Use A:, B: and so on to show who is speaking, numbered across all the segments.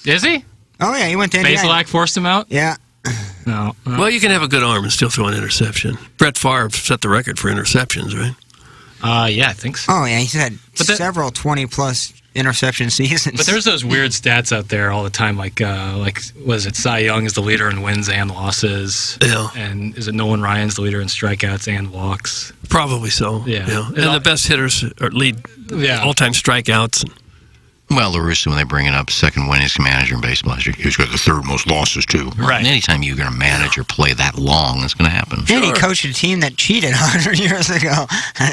A: Is he?
B: Oh, yeah, he went to Indiana.
A: Basilak forced him out?
B: Yeah.
A: No.
C: Well, you can have a good arm and still throw an interception. Brett Favre set the record for interceptions, right?
A: Yeah, I think so.
B: Oh, yeah, he's had several 20-plus interception seasons.
A: But there's those weird stats out there all the time, like was it Cy Young is the leader in wins and losses?
C: Yeah.
A: And is it Nolan Ryan's the leader in strikeouts and walks?
C: Probably so.
A: Yeah.
C: And the best hitters lead all-time strikeouts.
D: Well, LaRusso, when they bring it up, second winningest manager in baseball, he's got the third most losses, too.
A: Right.
D: And anytime you're going to manage or play that long, it's going to happen.
B: And he coached a team that cheated 100 years ago.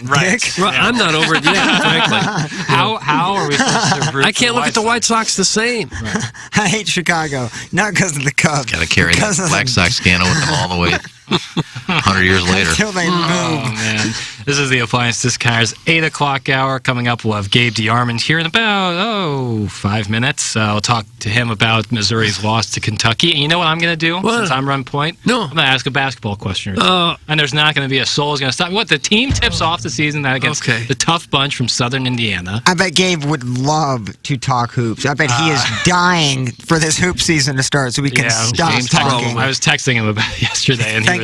A: Right.
B: Dick.
C: Right. I'm not over it yet, frankly.
A: How are we supposed to root
C: I can't look at the White Sox the same.
A: Right.
B: I hate Chicago, not because of the Cubs.
D: Got to carry that Black Sox scandal with them all the way 100 years later.
B: Until they move.
A: Oh, man. This is the Appliance Discounters 8 o'clock hour. Coming up, we'll have Gabe DeArmond here in about, 5 minutes. I'll talk to him about Missouri's loss to Kentucky. And you know what I'm going to do since I'm run point?
C: No.
A: I'm going to ask a basketball question or two. And there's not going to be a soul is going to stop. What? The team tips off the season against the tough bunch from Southern Indiana.
B: I bet Gabe would love to talk hoops. I bet he is dying for this hoop season to start so we can stop talking.
A: I was texting him about it yesterday, and he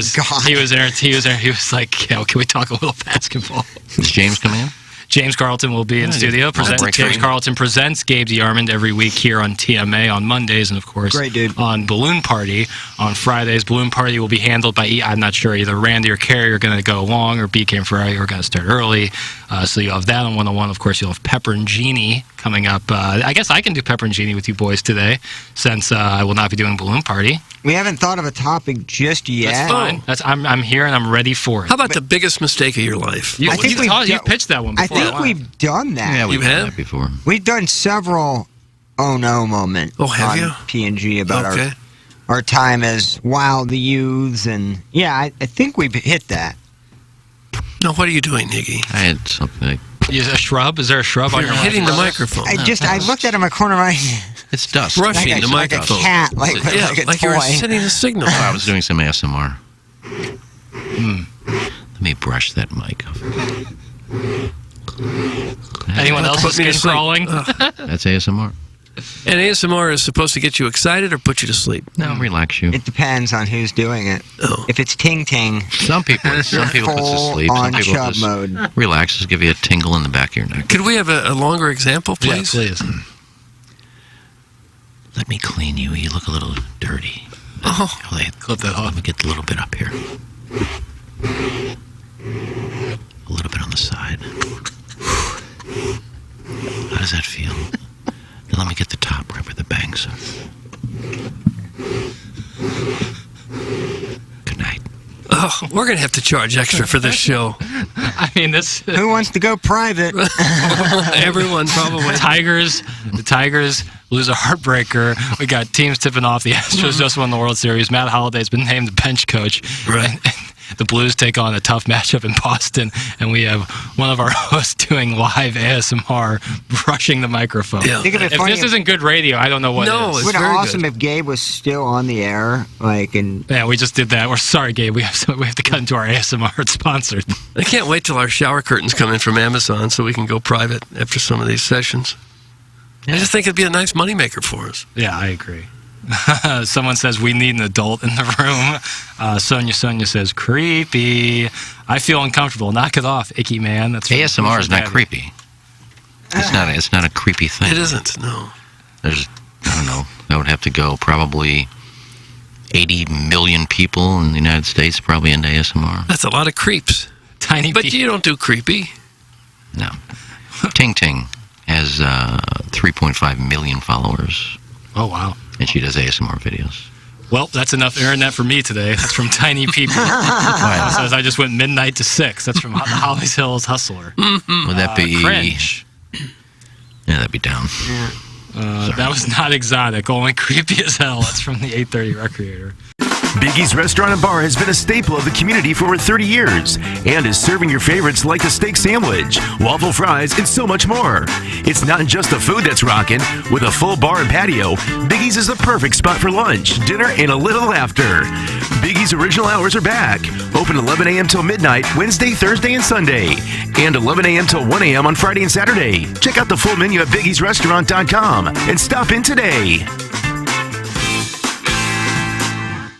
A: was like, can we talk a little basketball?
D: Does James come in?
A: James Carlton will be in studio. James Carlton presents Gabe DeArmond every week here on TMA on Mondays, and of course on Balloon Party on Fridays. Balloon Party will be handled by, I'm not sure, either Randy or Carrie are going to go along, or BK and Ferrari are going to start early. So you'll have that on 101. Of course, you'll have Pepper and Jeannie coming up. I guess I can do Pepper and Jeannie with you boys today, since I will not be doing Balloon Party.
B: We haven't thought of a topic just yet.
A: That's fine. I'm here and I'm ready for it.
C: How about the biggest mistake of your life?
A: You pitched that one before.
B: I think we've done that.
D: Yeah, we've done that before.
B: We've done several oh no moments on P&G about our time as Wild the Youths, and I think we've hit that.
C: No, what are you doing, Iggy?
D: I had something.
A: Is a shrub? Is there a shrub on your
C: hitting the microphone?
B: I looked at him in the corner of my
D: It's dust.
C: Brushing the microphone.
B: Like a cat, like a
C: you were
B: toy.
C: sending a signal.
D: I was doing some ASMR. Let me brush that mic off.
A: Anyone else skin crawling?
D: That's ASMR.
C: And ASMR is supposed to get you excited or put you to sleep?
D: No, relax you.
B: It depends on who's doing it. If it's ting-ting,
D: some people put you to sleep.
B: On
D: some people
B: chub
D: just
B: mode.
D: Relax, just give you a tingle in the back of your neck.
C: Could we have a longer example, please?
A: Yeah, please.
D: Let me clean you. You look a little dirty.
A: Clip that off.
D: Let me get a little bit up here. A little bit on the side. How does that feel? Now let me get the top right where the bangs are. Good night.
C: Oh, we're going to have to charge extra for this show.
A: I mean,
B: who wants to go private?
C: Everyone, probably.
A: The Tigers lose a heartbreaker. We got teams tipping off. The Astros just won the World Series. Matt Holliday's been named the bench coach.
C: Right.
A: And the Blues take on a tough matchup in Boston, and we have one of our hosts doing live ASMR, brushing the microphone.
C: Yeah.
A: If this isn't good radio, I don't know what is.
C: It's
B: Would it be
C: very
B: awesome
C: good.
B: if Gabe was still on the air?
A: Yeah, we just did that. We're sorry, Gabe. We have to cut into our ASMR. It's sponsored.
C: I can't wait till our shower curtains come in from Amazon so we can go private after some of these sessions. I just think it'd be a nice moneymaker for us.
A: Yeah, I agree. Someone says we need an adult in the room. Sonia says creepy. I feel uncomfortable. Knock it off, icky man. That's
D: ASMR is not creepy. It's not a creepy thing.
C: It isn't. No.
D: There's, I don't know. That would have to go probably 80 million people in the United States probably into ASMR.
C: That's a lot of creeps. But you don't do creepy.
D: No. Ting Ting has 3.5 million followers.
A: Oh wow.
D: And she does ASMR videos.
A: Well, that's enough internet for me today. That's from Tiny People. Says I just went midnight to 6. That's from Holly's Hills Hustler.
D: Would that be
A: cringe?
D: Yeah, that'd be down.
A: That was not exotic. Only creepy as hell. That's from the 8:30 Recreator.
E: Biggie's Restaurant and Bar has been a staple of the community for over 30 years and is serving your favorites like a steak sandwich, waffle fries, and so much more. It's not just the food that's rocking. With a full bar and patio, Biggie's is the perfect spot for lunch, dinner, and a little laughter. Biggie's original hours are back. Open 11 a.m. till midnight, Wednesday, Thursday, and Sunday. And 11 a.m. till 1 a.m. on Friday and Saturday. Check out the full menu at biggiesrestaurant.com and stop in today.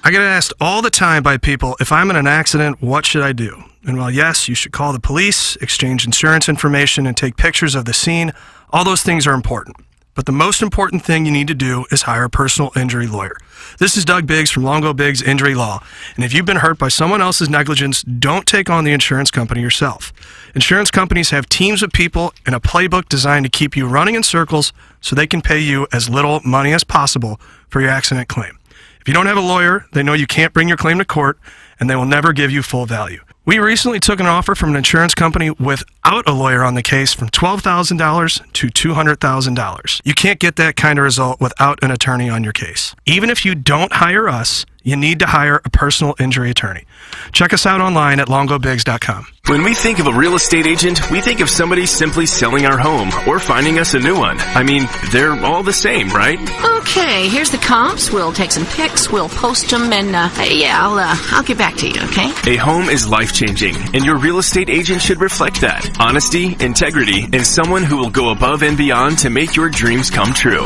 F: I get asked all the time by people, if I'm in an accident, what should I do? And while yes, you should call the police, exchange insurance information, and take pictures of the scene, all those things are important. But the most important thing you need to do is hire a personal injury lawyer. This is Doug Biggs from Longo Biggs Injury Law. And if you've been hurt by someone else's negligence, don't take on the insurance company yourself. Insurance companies have teams of people and a playbook designed to keep you running in circles so they can pay you as little money as possible for your accident claim. If you don't have a lawyer, they know you can't bring your claim to court, and they will never give you full value. We recently took an offer from an insurance company without a lawyer on the case from $12,000 to $200,000. You can't get that kind of result without an attorney on your case. Even if you don't hire us, you need to hire a personal injury attorney. Check us out online at longobigs.com.
G: When we think of a real estate agent, we think of somebody simply selling our home or finding us a new one. I mean, they're all the same, right?
H: Okay, here's the comps. We'll take some pics, we'll post them, and I'll get back to you, okay?
G: A home is life-changing, and your real estate agent should reflect that. Honesty, integrity, and someone who will go above and beyond to make your dreams come true.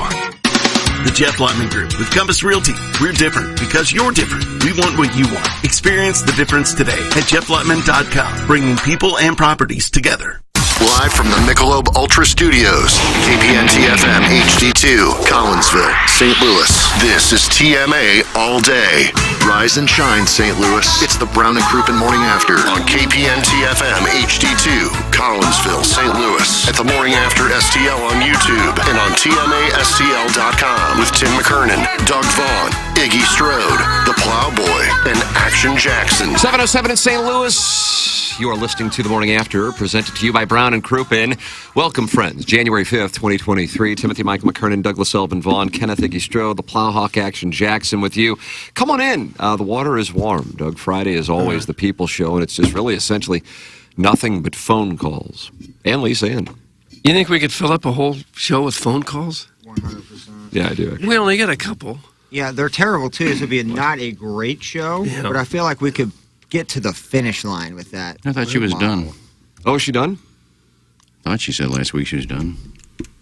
I: The Jeff Lotman Group with Compass Realty. We're different because you're different. We want what you want. Experience the difference today at jefflotman.com, bringing people and properties together.
J: Live from the Michelob Ultra Studios, KPN-TFM HD2, Collinsville, St. Louis. This is TMA All Day. Rise and shine, St. Louis. It's the Brown and Crouppen Morning After on KPN-TFM HD2, Collinsville, St. Louis. At the Morning After STL on YouTube and on TMASTL.com with Tim McKernan, Doug Vaughn, Iggy Strode, The Plowboy, and Action Jackson.
K: 7:07 in St. Louis. You are listening to The Morning After, presented to you by Brown and Crouppen. Welcome, friends. January 5th, 2023. Timothy Michael McKernan, Douglas Elvin Vaughn, Kenneth Iggy Strode, the Plowhawk Action Jackson with you. Come on in. The water is warm. Doug, Friday is always the People Show, and it's just really essentially nothing but phone calls. And Lisa Ann.
C: You think we could fill up a whole show with phone calls?
B: 100%.
K: Yeah, I do. Actually.
C: We only get a couple.
B: Yeah, they're terrible, too. This would be not a great show, but I feel like we could get to the finish line with that.
D: I thought she was done.
K: Oh, is she done?
D: I thought she said last week she was done.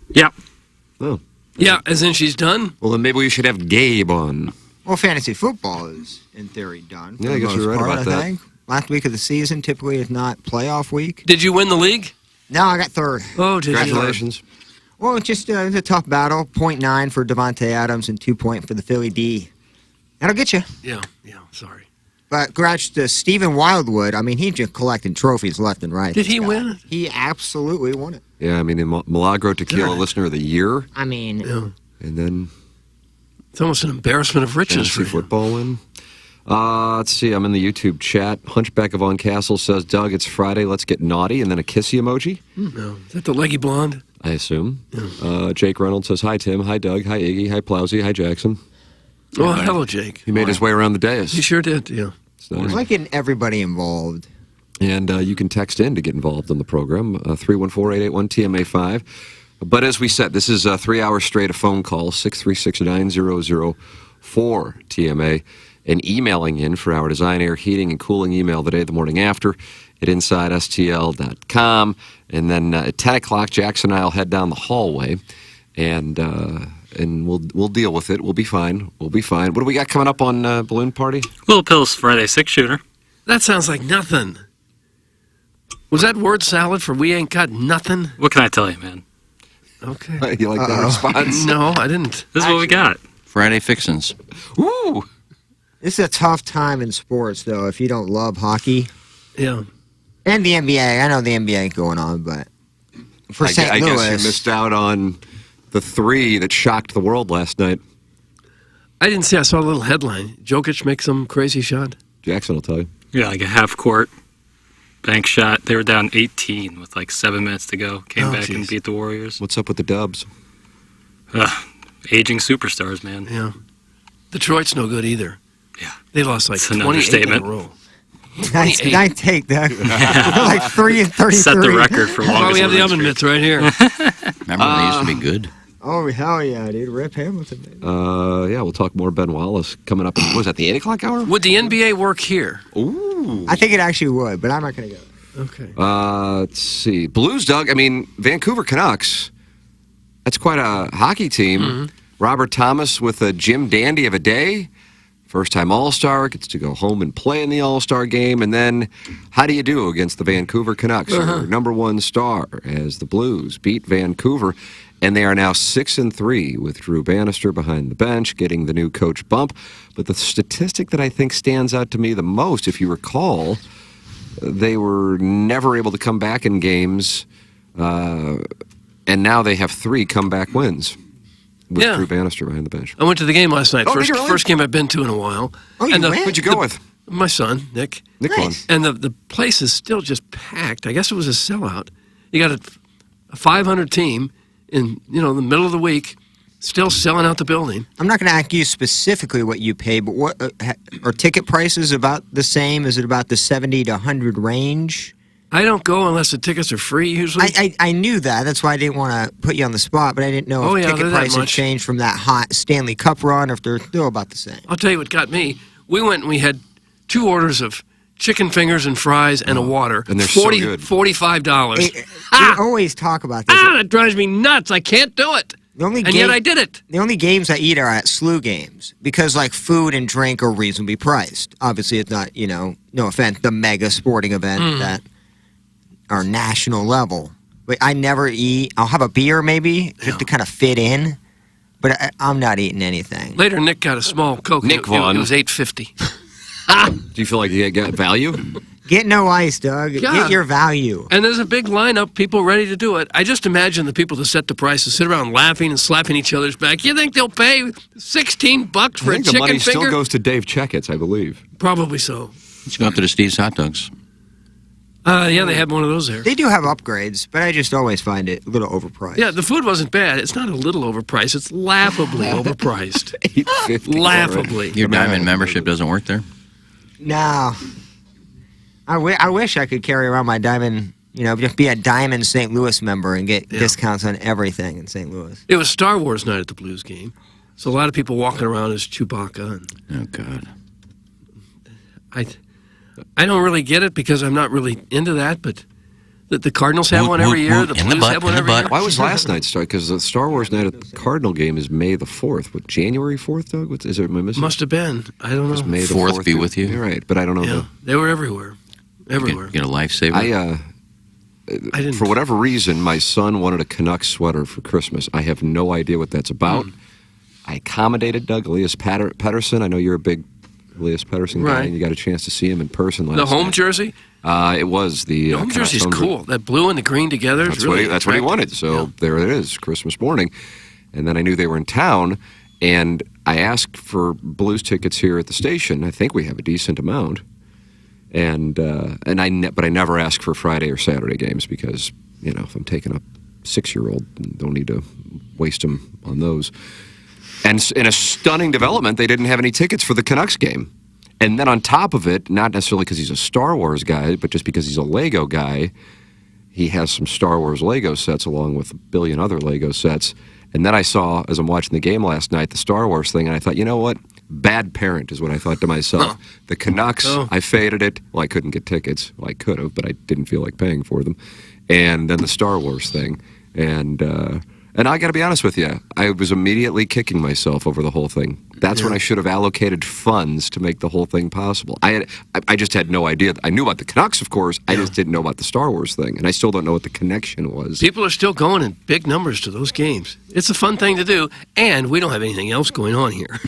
C: Yeah.
K: Oh.
C: Yeah, as in she's done?
K: Well, then maybe we should have Gabe on.
B: Well, fantasy football is, in theory, done.
K: Yeah, I guess you're right about that.
B: Last week of the season typically is not playoff week.
C: Did you win the league?
B: No, I got third.
C: Oh, did
K: Congratulations.
B: Well, it's just it's a tough battle. 0.9 for Devontae Adams and 2 point for the Philly D. That'll get you.
C: Yeah, sorry.
B: But congrats to Stephen Wildwood. I mean, he's just collecting trophies left and right.
C: Did he win it?
B: He absolutely won it.
K: Yeah, I mean, Milagro Tequila Listener of the Year.
B: I mean,
K: and then
C: it's almost an embarrassment of riches for
K: football win. Let's see. I'm in the YouTube chat. Hunchback of Von Castle says, Doug, it's Friday. Let's get naughty. And then a kissy emoji.
C: No. Is that the leggy blonde?
K: I assume. Jake Reynolds says, hi, Tim. Hi, Doug. Hi, Iggy. Hi, Plowsy. Hi, Jackson.
C: Oh, hello, Jake.
K: He made his way around the dais.
C: He sure did, yeah.
K: It's nice.
B: It's like getting everybody involved.
K: And you can text in to get involved in the program, 314-881-TMA5. But as we said, this is 3 hours straight of phone calls, 636-9004-TMA, and emailing in for our design, air, heating, and cooling email the day of the morning after at InsideSTL.com. And then at 10 o'clock, Jackson and I will head down the hallway, and we'll deal with it. We'll be fine. We'll be fine. What do we got coming up on Balloon Party?
A: Little Pills Friday 6-shooter.
C: That sounds like nothing. Was that word salad for we ain't got nothing?
A: What can I tell you, man?
C: Okay.
K: You like that response?
C: No, I didn't.
A: This is what we got.
D: Friday fixins.
K: Woo!
B: This is a tough time in sports, though, if you don't love hockey.
C: Yeah.
B: And the NBA. I know the NBA going on, but for St. Louis.
K: I guess you missed out on the 3 that shocked the world last night.
C: I didn't see. I saw a little headline. Jokic makes some crazy shot.
K: Jackson will tell you.
A: Yeah, like a half-court bank shot. They were down 18 with like 7 minutes to go. Came back and beat the Warriors.
K: What's up with the Dubs?
A: Aging superstars, man.
C: Yeah. Detroit's no good either. Yeah. They lost like
A: It's an
C: 28 in a
A: understatement.
C: row.
B: Nice take, Doug. Like 3 and 33.
A: Set the record for longest.
C: Oh, we have the
A: winning
C: oven
A: streak.
C: mitts right here.
D: Remember when they used to be good?
B: Oh, hell yeah, dude. Rip Hamilton. Baby.
K: Yeah, we'll talk more Ben Wallace coming up. Was that the 8 o'clock hour?
C: Would the NBA work here?
K: Ooh.
B: I think it actually would, but I'm not going to go.
C: Okay.
K: Let's see. Blues, Doug. I mean, Vancouver Canucks. That's quite a hockey team.
C: Mm-hmm.
K: Robert Thomas with a Jim Dandy of a day. First-time All-Star. Gets to go home and play in the All-Star game. And then, how do you do against the Vancouver Canucks? Your number one star as the Blues beat Vancouver. And they are now 6-3 with Drew Bannister behind the bench, getting the new coach bump. But the statistic that I think stands out to me the most, if you recall, they were never able to come back in games, and now they have 3 comeback wins with Drew Bannister behind the bench.
C: I went to the game last night.
K: Oh, did you really?
C: First game I've been to in a while.
B: Oh, you went?
K: Who'd you go with?
C: My son, Nick.
K: Nick won.
C: And the place is still just packed. I guess it was a sellout. You got a 500 team in the middle of the week, still selling out the building.
B: I'm not going to ask you specifically what you pay, but what are ticket prices about the same? Is it about the 70 to 100 range?
C: I don't go unless the tickets are free usually.
B: I knew that. That's why I didn't want to put you on the spot, but I didn't know if ticket prices changed from that hot Stanley Cup run or if they're still about the same.
C: I'll tell you what got me. We went and we had 2 orders of chicken fingers and fries and a water.
K: And they're so good.
C: $45.
B: We always talk about this.
C: That drives me nuts. I can't do it. Yet I did it.
B: The only games I eat are at SLU games because, like, food and drink are reasonably priced. Obviously, it's not, no offense, the mega sporting event that are national level. But I never eat. I'll have a beer maybe just to kind of fit in, but I'm not eating anything.
C: Later, Nick got a small Coke.
K: Nick Vaughn.
C: It was $8.50.
K: Do you feel like you got value?
B: Get no ice, Doug.
C: Yeah.
B: Get your value.
C: And there's a big lineup, people ready to do it. I just imagine the people that set the prices sit around laughing and slapping each other's back. You think they'll pay $16 for
K: I
C: a
K: think
C: chicken
K: the money
C: finger?
K: still goes to Dave Checketts, I believe.
C: Probably so.
D: Let's go up to the Steve's Hot Dogs.
C: Yeah, they have one of those there.
B: They do have upgrades, but I just always find it a little overpriced.
C: Yeah, the food wasn't bad. It's not a little overpriced. It's laughably overpriced.
K: $8.50.
C: Laughably.
D: Your Diamond membership doesn't work there?
B: No. I wish I could carry around my Diamond, just be a Diamond St. Louis member and get discounts on everything in St. Louis.
C: It was Star Wars night at the Blues game. So a lot of people walking around as Chewbacca.
D: Oh, God.
C: I don't really get it because I'm not really into that, but the Cardinals have one every year. The Blues have one every year.
K: Why was last night start? Because the Star Wars night at the Cardinal game is May the 4th. What, January 4th, Doug? Am I missing?
C: Must have been. I don't know.
K: May the
D: 4th be with you?
K: You're right, but I don't know.
C: Yeah, they were everywhere. Everywhere.
D: Get a lifesaver?
C: I didn't.
K: For whatever reason, my son wanted a Canucks sweater for Christmas. I have no idea what that's about. I accommodated Doug, Elias Pettersson. I know you're a big Elias Pettersson guy, and you got a chance to see him in person last night.
C: The home jersey?
K: It was the
C: home jersey's cool. That blue and the green together is really
K: that's what he wanted. So there it is, Christmas morning. And then I knew they were in town, and I asked for Blues tickets here at the station. I think we have a decent amount. But I never ask for Friday or Saturday games because, if I'm taking a 6-year-old, don't need to waste them on those. And in a stunning development, they didn't have any tickets for the Canucks game. And then on top of it, not necessarily because he's a Star Wars guy, but just because he's a Lego guy, he has some Star Wars Lego sets along with a billion other Lego sets. And then I saw, as I'm watching the game last night, the Star Wars thing, and I thought, you know what? Bad parent is what I thought to myself. The Canucks, I faded it. Well, I couldn't get tickets. Well, I could have, but I didn't feel like paying for them. And then the Star Wars thing. And I got to be honest with you, I was immediately kicking myself over the whole thing. That's when I should have allocated funds to make the whole thing possible. I just had no idea. I knew about the Canucks, of course. I just didn't know about the Star Wars thing, and I still don't know what the connection was.
C: People are still going in big numbers to those games. It's a fun thing to do, and we don't have anything else going on here.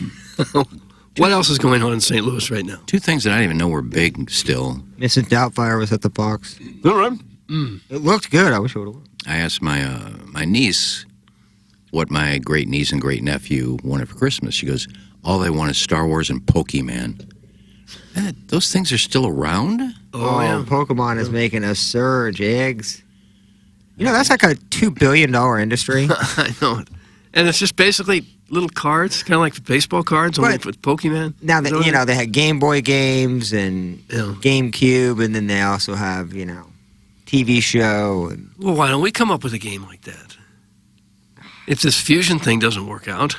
C: What else is going on in St. Louis right now?
D: 2 things that I didn't even know were big still.
B: Mrs. Doubtfire was at the box.
K: All right.
B: It looked good. I wish it would have looked.
D: I asked my niece what my great niece and great nephew wanted for Christmas. She goes, all they want is Star Wars and Pokemon. Those things are still around?
B: Oh, yeah. Pokemon is making a surge. Eggs. That's like a $2 billion industry.
C: I know it. And it's just basically little cards, kind of like baseball cards, only
B: But-
C: with Pokemon.
B: Now
C: Is
B: that
C: that what it is?
B: they had Game Boy games and
C: Yeah.
B: GameCube, and then they also have TV show. And
C: Well, why don't we come up with a game like that? If this fusion thing doesn't work out,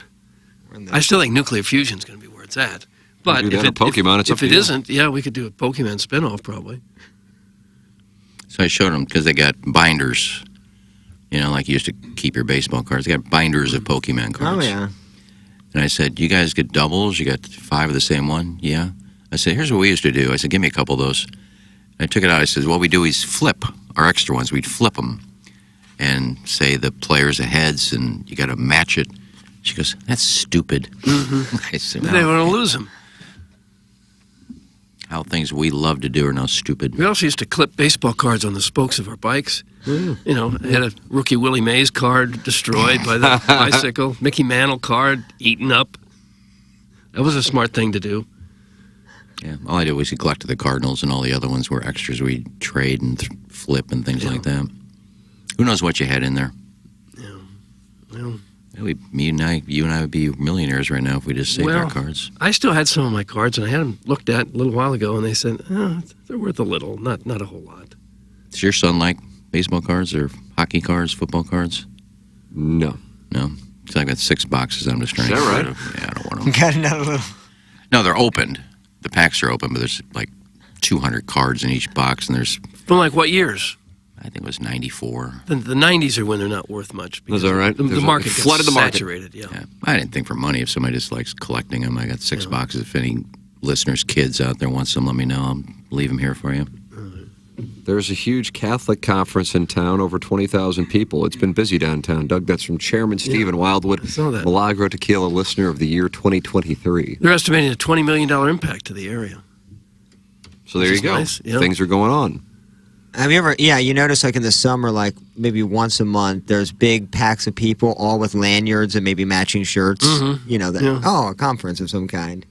C: I still think nuclear fusion's going to be where it's at. But
K: do that
C: if
K: in
C: it,
K: Pokemon, it's up
C: if
K: to
C: it
K: you.
C: isn't, yeah, we could do a Pokemon spinoff probably.
D: So I showed them because they got binders. Like you used to keep your baseball cards. They got binders of Pokemon cards.
B: Oh yeah.
D: And I said, you guys get doubles? You got 5 of the same one? Yeah. I said, here's what we used to do. I said, give me a couple of those. And I took it out. I said, what we do is flip our extra ones. We'd flip them and say the players are heads and you got to match it. She goes, that's stupid. I said,
C: They want to lose them.
D: how things we love to do are now stupid.
C: We also used to clip baseball cards on the spokes of our bikes. I had a rookie Willie Mays card destroyed by the bicycle. Mickey Mantle card eaten up. That was a smart thing to do.
D: Yeah, all I did was collect the Cardinals, and all the other ones were extras we trade and flip and things like that. Who knows what you had in there?
C: Yeah. Well,
D: you and I would be millionaires right now if we just saved our cards.
C: I still had some of my cards, and I had them looked at a little while ago, and they said, they're worth a little, not a whole lot.
D: Does your son like baseball cards or hockey cards, football cards?
K: No.
D: No? So I've got 6 boxes. I'm just trying
K: Is
D: to
K: that
D: get rid of. Yeah, I don't want them.
B: Got another little.
D: No, they're opened. The packs are open, but there's like 200 cards in each box, and there's,
C: From like what years?
D: I think it was 94.
C: The 90s are when they're not worth much.
K: Is that right?
C: The market gets
K: flooded the market.
C: saturated, yeah.
D: I didn't think for money. If somebody just likes collecting them, I got 6 boxes. If any listeners' kids out there want some, let me know. I'll leave them here for you.
K: There's a huge Catholic conference in town, over 20,000 people. It's been busy downtown. Doug, that's from Chairman Stephen Wildwood,
C: saw that.
K: Milagro Tequila Listener of the Year 2023.
C: They're estimating a $20 million impact to the area.
K: So there
C: Which
K: you
C: is
K: go.
C: nice, yeah.
K: Things are going on.
B: Have you ever? Yeah, you notice like in the summer, like maybe once a month, there's big packs of people, all with lanyards and maybe matching shirts. A conference of some kind.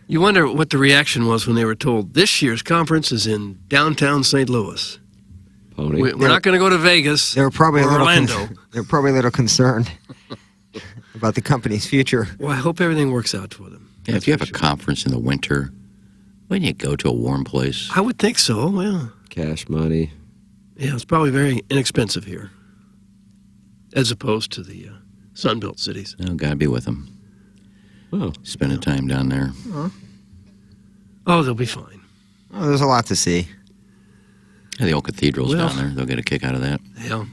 C: You wonder what the reaction was when they were told this year's conference is in downtown St. Louis.
K: Pony.
C: We're not going to go to Vegas.
B: They were probably
C: or
B: a little.
C: Orlando.
B: They were probably a little concerned about the company's future.
C: Well, I hope everything works out for them.
D: Yeah, if you have a conference in the winter, wouldn't you go to a warm place?
C: I would think so, yeah.
K: Cash money.
C: Yeah, it's probably very inexpensive here as opposed to the Sun-Belt cities.
D: No, got to be with them.
K: Oh.
D: Spending time down there.
C: Oh, they'll be fine.
B: Oh, there's a lot to see.
D: Yeah, the old cathedral's
C: Well-
D: down there. They'll get a kick out of that.
C: Yeah.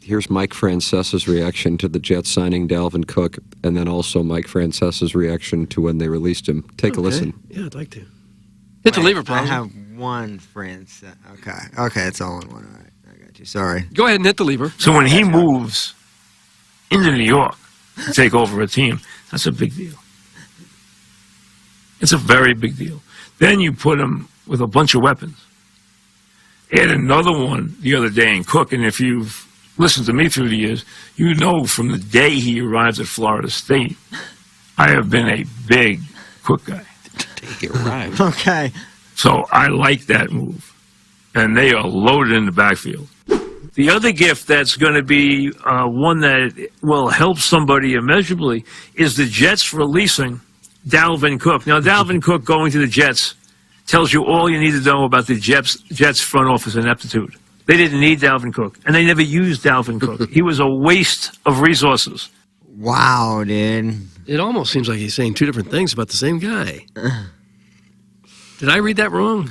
K: Here's Mike Francesa's reaction to the Jets signing Dalvin Cook, and then also Mike Francesa's reaction to when they released him. Take a listen.
C: Yeah, I'd like to. Hit the lever,
B: I
C: Paul.
B: have one friend. Okay, it's all in one. All right, I got you. Sorry.
C: Go ahead and hit the lever.
L: So when he moves into New York to take over a team, that's a big deal. It's a very big deal. Then you put him with a bunch of weapons. Add another one the other day in Cook, and if you've listened to me through the years, you know from the day he arrived at Florida State, I have been a big Cook guy.
D: Take it right.
B: Okay.
L: So I like that move. And they are loaded in the backfield. The other gift that's going to be one that will help somebody immeasurably is the Jets releasing Dalvin Cook. Now, Dalvin Cook going to the Jets tells you all you need to know about the Jets front office ineptitude. They didn't need Dalvin Cook, and they never used Dalvin Cook. He was a waste of resources.
B: Wow, dude.
C: It almost seems like he's saying two different things about the same guy. Did I read that wrong?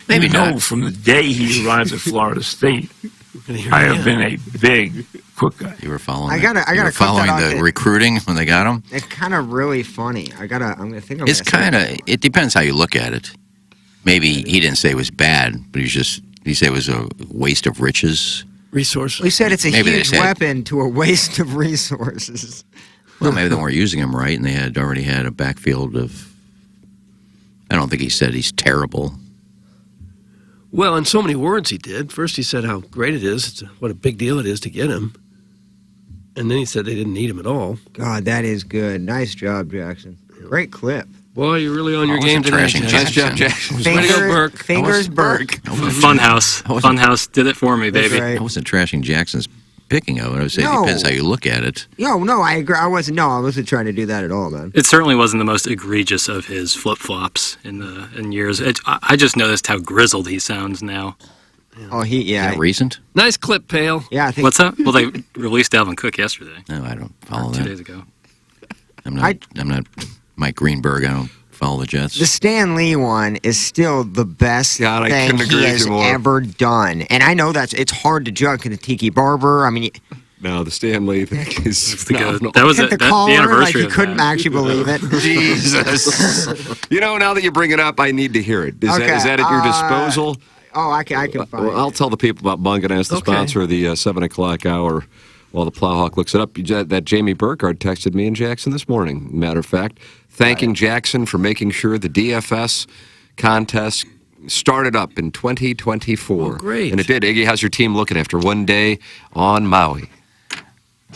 L: Maybe no. From the day he arrived at Florida State, I have been a big Cook guy.
D: You were following.
B: I gotta
D: you were
B: cut
D: following
B: that
D: the
B: off.
D: recruiting when they got him.
B: It's kind of really funny. I'm gonna think.
D: It's kind of. It depends how you look at it. Maybe he didn't say it was bad, but he said it was a waste of riches.
C: Resources.
B: We said it's a
D: Maybe they
B: huge
D: said-
B: weapon to a waste of resources.
D: Well, maybe they weren't using him right, and they had already had a backfield of. I don't think he said he's terrible.
C: Well, in so many words he did. First he said how great it is, what a big deal it is to get him. And then he said they didn't need him at all.
B: God, that is good. Nice job, Jackson. Great clip.
C: Boy, you're really on your game today,
D: trashing
C: Jackson.
D: Jackson.
C: Way to go, Burke.
B: Fingers Burke.
A: Funhouse did it for me, baby.
B: Right.
D: I wasn't trashing Jackson's picking of it. I would say it depends how you look at it.
B: No, I agree. I wasn't trying to do that at all, man.
A: It certainly wasn't the most egregious of his flip-flops in years. I just noticed how grizzled he sounds now.
B: Oh,
D: Is that recent?
C: Nice clip, Pale.
B: Yeah, I think.
A: What's up? Well, they released Alvin Cook yesterday.
D: No, I don't follow that.
A: 2 days ago.
D: I'm not Mike Greenberg. I don't follow the Jets.
B: The Stan Lee one is still the best
K: God, I
B: thing
K: couldn't agree
B: he
K: with
B: has
K: you more.
B: ever done. And I know it's hard to judge in a Tiki Barber. I mean,
K: No, the Stan Lee thing is phenomenal.
A: That was
B: the
A: the
B: collar,
A: anniversary
B: like you
A: of
B: couldn't
A: that.
B: actually believe it.
K: Jesus. Now that you bring it up, I need to hear it. Is that at your disposal?
B: Oh, I can find
K: Well, I'll tell the people about Munganess, the sponsor of the 7 o'clock hour, while the Plowhawk looks it up. That Jamie Burkhardt texted me and Jackson this morning, matter of fact, thanking Jackson for making sure the DFS contest started up in 2024.
C: Oh, great.
K: And it did. Iggy, how's your team looking after one day on Maui?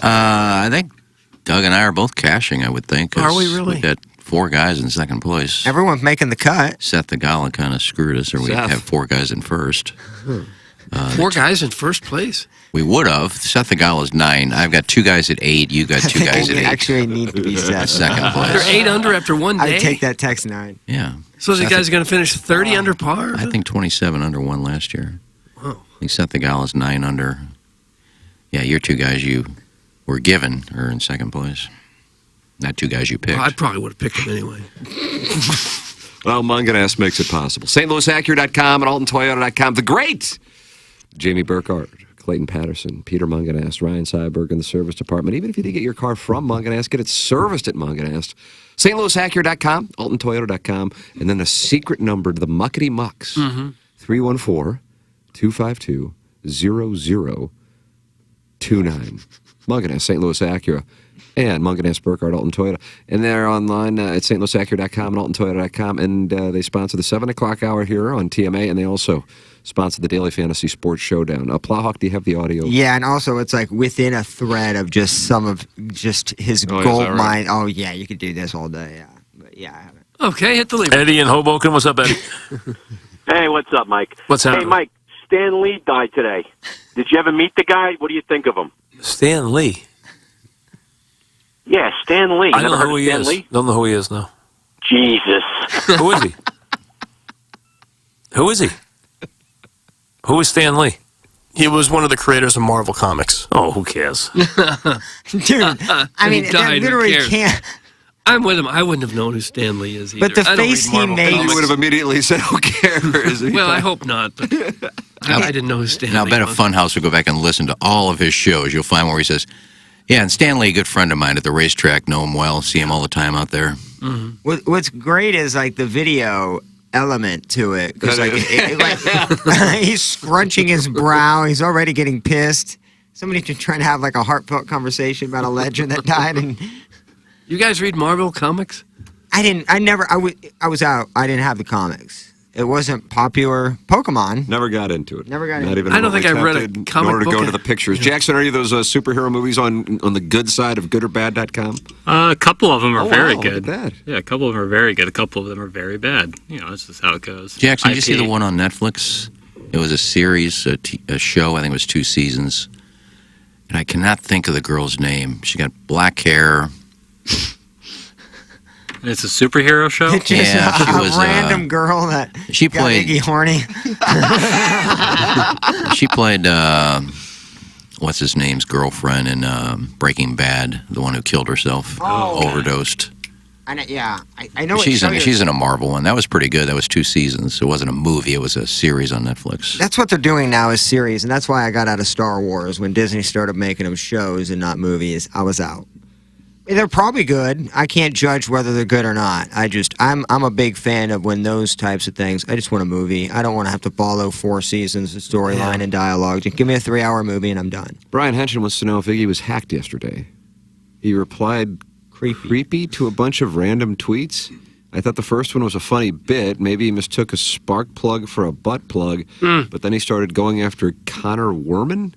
D: I think Doug and I are both cashing, I would think. 'cause
C: Are we really?
D: We've got 4 guys in second place.
B: Everyone's making the cut.
D: Seth the Gala kind of screwed us, or we
K: Seth.
D: have 4 guys in first.
C: 4 guys in first place.
D: We would have. Seth the Gala's 9. I've got 2 guys at 8. You got 2 guys at 8.
B: Actually need to be set.
D: Second place.
C: They're 8 under after one day.
B: I'd take that text 9.
D: Yeah.
C: So the guys are going to finish 30 under par?
D: I think 27 under won last year.
C: Wow.
D: I think Seth the Gala's 9 under. Yeah, your 2 guys you were given are in second place. Not 2 guys you picked.
C: Well, I probably would have picked them anyway.
K: Well, Munganess makes it possible. StLouisAcura.com and AltonToyota.com. The great Jamie Burkhardt, Clayton Patterson, Peter Munganess, Ryan Seiberg in the service department. Even if you did get your car from Munganess, get it serviced at Munganess. StLouisAcura.com, AltonToyota.com, and then the secret number to the Muckety Mucks, 314-252-0029. Munganess, St. Louis Acura, and Munganess, Burkhardt, Alton Toyota. And they're online at stlouisacura.com and altontoyota.com, and they sponsor the 7 o'clock hour here on TMA, and they also sponsor the Daily Fantasy Sports Showdown. Plowhawk, do you have the audio?
B: Yeah, and also it's like within a thread of just his
K: Oh, is
B: gold
K: that right?
B: mine. Oh, yeah, you could do this all day, yeah. But yeah, I haven't.
C: Okay, hit the lever.
L: Eddie in Hoboken, what's up, Eddie?
M: Hey, what's up, Mike?
L: What's
M: Hey,
L: happening?
M: Mike, Stan Lee died today. Did you ever meet the guy? What do you think of him?
L: Stan Lee.
M: Yeah, Stan Lee.
L: I don't
M: Never
L: know
M: heard
L: who
M: of
L: he
M: Stan
L: is.
M: Lee?
L: Don't know who he is, no.
M: Jesus.
L: Who is he? Who is he? Who is Stan Lee?
F: He was one of the creators of Marvel Comics.
L: Oh, who cares?
B: Dude, I mean,
C: He
B: that
C: died, who
B: literally
C: cares?
B: can't.
C: I'm with him. I wouldn't have known who Stan Lee is either.
B: But the
C: I don't read
B: face he
C: Marvel
B: made-
K: You
C: comics.
K: would have immediately said, who cares?
C: Well, I hope not, but I didn't know who Stan
D: Now, I
C: Lee
D: bet a
C: was.
D: Funhouse would go back and listen to all of his shows. You'll find where he says, yeah, and Stanley, a good friend of mine at the racetrack, know him well, see him all the time out there.
B: What's great is like the video element to it because like, he's scrunching his brow. He's already getting pissed. Somebody's just trying to have like a heartfelt conversation about a legend that died, and
C: You guys read Marvel comics?
B: I didn't. I was out. I didn't have the comics. It wasn't popular. Pokemon.
K: Never got into it.
B: Never got
K: Not
B: into
K: even
C: I don't
K: remotely
C: think I read a
K: tempted
C: comic
K: in order to
C: book
K: go to the pictures. Jackson, are you those superhero movies on the good side of goodorbad.com?
A: A couple of them are
K: Oh,
A: very
K: wow,
A: good.
K: look at that.
A: Yeah, a couple of them are very good. A couple of them are very bad. You know, that's just how it goes.
D: Jackson, did you see
A: IP.
D: the one on Netflix? It was a series, a show, I think it was 2 seasons. And I cannot think of the girl's name. She got black hair.
A: It's a superhero show?
B: It's just
D: Yeah, she
B: a
D: was,
B: random girl that
D: she
B: got
D: played-
B: Iggy horny.
D: She played, what's his name's girlfriend in Breaking Bad, the one who killed herself, overdosed.
B: I know. What
D: She's
B: show
D: in,
B: you're-
D: she's in a Marvel one. That was pretty good. That was 2 seasons. It wasn't a movie. It was a series on Netflix.
B: That's what they're doing now is series, and that's why I got out of Star Wars when Disney started making them shows and not movies. I was out. They're probably good. I can't judge whether they're good or not. I'm a big fan of when those types of things. I just want a movie. I don't want to have to follow 4 seasons of storyline and dialogue. Just give me a 3-hour movie and I'm done.
K: Brian Henson wants to know if Iggy was hacked yesterday. He replied creepy to a bunch of random tweets. I thought the first one was a funny bit. Maybe he mistook a spark plug for a butt plug. But then he started going after Connor Werman.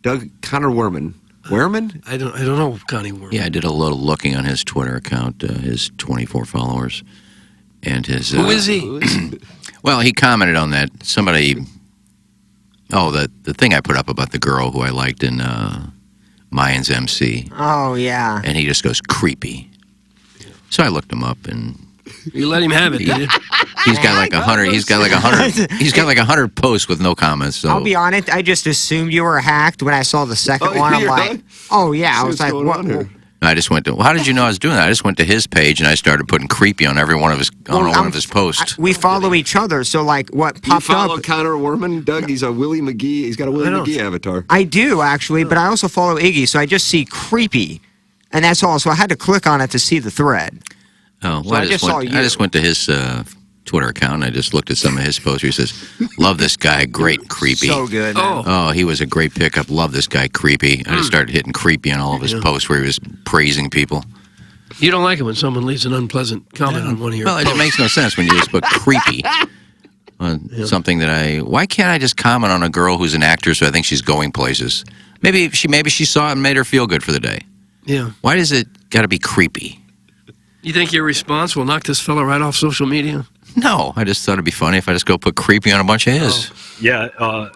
K: Connor Werman. Werman?
C: I don't know Connie Werman.
D: Yeah, I did a little looking on his Twitter account, his 24 followers, and his.
C: Who is he?
D: Well, he commented on that. Somebody Oh, the thing I put up about the girl who I liked in Mayans MC.
B: Oh, yeah.
D: And he just goes, creepy. So I looked him up, and
C: you let him have it, did you?
D: He's got like 100. He's got like 100. He's got like 100 posts with no comments. So
B: I'll be honest. I just assumed you were hacked when I saw the second one. I'm like, oh yeah. I was like, what?
D: I just went to. Well, how did you know I was doing that? I just went to his page and I started putting creepy on every one of his one of his posts.
B: We follow each other, so like what popped
K: You follow
B: up?
K: Connor Worman, Doug. He's a Willie McGee. He's got a Willie McGee avatar.
B: I do actually, but I also follow Iggy, so I just see creepy, and that's all. So I had to click on it to see the thread.
D: Oh, well,
B: So I just
D: went to his Twitter account and I just looked at some of his posts. He says, "Love this guy, great creepy."
B: So good. Man.
D: Oh, he was a great pickup. Love this guy, creepy. I just started hitting creepy on all of his posts where he was praising people.
C: You don't like it when someone leaves an unpleasant comment on one of your posts.
D: It makes no sense when you just put creepy on something that Why can't I just comment on a girl who's an actor so I think she's going places? Maybe she saw it and made her feel good for the day.
C: Yeah.
D: Why does it got to be creepy?
C: You think your response will knock this fella right off social media?
D: No, I just thought it'd be funny if I just go put creepy on a bunch of his.
N: Yeah,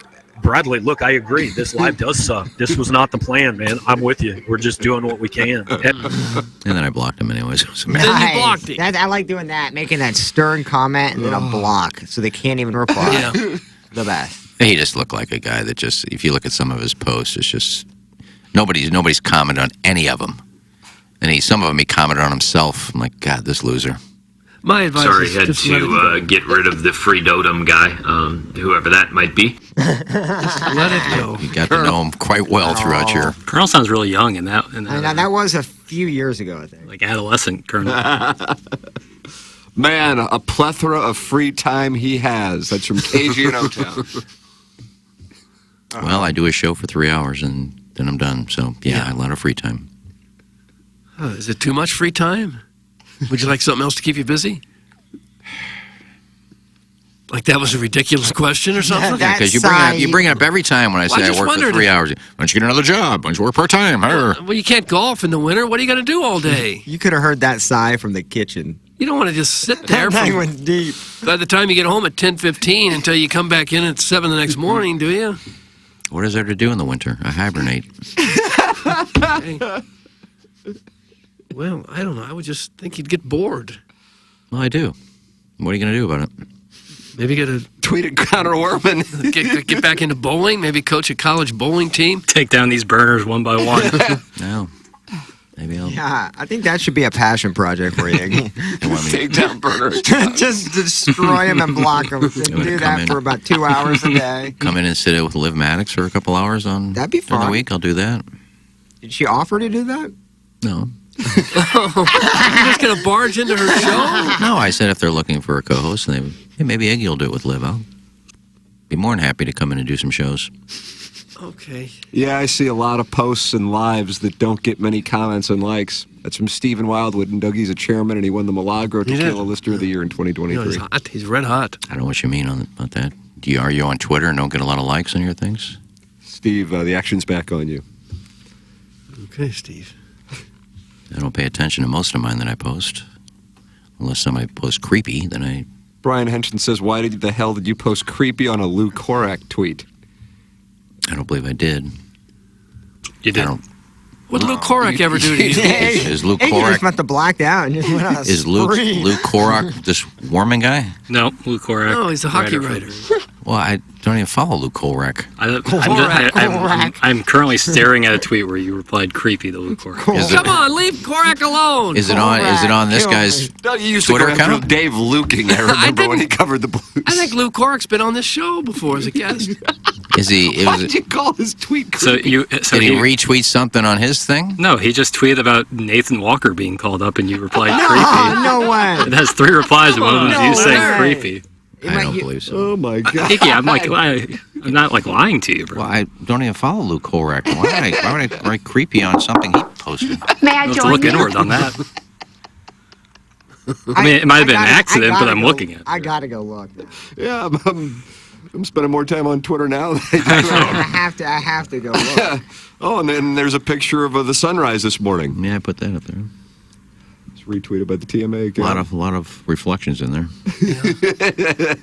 N: Bradley, look, I agree. This live does suck. This was not the plan, man. I'm with you. We're just doing what we can.
D: And then I blocked him anyways.
B: Then you blocked it. I like doing that, making that stern comment and then a block, so they can't even reply.
C: Yeah.
B: The best.
D: He just looked like a guy that just, if you look at some of his posts, it's just, nobody's commented on any of them. And some of them he commented on himself. I'm like, God, this loser.
C: My advice
O: Sorry, had to get rid of the freedotum guy, whoever that might be.
C: Let it go.
D: You got to know him quite well throughout your...
A: Colonel sounds really young in that.
B: That was a few years ago, I think.
A: Like adolescent Colonel.
K: Man, a plethora of free time he has. That's from KG in O-Town.
D: Well, I do a show for 3 hours and then I'm done. So, yeah, a lot of free time.
C: Is it too much free time? Would you like something else to keep you busy? Like that was a ridiculous question or something?
D: Because you bring it up every time when I say I work for 3 hours. Why don't you get another job? Why don't you work part-time?
C: Well, you can't golf in the winter. What are you going to do all day?
B: You could have heard that sigh from the kitchen.
C: You don't want to just sit there.
B: That went deep.
C: By the time you get home at 10:15 until you come back in at 7 the next morning, do you?
D: What is there to do in the winter? I hibernate.
C: Hey. Well, I don't know. I would just think you'd get bored.
D: Well, I do. What are you going to do about it?
C: Maybe get a
K: tweet at Connor Worman.
C: get back into bowling. Maybe coach a college bowling team.
A: Take down these burners one by one.
D: No. Maybe I'll...
B: Yeah, I think that should be a passion project for you.
K: Take down burners.
B: Just destroy them and block them. Do that for about 2 hours a day.
D: Come in and sit with Liv Maddox for a couple hours
B: That'd be fun.
D: during the week. I'll do that.
B: Did she offer to do that?
D: No.
C: You're just going to barge into her show?
D: No, I said if they're looking for a co-host, and maybe Iggy will do it with Liv. I'll be more than happy to come in and do some shows.
C: Okay.
K: Yeah, I see a lot of posts and lives that don't get many comments and likes. That's from Stephen Wildwood, and Dougie's a chairman, and he won the Milagro Tequila Listener of the Year in 2023.
C: He's hot. He's red hot.
D: I don't know what you mean about that. Are you on Twitter and don't get a lot of likes on your things?
K: Steve, the action's back on you.
C: Okay, Steve.
D: I don't pay attention to most of mine that I post. Unless somebody posts creepy, then I...
K: Brian Henson says, why the hell did you post creepy on a Lou Korak tweet?
D: I don't believe I did.
A: You did?
C: What did Lou Korak ever do to you?
D: Is Lou
B: He
D: Korak...
B: just went to black out and just went on a
D: Is Lou Korak this Warman guy?
A: No, Lou Korak.
C: No, he's a hockey writer.
D: Well, I don't even follow Lou Korak.
A: I'm currently staring at a tweet where you replied creepy to Lou Korak.
C: Come on, leave Korak alone.
D: Is it on this guy's Twitter account?
K: Dave Luking, I remember when he covered the Blues.
C: I think Lou Korak's been on this show before as a guest.
D: Is he?
K: Why did you call his tweet creepy?
D: Did he retweet something on his thing?
A: No, he just tweeted about Nathan Walker being called up, and you replied creepy.
B: No way.
A: It has 3 replies, and one of them is you saying creepy.
D: I don't believe so.
K: Oh my God!
A: Iggy, I'm not like lying to you, bro.
D: Well, I don't even follow Lou Korak. Why would I write creepy on something he posted?
H: May I
A: Let's
H: join
A: look
H: you?
A: inward on that. I mean, it might have been an accident, but I'm looking at it.
B: I gotta go look.
K: Yeah, I'm spending more time on Twitter now than
B: I have to go look.
K: Oh, and then there's a picture of the sunrise this morning.
D: Yeah, I put that up there.
K: It's retweeted by the TMA account.
D: A lot of reflections in there.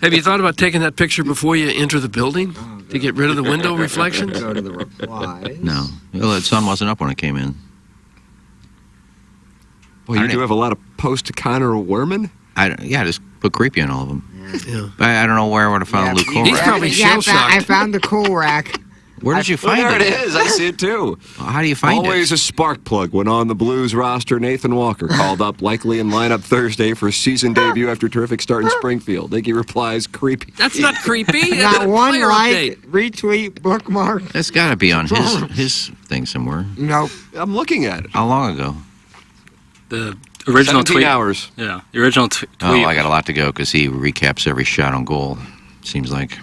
C: Have you thought about taking that picture before you enter the building?
B: Oh,
C: To get rid of the window reflections?
B: Go to the replies.
D: No. Well, the sun wasn't up when it came in.
K: Well, you do have a lot of posts to Connor Werman?
D: Yeah, just put creepy on all of them.
C: Yeah.
D: I don't know where I would have found Luke Korak.
C: He's probably shell-shocked.
B: I found the Korak.
D: Where did you find
K: there
D: it?
K: There it is. I see it too.
D: How do you find
K: Always a spark plug when on the Blues roster. Nathan Walker called up, likely in lineup Thursday for season debut after a terrific start in Springfield. Iggy replies, creepy.
C: That's not creepy.
B: Not one
C: Player
B: like,
C: update.
B: retweet, bookmark.
D: That's got to be on his thing somewhere.
B: Nope.
K: I'm looking at it.
D: How long ago?
A: The original
K: 17
A: tweet.
K: hours.
A: Yeah, the original tweet.
D: Oh, I got a lot to go because he recaps every shot on goal. Seems like.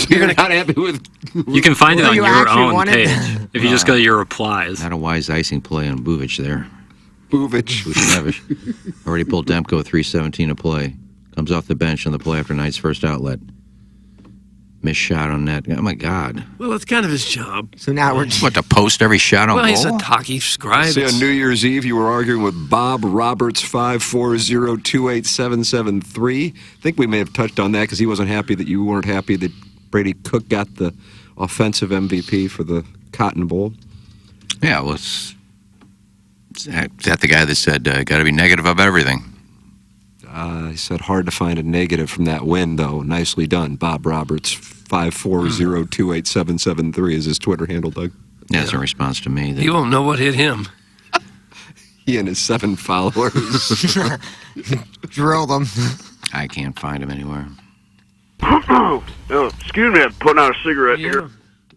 K: You're not happy with...
A: You can find it on
B: you
A: your
B: actually
A: own
B: wanted-
A: page if you just go to your replies.
D: Not a wise icing play on Buvic there.
K: Buvic.
D: Already pulled Demko 3:17 to play. Comes off the bench on the play after Knight's first outlet. Missed shot on net. Oh my God.
C: Well, it's kind of his job.
B: So now we're
D: What, to post every shot on
C: Well,
D: goal?
C: he's a hockey scribe.
K: See, on New Year's Eve, you were arguing with Bob Roberts, 540-28773. I think we may have touched on that because he wasn't happy that you weren't happy that Brady Cook got the offensive MVP for the Cotton Bowl.
D: Yeah, well, is that the guy that said, got to be negative of everything?
K: He said hard to find a negative from that win, though. Nicely done, Bob Roberts. 540-28773 is his Twitter handle, Doug.
D: Yeah, that's a response to me.
C: He won't know what hit him.
K: He and his 7 followers.
B: drill them.
D: I can't find him anywhere.
M: Excuse me, I'm putting out a cigarette here.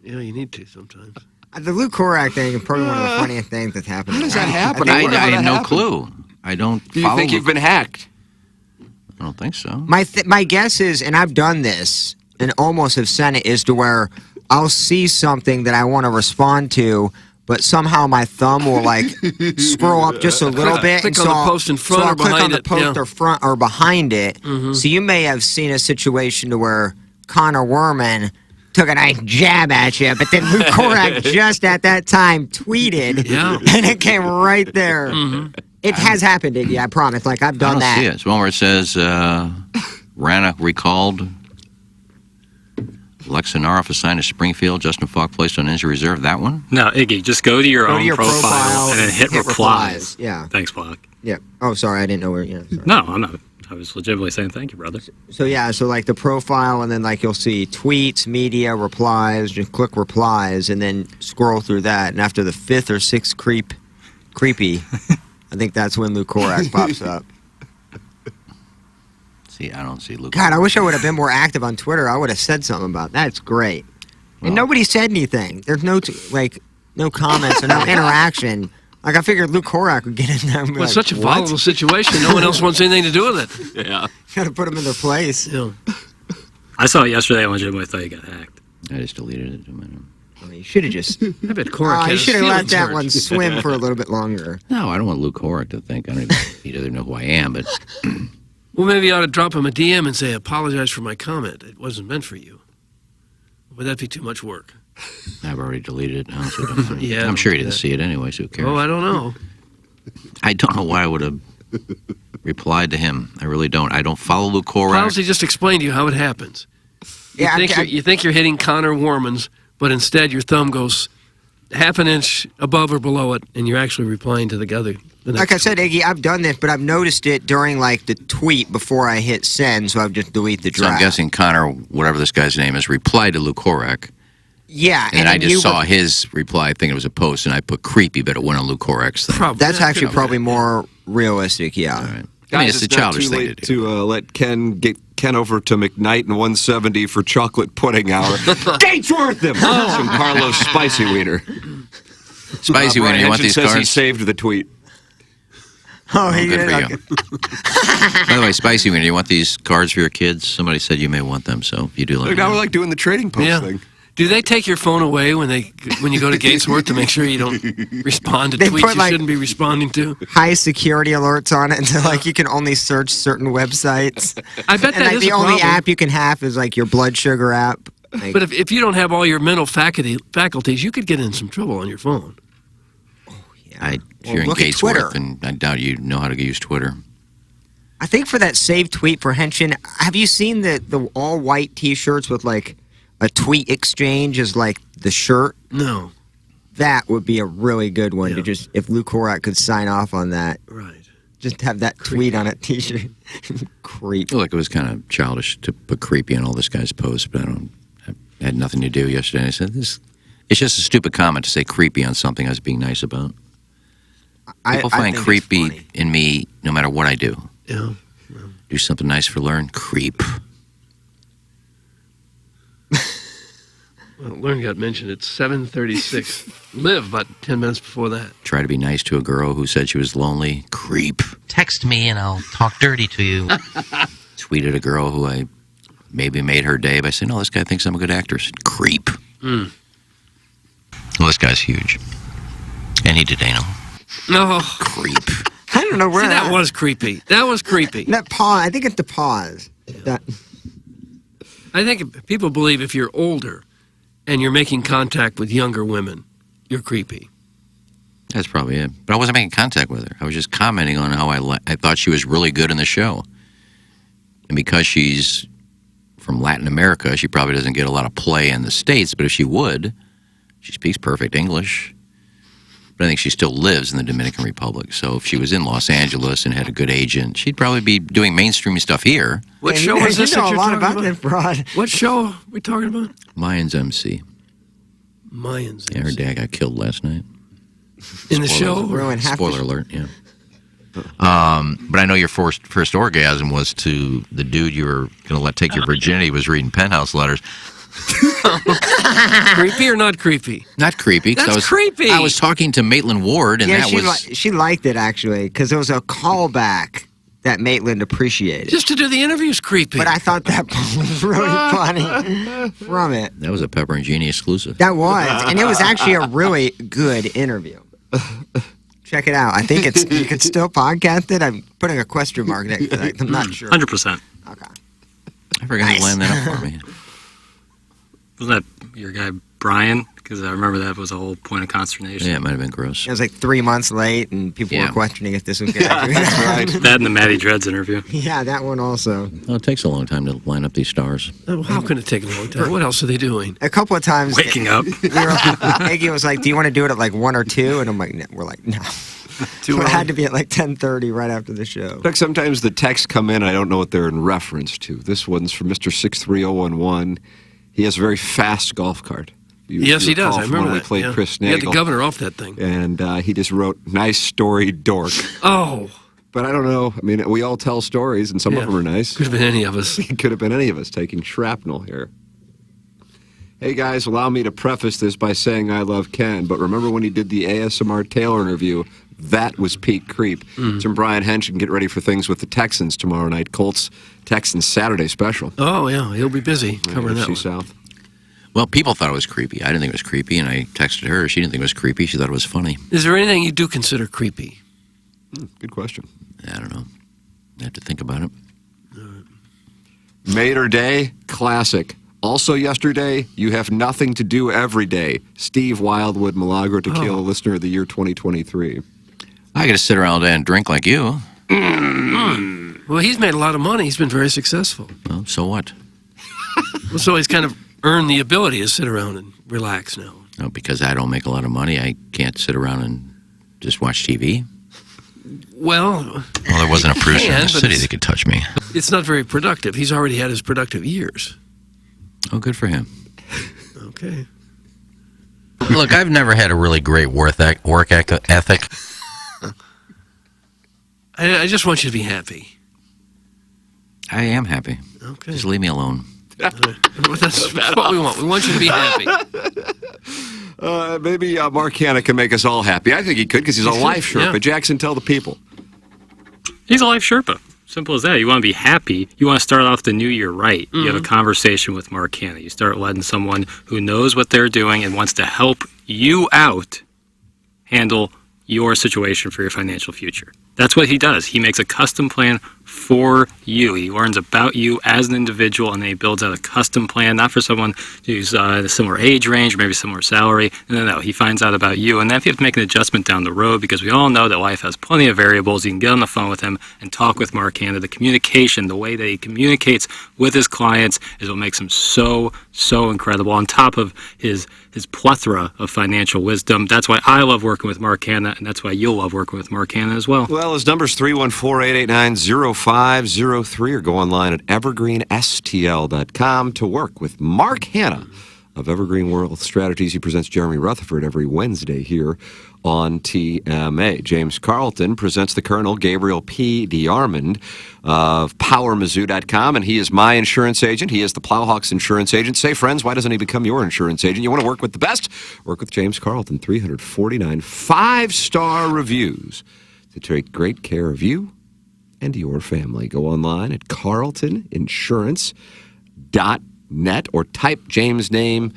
C: Yeah, you need to sometimes.
B: The Luke Korak thing is probably one of the funniest things that's happened.
K: How does that happen?
D: I
K: wonder how
D: have
K: that
D: no
K: happened.
D: clue. I don't
K: Do you
D: follow
K: think you've been hacked?
D: I don't think so.
B: My guess is, and I've done this, and almost have sent it, is to where I'll see something that I want to respond to, but somehow my thumb will like scroll up just a little bit.
C: Click
B: and
C: on the
B: I'll-
C: post in front
B: so
C: or
B: I'll click on
C: behind
B: the
C: it,
B: post
C: yeah.
B: or front or behind it.
C: Mhm.
B: So you may have seen a situation to where Connor Werman took a nice jab at you, but then Luke Korak just at that time tweeted,
C: Yeah.
B: and it came right there.
C: Mm-hmm.
B: It has happened, Iggy, I promise. Like, I've
D: I
B: done
D: don't
B: that.
D: see it. It's one where it says, Rana recalled. Lexanaroff assigned to Springfield. Justin Falk placed on injury reserve. That one?
A: No, Iggy, just go to your
B: Go to
A: own
B: your profile
A: and then hit replies.
B: Yeah.
A: Thanks, Block.
B: Yeah. Oh, sorry, I didn't know where. Yeah. Sorry.
A: No, I'm not. I was legitimately saying thank you, brother.
B: So yeah, so like the profile, and then like you'll see tweets, media, replies. Just click replies, and then scroll through that. And after the 5th or 6th creepy, I think that's when Luke Korak pops up.
D: See, I don't see Luke.
B: God, I wish I would have been more active on Twitter. I would have said something about that. It's great. And nobody said anything. There's no no comments or no interaction. Like I figured Luke Korak would get in there. And be
C: Well, it's
B: like,
C: such a
B: "What?"
C: volatile situation. No one else wants anything to do with it.
K: Yeah.
B: Got to put them in their place.
C: Yeah.
A: I saw it yesterday. I legitimately thought you got hacked.
D: I just deleted it.
B: You should have just.
C: I bet Korak
B: You
C: has
B: should have let
C: feelings
B: that
C: hurt.
B: one swim for a little bit longer.
D: No, I don't want Luke Korak to think. I don't even, he doesn't know who I am, but
C: Well, maybe you ought to drop him a DM and say, apologize for my comment. It wasn't meant for you. Would that be too much work?
D: I've already deleted it now. So don't,
C: Yeah,
D: I'm sure he
C: yeah.
D: didn't see it anyway, so who cares?
C: Oh, I don't know.
D: I don't know why I would have replied to him. I really don't. I don't follow Luke Korak.
C: Policy just explained to you how it happens. You,
B: Yeah,
C: think you're hitting Connor Warman's, but instead your thumb goes half an inch above or below it, and you're actually replying to the other.
B: Like I said, Iggy, I've done this, but I've noticed it during like the tweet before I hit send, so I've just delete the
D: So I'm
B: draft.
D: guessing Connor, whatever this guy's name is, replied to Luke Korak.
B: Yeah,
D: And I
B: then
D: just
B: you
D: saw
B: were-
D: his reply, thinking it was a post, and I put creepy, but it went on Luke Korak's thing.
B: That's actually probably more realistic. Yeah.
D: I mean,
K: Guys,
D: it's a
K: not
D: childish
K: too
D: thing to
K: late
D: do.
K: to let Ken get Ken over to McKnight and 170 for chocolate pudding hour. Date's worth them. Some Carlos Spicy Wiener.
D: Spicy Wiener, you want
K: Henson
D: these
K: says he
D: cards?
K: saved the tweet.
B: Oh, he
D: good
B: did.
D: for you. By the way, Spicy Wiener, you want these cards for your kids? Somebody said you may want them, so if you do let
K: Look,
D: me
K: now
D: know.
K: we're like doing the trading post
C: Yeah.
K: thing.
C: Do they take your phone away when you go to Gatesworth to make sure you don't respond to
B: They
C: tweets
B: put,
C: you
B: like-
C: shouldn't be responding to?
B: High security alerts on it, so like you can only search certain websites.
C: I bet
B: And
C: that
B: like
C: is
B: the
C: a
B: only
C: problem.
B: app you can have is like your blood sugar app. Like,
C: But if you don't have all your mental faculties, you could get in some trouble on your phone.
D: If you're in
B: look at
D: Gatesworth,
B: Twitter.
D: and I doubt you know how to use Twitter.
B: I think for that saved tweet for Henshin, have you seen the all white T-shirts with like a tweet exchange is like the shirt.
C: No.
B: That would be a really good one to just, if Lou Korat could sign off on that.
C: Right.
B: Just have that tweet on a t-shirt. Creep.
D: Look, it was kind of childish to put creepy on all this guy's posts, but I had nothing to do yesterday. And I said, it's just a stupid comment to say creepy on something I was being nice about. People find creepy in me no matter what I do.
C: Yeah.
D: Do something nice for Learn, creep.
C: Well, Learn got mentioned at 7:36. Live about 10 minutes before that.
D: Try to be nice to a girl who said she was lonely, creep.
P: Text me and I'll talk dirty to you.
D: Tweeted a girl who I maybe made her day by saying, "Oh, this guy thinks I'm a good actress." Creep.
C: Mm.
D: Well, this guy's huge. And he did anal.
C: No.
D: Creep.
B: I don't know where
C: that was creepy. That was creepy.
B: That pause. I think it's the pause. That.
C: I think people believe if you're older and you're making contact with younger women, you're creepy.
D: That's probably it. But I wasn't making contact with her. I was just commenting on how I thought she was really good in the show. And because she's from Latin America, she probably doesn't get a lot of play in the States, but if she would, she speaks perfect English. But I think she still lives in the Dominican Republic. So if she was in Los Angeles and had a good agent, she'd probably be doing mainstream stuff here.
C: What show was this?
B: You know a lot about that broad.
C: What show are we talking about?
D: Mayans MC.
C: Mayans MC.
D: Yeah, her dad got killed last night.
C: In the show?
D: Spoiler alert, yeah. But I know your first orgasm was to the dude you were going to let take your virginity was reading Penthouse letters.
C: Creepy or not creepy?
D: Not creepy.
C: That's creepy.
D: I was talking to Maitland Ward, and that was...
B: she liked it, actually, because it was a callback that Maitland appreciated.
C: Just to do the interview's creepy.
B: But I thought that was really funny from it.
D: That was a Pepper and Genie exclusive.
B: That was, and it was actually a really good interview. Check it out. I think you could still podcast it. I'm putting a question mark next to that. I'm not sure.
A: 100%.
B: Okay.
D: I forgot to land that up for me.
A: Wasn't that your guy Brian? Because I remember that was a whole point of consternation.
D: Yeah, it might have been gross.
B: It was like 3 months late, and people were questioning if this was good.
A: That's right. That and the Matty Dreads interview.
B: Yeah, that one also.
D: Well, it takes a long time to line up these stars.
C: How can it take a long time? What else are they doing?
B: A couple of times.
A: Waking up.
B: Iggy was like, "Do you want to do it at like 1 or 2?" And I'm like, no. We're like, no. So it had to be at like 10:30 right after the show.
K: Like sometimes the texts come in, I don't know what they're in reference to. This one's from Mr. 63011. He has a very fast golf cart.
C: Yes, he does. I remember
K: when
C: that.
K: we played Chris
C: You
K: Nagel.
C: got the governor off that thing.
K: And he just wrote, "Nice story, dork."
C: Oh.
K: But I don't know. I mean, we all tell stories, and some of them are nice.
C: Could have been any of us.
K: Could have been any of us taking shrapnel here. Hey, guys, allow me to preface this by saying I love Ken, but remember when he did the ASMR Taylor interview? That was peak creep. Jim Brian Hench can get ready for things with the Texans tomorrow night. Colts, Texans Saturday special.
C: Oh, yeah. He'll be busy covering that one.
K: South.
D: Well, people thought it was creepy. I didn't think it was creepy, and I texted her. She didn't think it was creepy. She thought it was funny.
C: Is there anything you do consider creepy?
K: Good question.
D: I don't know. I have to think about it.
K: Mater Day, classic. Also yesterday, you have nothing to do every day. Steve Wildwood, Milagro Tequila Listener of the Year 2023.
D: I got to sit around and drink like you.
C: Well, he's made a lot of money. He's been very successful.
D: Well, so what?
C: Well, so he's kind of earned the ability to sit around and relax now.
D: No, because I don't make a lot of money, I can't sit around and just watch TV.
C: Well,
D: there wasn't a producer in the city that could touch me.
C: It's not very productive. He's already had his productive years.
D: Oh, good for him.
C: Okay.
P: Look, I've never had a really great work ethic.
C: I just want you to be happy.
D: I am happy.
C: Okay.
D: Just leave me alone.
C: That's what we want. We want you to be happy.
K: Maybe Mark Hanna can make us all happy. I think he could because he's a life Sherpa.
A: Yeah.
K: Jackson, tell the people.
A: He's a life Sherpa. Simple as that. You want to be happy. You want to start off the new year right. You have a conversation with Mark Hanna. You start letting someone who knows what they're doing and wants to help you out handle your situation for your financial future. That's what he does. He makes a custom plan for you. He learns about you as an individual, and then he builds out a custom plan, not for someone who's a similar age range, or maybe similar salary. No. He finds out about you. And then if you have to make an adjustment down the road, because we all know that life has plenty of variables, you can get on the phone with him and talk with Mark Hanna. The communication, the way that he communicates with his clients is what makes him so incredible. On top of his plethora of financial wisdom. That's why I love working with Mark Hanna, and that's why you'll love working with Mark Hanna as well.
K: Well, his number's 314-889-0503, or go online at evergreenstl.com to work with Mark Hanna of Evergreen Wealth Strategies. He presents Jeremy Rutherford every Wednesday here on TMA. James Carlton presents the Colonel Gabriel P. DeArmond of PowerMizzou.com, and he is my insurance agent. He is the Plowhawks insurance agent. Say, friends, why doesn't he become your insurance agent? You want to work with the best? Work with James Carlton. 349 5-star reviews to take great care of you and your family. Go online at carltoninsurance.net or type James' name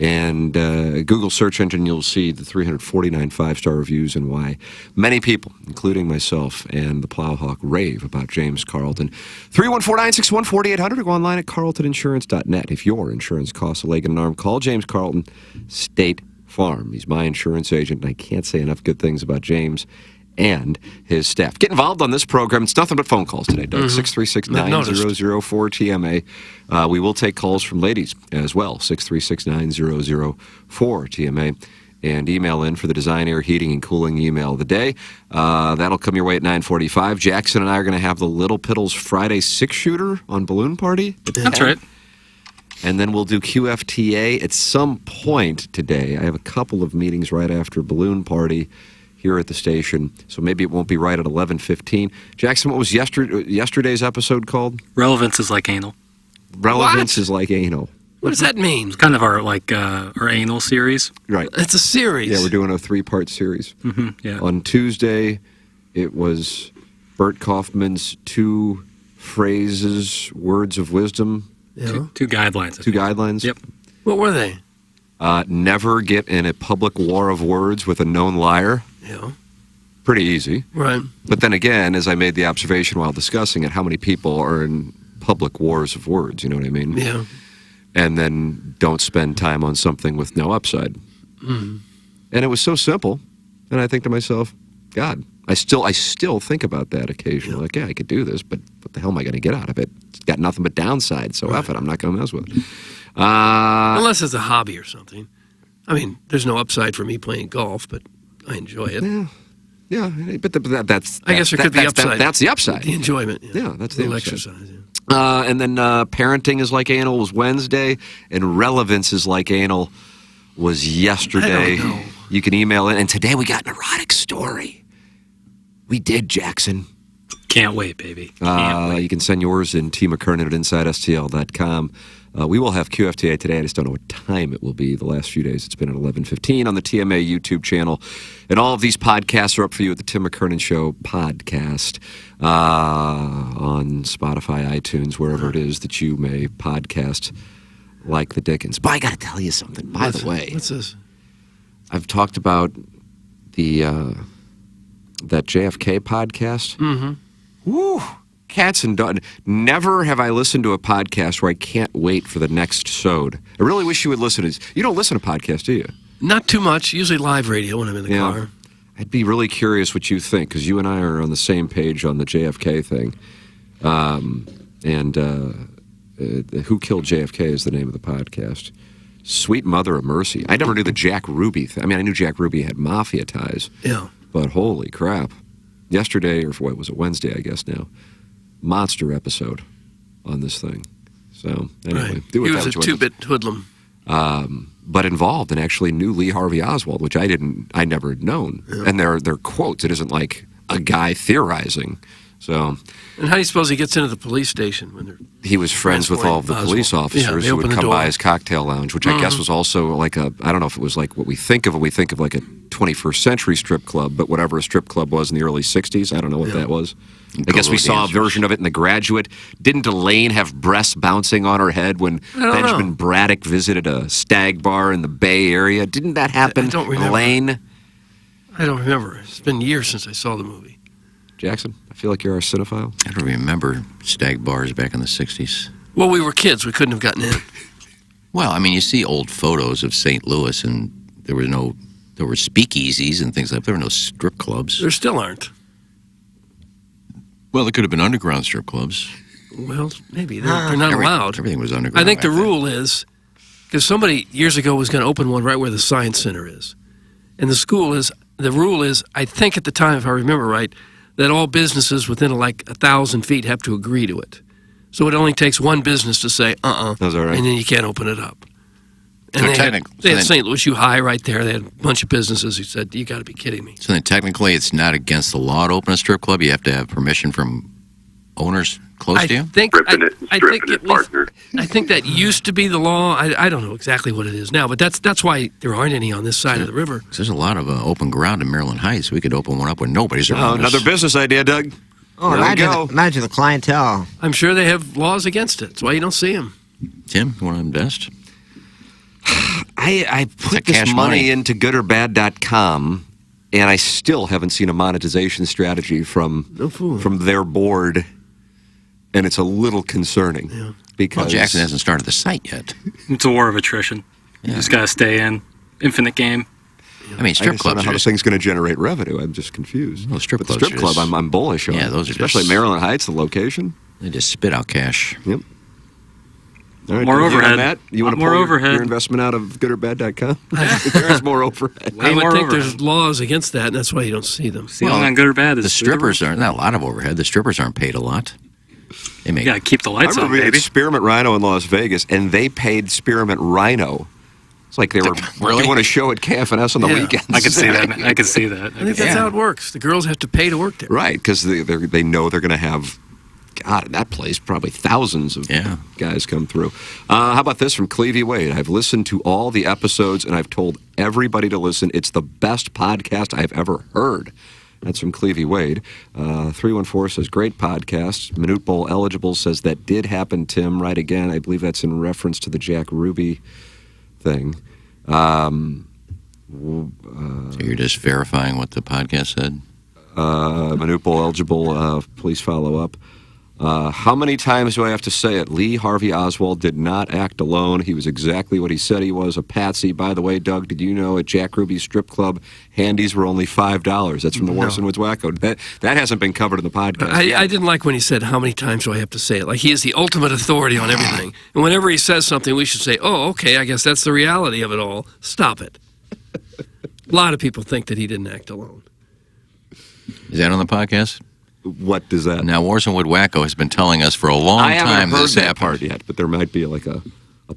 K: and Google search engine. You'll see the 349 5-star reviews and why many people, including myself and the Plowhawk, rave about James Carlton. 314-961-4800 or go online at carltoninsurance.net. If your insurance costs a leg and an arm, call James Carlton, State Farm. He's my insurance agent, and I can't say enough good things about James and his staff. Get involved on this program. It's nothing but phone calls today, Doug. 636-9004-TMA. We will take calls from ladies as well. 636-9004-TMA. And email in for the Design, Air, Heating, and Cooling email of the day. That'll come your way at 9:45. Jackson and I are going to have the Little Piddles Friday 6-shooter on Balloon Party.
A: That's right.
K: And then we'll do QFTA at some point today. I have a couple of meetings right after Balloon Party here at the station, so maybe it won't be right at 11:15. Jackson, what was yesterday's episode called?
A: Relevance is like anal.
K: Relevance is like anal.
C: What does that mean?
A: It's kind of our anal series.
K: Right.
C: It's a series.
K: Yeah, we're doing a 3-part series.
A: Mm-hmm, yeah.
K: On Tuesday, it was Bert Kaufman's 2 phrases, words of wisdom.
C: Yeah.
A: Two guidelines.
K: 2 guidelines.
A: Yep.
C: What were they?
K: Never get in a public war of words with a known liar.
C: Yeah.
K: Pretty easy.
C: Right.
K: But then again, as I made the observation while discussing it, how many people are in public wars of words, you know what I mean?
C: Yeah.
K: And then don't spend time on something with no upside.
C: Mm.
K: And it was so simple. And I think to myself, God, I still think about that occasionally. Yeah. Like, yeah, I could do this, but what the hell am I going to get out of it? It's got nothing but downside, so F it, I'm not going to mess with it.
C: Unless it's a hobby or something. I mean, there's no upside for me playing golf, but I enjoy it.
K: Yeah, but that's...
C: I guess there could be upside.
K: That's the upside.
C: The enjoyment.
K: Yeah, that's the upside.
C: Exercise. Yeah.
K: And then parenting is like anal was Wednesday, and relevance is like anal was yesterday.
C: I don't know.
K: You can email in, and today we got an erotic story. We did, Jackson.
A: Can't wait, baby. Can't wait.
K: You can send yours in T. McKernan at InsideSTL.com. We will have QFTA today. I just don't know what time it will be. The last few days, it's been at 11:15 on the TMA YouTube channel. And all of these podcasts are up for you at the Tim McKernan Show podcast on Spotify, iTunes, wherever it is that you may podcast like the Dickens. But I got to tell you something, by the way.
C: What's this?
K: I've talked about that JFK podcast.
C: Mm-hmm.
K: Woo! Cats and dogs. Never have I listened to a podcast where I can't wait for the next sode. I really wish you would listen to this. You don't listen to podcasts, do you?
C: Not too much. Usually live radio when I'm in the car.
K: I'd be really curious what you think, because you and I are on the same page on the JFK thing. Who Killed JFK is the name of the podcast. Sweet Mother of Mercy. I never knew the Jack Ruby thing. I mean, I knew Jack Ruby had mafia ties.
C: Yeah.
K: But holy crap. Yesterday, or what was it, Wednesday, I guess now. Monster episode on this thing. So, anyway.
C: Right.
K: Do
C: he
K: with
C: was
K: that
C: a 2-bit hoodlum.
K: But involved and actually knew Lee Harvey Oswald, which I never had known. Yeah. And they're quotes. It isn't like a guy theorizing. So,
C: and how do you suppose he gets into the police station when they're...
K: He was friends with all of the police officers who would come by his cocktail lounge, which I guess was also like I don't know if it was like what we think of when we think of like a 21st century strip club, but whatever a strip club was in the early 60s, I don't know what that was. I guess we saw a version of it in The Graduate. Didn't Elaine have breasts bouncing on her head when Benjamin Braddock visited a stag bar in the Bay Area? Didn't that happen,
C: I don't remember.
K: Elaine?
C: I don't remember. It's been years since I saw the movie.
K: Jackson? I feel like you're a cinephile.
D: I don't remember stag bars back in the 60s.
C: Well, we were kids. We couldn't have gotten in.
D: Well, I mean, you see old photos of St. Louis, and there were speakeasies and things like that. There were no strip clubs.
C: There still aren't.
D: Well, there could have been underground strip clubs.
C: Well, maybe. They're not allowed.
D: Everything was underground.
C: I think the rule is, because somebody years ago was going to open one right where the Science Center is. And the rule is, I think at the time, if I remember right, that all businesses within like 1,000 feet have to agree to it. So it only takes one business to say,
K: That's all right.
C: and then you can't open it up. And
D: So
C: they had St. Louis U High right there. They had a bunch of businesses who said, you got to be kidding me.
D: So then technically it's not against the law to open a strip club. You have to have permission from owners close to you?
C: I think that used to be the law. I don't know exactly what it is now, but that's why there aren't any on this side of the river.
D: There's a lot of open ground in Maryland Heights. We could open one up when nobody's around us.
K: Another business idea, Doug.
B: Oh, imagine the clientele.
C: I'm sure they have laws against it. That's why you don't see them.
D: Tim, you want to invest?
K: I put this money into goodorbad.com, and I still haven't seen a monetization strategy from their board, and it's a little concerning. Yeah. Because
D: Jackson hasn't started the site yet.
A: It's a war of attrition. You just got to stay in. Infinite game.
D: I mean, strip
K: I
D: clubs
K: don't know how this thing's going to generate revenue. I'm just confused.
D: Well, strip clubs.
K: Strip club, I'm bullish on.
D: Yeah, those are
K: especially Maryland Heights, the location.
D: They just spit out cash.
K: Yep. All right,
A: more overhead.
K: Matt, you want to pull your investment out of goodorbad.com? There's more overhead.
C: I would think there's laws against that, and that's why you don't see them.
A: See, on Good or Bad is
D: the strippers aren't not a lot of overhead. The strippers aren't paid a lot. They make.
A: You got to keep the lights on,
K: I remember
A: baby.
K: Spearmint Rhino in Las Vegas, and they paid Spearmint Rhino. It's like they were doing a show at KFNS on the weekends.
A: I can see that. I can see that.
C: I think that's how it works. The girls have to pay to work there.
K: Right, because they know they're going to have, God, in that place, probably thousands of guys come through. How about this from Clevie Wade? I've listened to all the episodes, and I've told everybody to listen. It's the best podcast I've ever heard. That's from Clevie Wade. 314 says, great podcast. Minute Bowl Eligible says, that did happen, Tim. Right again. I believe that's in reference to the Jack Ruby thing.
D: So you're just verifying what the podcast said?
K: Minute Bowl Eligible, please follow up. How many times do I have to say it? Lee Harvey Oswald did not act alone. He was exactly what he said he was, a patsy. By the way, Doug, did you know at Jack Ruby's strip club, handies were only $5? That's from the Warson Woods Wacko. That hasn't been covered in the podcast.
C: I didn't like when he said, how many times do I have to say it? Like, he is the ultimate authority on everything. And whenever he says something, we should say, oh, okay, I guess that's the reality of it all. Stop it. A lot of people think that he didn't act alone.
D: Is that on the podcast?
K: What does that?
D: Now, Warson Wood Wacko has been telling us for a long time
K: I haven't heard
D: this
K: that
D: happened.
K: part yet, but there might be like a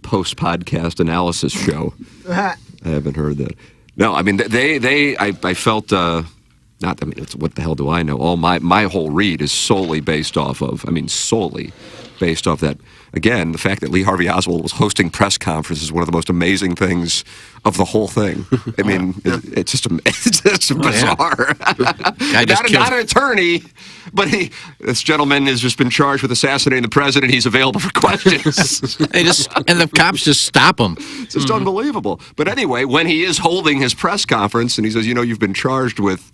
K: post-podcast analysis show. I haven't heard that. No, I mean, I felt, what the hell do I know? All my whole read is solely based off that. Again, the fact that Lee Harvey Oswald was hosting press conferences is one of the most amazing things of the whole thing. I mean, it's just bizarre. Not an attorney, but this gentleman has just been charged with assassinating the president. He's available for questions.
D: And the cops just stop him.
K: It's just unbelievable. But anyway, when he is holding his press conference and he says, you've been charged with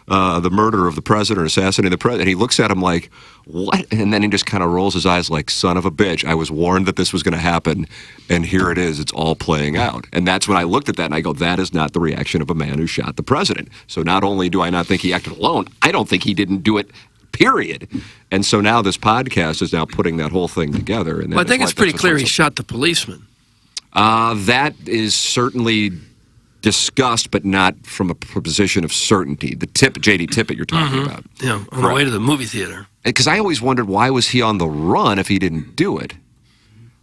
K: the murder of the president or assassinating the president, he looks at him like, what? And then he just kind of rolls his eyes like, son of a bitch, I was warned that this was going to happen, and here it is, it's all playing out. And that's when I looked at that and I go, that is not the reaction of a man who shot the president. So not only do I not think he acted alone, I don't think he didn't do it, period. And so now this podcast is now putting that whole thing together. And
C: I think it's pretty clear he shot the policeman.
K: That is certainly discussed, but not from a position of certainty. The J.D. Tippett you're talking about.
C: Yeah, on the way to the movie theater.
K: Because I always wondered, why was he on the run if he didn't do it?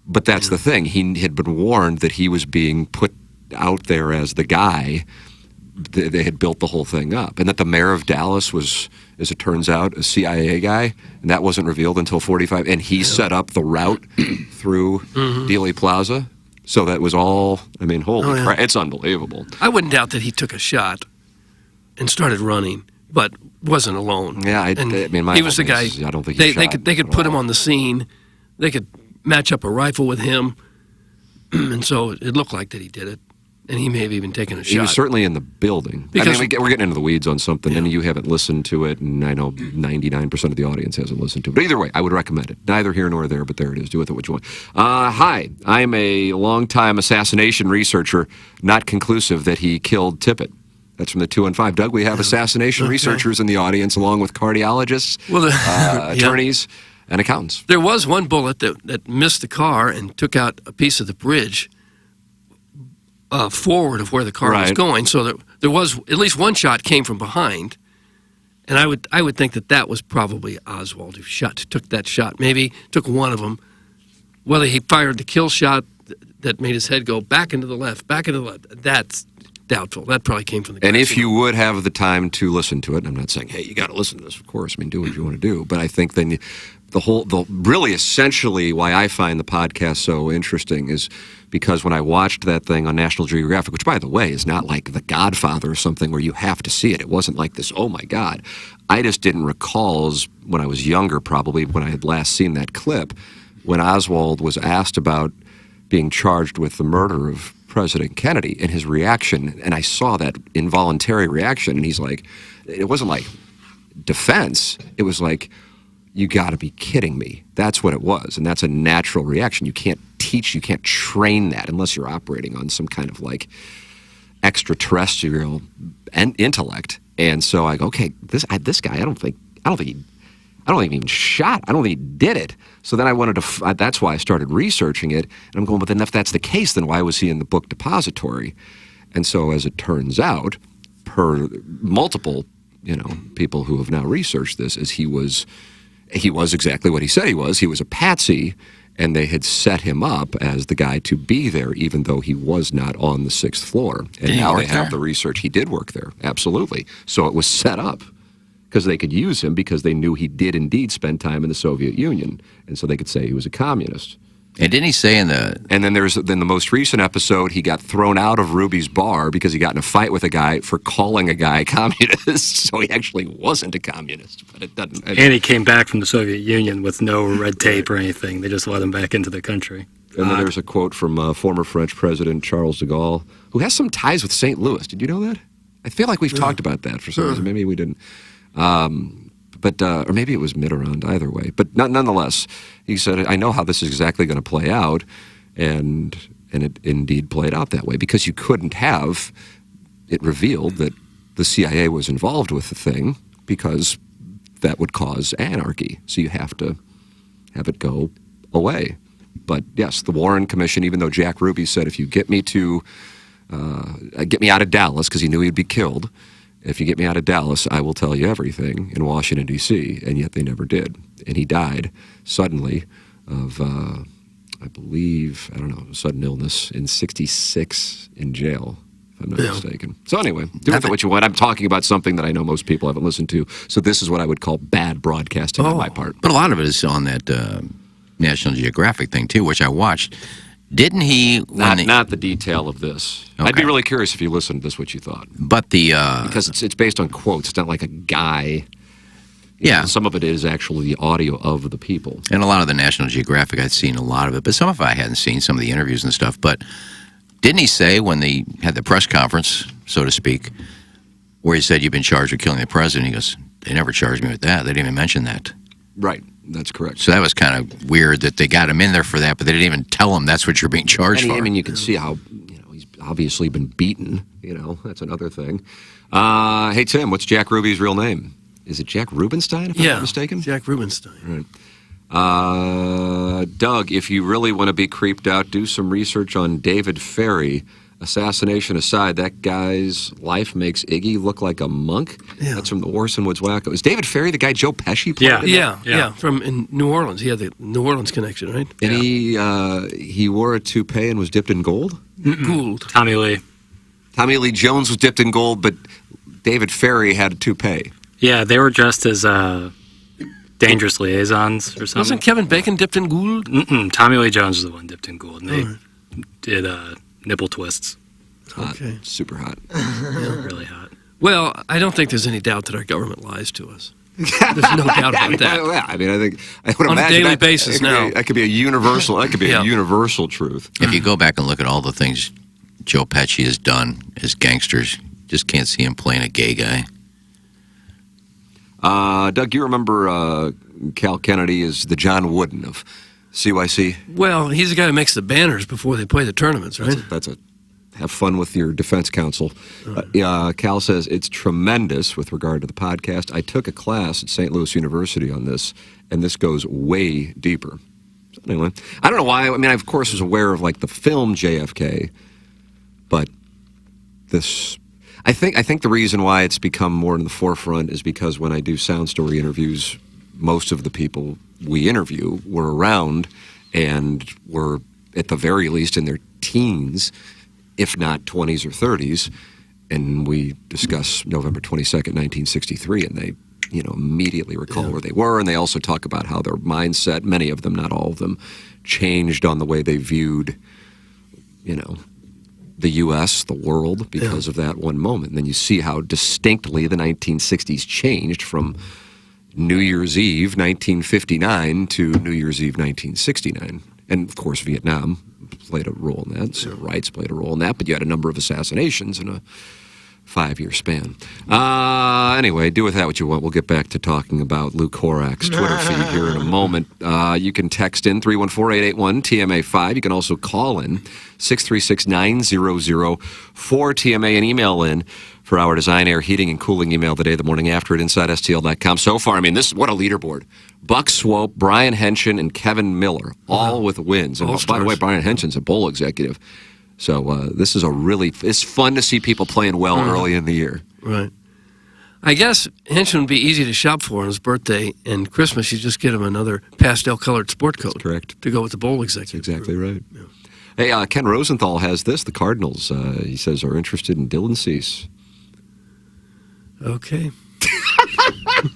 K: But that's the thing. He had been warned that he was being put out there as the guy. They had built the whole thing up. And that the mayor of Dallas was, as it turns out, a CIA guy. And that wasn't revealed until 45. And he set up the route through Dealey Plaza. So that was all, holy crap, it's unbelievable.
C: I wouldn't doubt that he took a shot and started running, but wasn't alone.
K: Yeah,
C: he was the guy.
K: I don't think
C: they could put him on the scene. They could match up a rifle with him, and so it looked like that he did it. And he may have even taken a shot.
K: He was certainly in the building.
C: Because
K: we're getting into the weeds on something, and you haven't listened to it, and I know 99% of the audience hasn't listened to it. But either way, I would recommend it. Neither here nor there, but there it is. Do with it what you want. Hi, I'm a longtime assassination researcher, not conclusive that he killed Tippett. That's from the 2 and 5. Doug, we have assassination researchers in the audience, along with cardiologists, attorneys, and accountants.
C: There was one bullet that missed the car and took out a piece of the bridge forward of where the car was going, so there was at least one shot came from behind, and I would think that was probably Oswald who took that shot. Maybe took one of them. Whether he fired the kill shot that made his head go back into the left, that's doubtful. That probably came from the.
K: And if you would have the time to listen to it, I'm not saying, hey, you got to listen to this, of course. I mean, do what you want to do, but I think then. Really essentially why I find the podcast so interesting is because when I watched that thing on National Geographic, which by the way is not like The Godfather or something where you have to see it. It wasn't like this, oh my God. I just didn't recall when I was younger, probably when I had last seen that clip, when Oswald was asked about being charged with the murder of President Kennedy and his reaction, and I saw that involuntary reaction, and he's like, it wasn't like defense, it was like, you got to be kidding me. That's what it was, and that's a natural reaction. You can't train that unless you're operating on some kind of like extraterrestrial intellect. And so I go, okay, this guy, I don't think he even shot. I don't think he did it. So then I wanted to. That's why I started researching it. And I'm going, but then if that's the case, then why was he in the book depository? And so as it turns out, per multiple people who have now researched this, is he was exactly what he said he was. He was a patsy, and they had set him up as the guy to be there, even though he was not on the 6th floor. And now they have the research. He did work there, absolutely. So it was set up because they could use him because they knew he did indeed spend time in the Soviet Union, and so they could say he was a communist.
P: And didn't he say in the...
K: And then the most recent episode, he got thrown out of Ruby's bar because he got in a fight with a guy for calling a guy communist. So he actually wasn't a communist. But it doesn't...
A: And he came back from the Soviet Union with no red tape or anything. They just let him back into the country.
K: And then there's a quote from former French President Charles de Gaulle, who has some ties with St. Louis. Did you know that? I feel like we've talked about that for some reason. Maybe we didn't. Or maybe it was Mitterrand, either way. But nonetheless, he said, I know how this is exactly going to play out, and it indeed played out that way, because you couldn't have it revealed that the CIA was involved with the thing, because that would cause anarchy. So you have to have it go away. But yes, the Warren Commission, even though Jack Ruby said, if you get me out of Dallas, because he knew he'd be killed, if you get me out of Dallas, I will tell you everything in Washington, D.C., and yet they never did. And he died suddenly of, I believe, sudden illness in 1966 in jail, if I'm not mistaken. So anyway, do with it what you want. I'm talking about something that I know most people haven't listened to, so this is what I would call bad broadcasting on my part.
P: But a lot of it is on that National Geographic thing, too, which I watched. Didn't he...
K: Not the detail of this. Okay. I'd be really curious if you listened to this, what you thought.
P: But
K: because it's based on quotes. It's not like a guy.
P: Yeah.
K: Some of it is actually the audio of the people.
P: And a lot of the National Geographic, I'd seen a lot of it. But some of it I hadn't seen, some of the interviews and stuff. But didn't he say when they had the press conference, so to speak, where he said, you've been charged with killing the president? He goes, they never charged me with that. They didn't even mention that.
K: Right. That's correct.
P: So that was kind of weird that they got him in there for that, but they didn't even tell him that's what you're being charged for.
K: I mean, you can see how he's obviously been beaten. That's another thing. Hey, Tim, what's Jack Ruby's real name? Is it Jack Rubenstein, if I'm not mistaken?
C: Jack Rubenstein.
K: Right. Doug, if you really want to be creeped out, do some research on David Ferry. Assassination aside, that guy's life makes Iggy look like a monk. Yeah. That's from the Orson Woods Wacko. Is David Ferry the guy Joe Pesci played?
C: Yeah. From in New Orleans. He had the New Orleans connection, right?
K: And he wore a toupee and was dipped in gold?
C: Gold.
A: Tommy Lee
K: Jones was dipped in gold, but David Ferry had a toupee.
A: Yeah, they were dressed as dangerous liaisons or something.
C: Wasn't Kevin Bacon dipped in gold?
A: Tommy Lee Jones was the one dipped in gold, and they did nipple twists.
K: Hot. Okay. Super hot.
A: Really hot.
C: Well, I don't think there's any doubt that our government lies to us. There's no doubt about that.
K: I mean, I would
C: on
K: imagine
C: a daily basis now.
K: That could be a universal. That could be a universal truth.
P: If you go back and look at all the things Joe Pesci has done as gangsters. Just can't see him playing a gay guy.
K: Doug, you remember Cal Kennedy as the John Wooden of CYC?
C: Well, he's the guy who makes the banners before they play the tournaments, right?
K: That's a have fun with your defense counsel. Cal says, it's tremendous with regard to the podcast. I took a class at St. Louis University on this, and this goes way deeper. So anyway, I don't know why. I mean, I, of course, was aware of, like, the film JFK, but this... I think the reason why it's become more in the forefront is because when I do sound story interviews, most of the people we interview were around and were, at the very least, in their teens, if not 20s or 30s, and we discuss November 22nd, 1963, and they, immediately recall where they were, and they also talk about how their mindset, many of them, not all of them, changed on the way they viewed, the U.S., the world, because of that one moment. And then you see how distinctly the 1960s changed from New Year's Eve, 1959, to New Year's Eve, 1969. And, of course, Vietnam played a role in that. Civil rights played a role in that. But you had a number of assassinations in a 5-year span. Anyway, do with that what you want. We'll get back to talking about Lou Korak's Twitter feed here in a moment. You can text in 314-881-TMA5. You can also call in 636-9004-TMA and email in for our design, air, heating, and cooling email the day the morning after at InsideSTL.com. So far, I mean, what a leaderboard. Buck Swope, Brian Henshin, and Kevin Miller, all with wins. And by the way, Brian Henshin's a bowl executive. So this is it's fun to see people playing well early in the year.
C: Right. I guess Henshin would be easy to shop for on his birthday and Christmas. You just get him another pastel-colored sport coat.
K: That's correct.
C: To go with the bowl executive.
K: That's exactly right. Yeah. Hey, Ken Rosenthal has this. The Cardinals, he says, are interested in Dylan Cease.
C: Okay.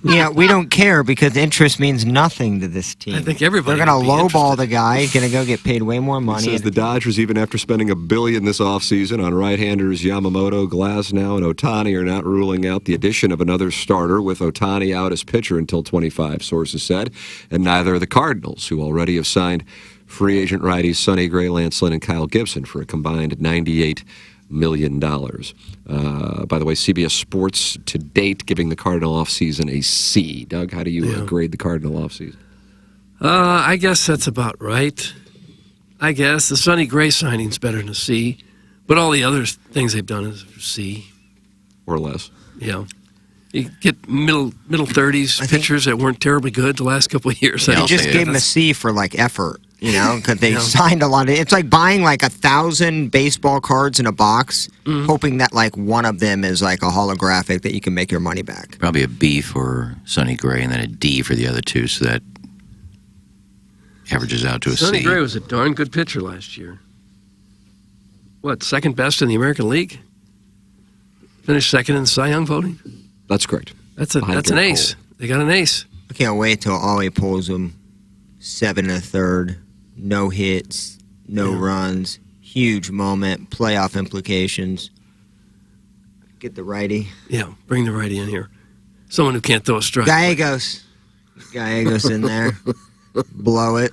B: Yeah, we don't care because interest means nothing to this team.
C: I think everybody.
B: They're going to lowball the guy. He's going to go get paid way more money.
K: He says the Dodgers, even after spending $1 billion this offseason on right-handers Yamamoto, Glasnow, and Ohtani, are not ruling out the addition of another starter with Ohtani out as pitcher until 25, sources said. And neither are the Cardinals, who already have signed free agent righties Sonny Gray, Lance Lynn, and Kyle Gibson for a combined $98 million. By the way, CBS Sports to date giving the Cardinal offseason a C. Doug, how do you grade the Cardinal offseason?
C: I guess that's about right. I guess the Sonny Gray signing's better than a C, but all the other things they've done is C.
K: Or less.
C: Yeah. You get middle 30s pitchers that weren't terribly good the last couple of years.
B: They just gave them a C for effort. Because they signed a lot of... It's like buying 1,000 baseball cards in a box, hoping that one of them is a holographic that you can make your money back.
P: Probably a B for Sonny Gray and then a D for the other two, so that averages out to a C.
C: Sonny Gray was a darn good pitcher last year. What, second best in the American League? Finished second in the Cy Young voting?
K: That's correct.
C: That's an ace. They got an ace.
B: I can't wait till Ollie pulls them 7 1/3. No hits, no runs, huge moment, playoff implications. Get the righty.
C: Yeah, bring the righty in here. Someone who can't throw a strike.
B: Gallegos in there. Blow it.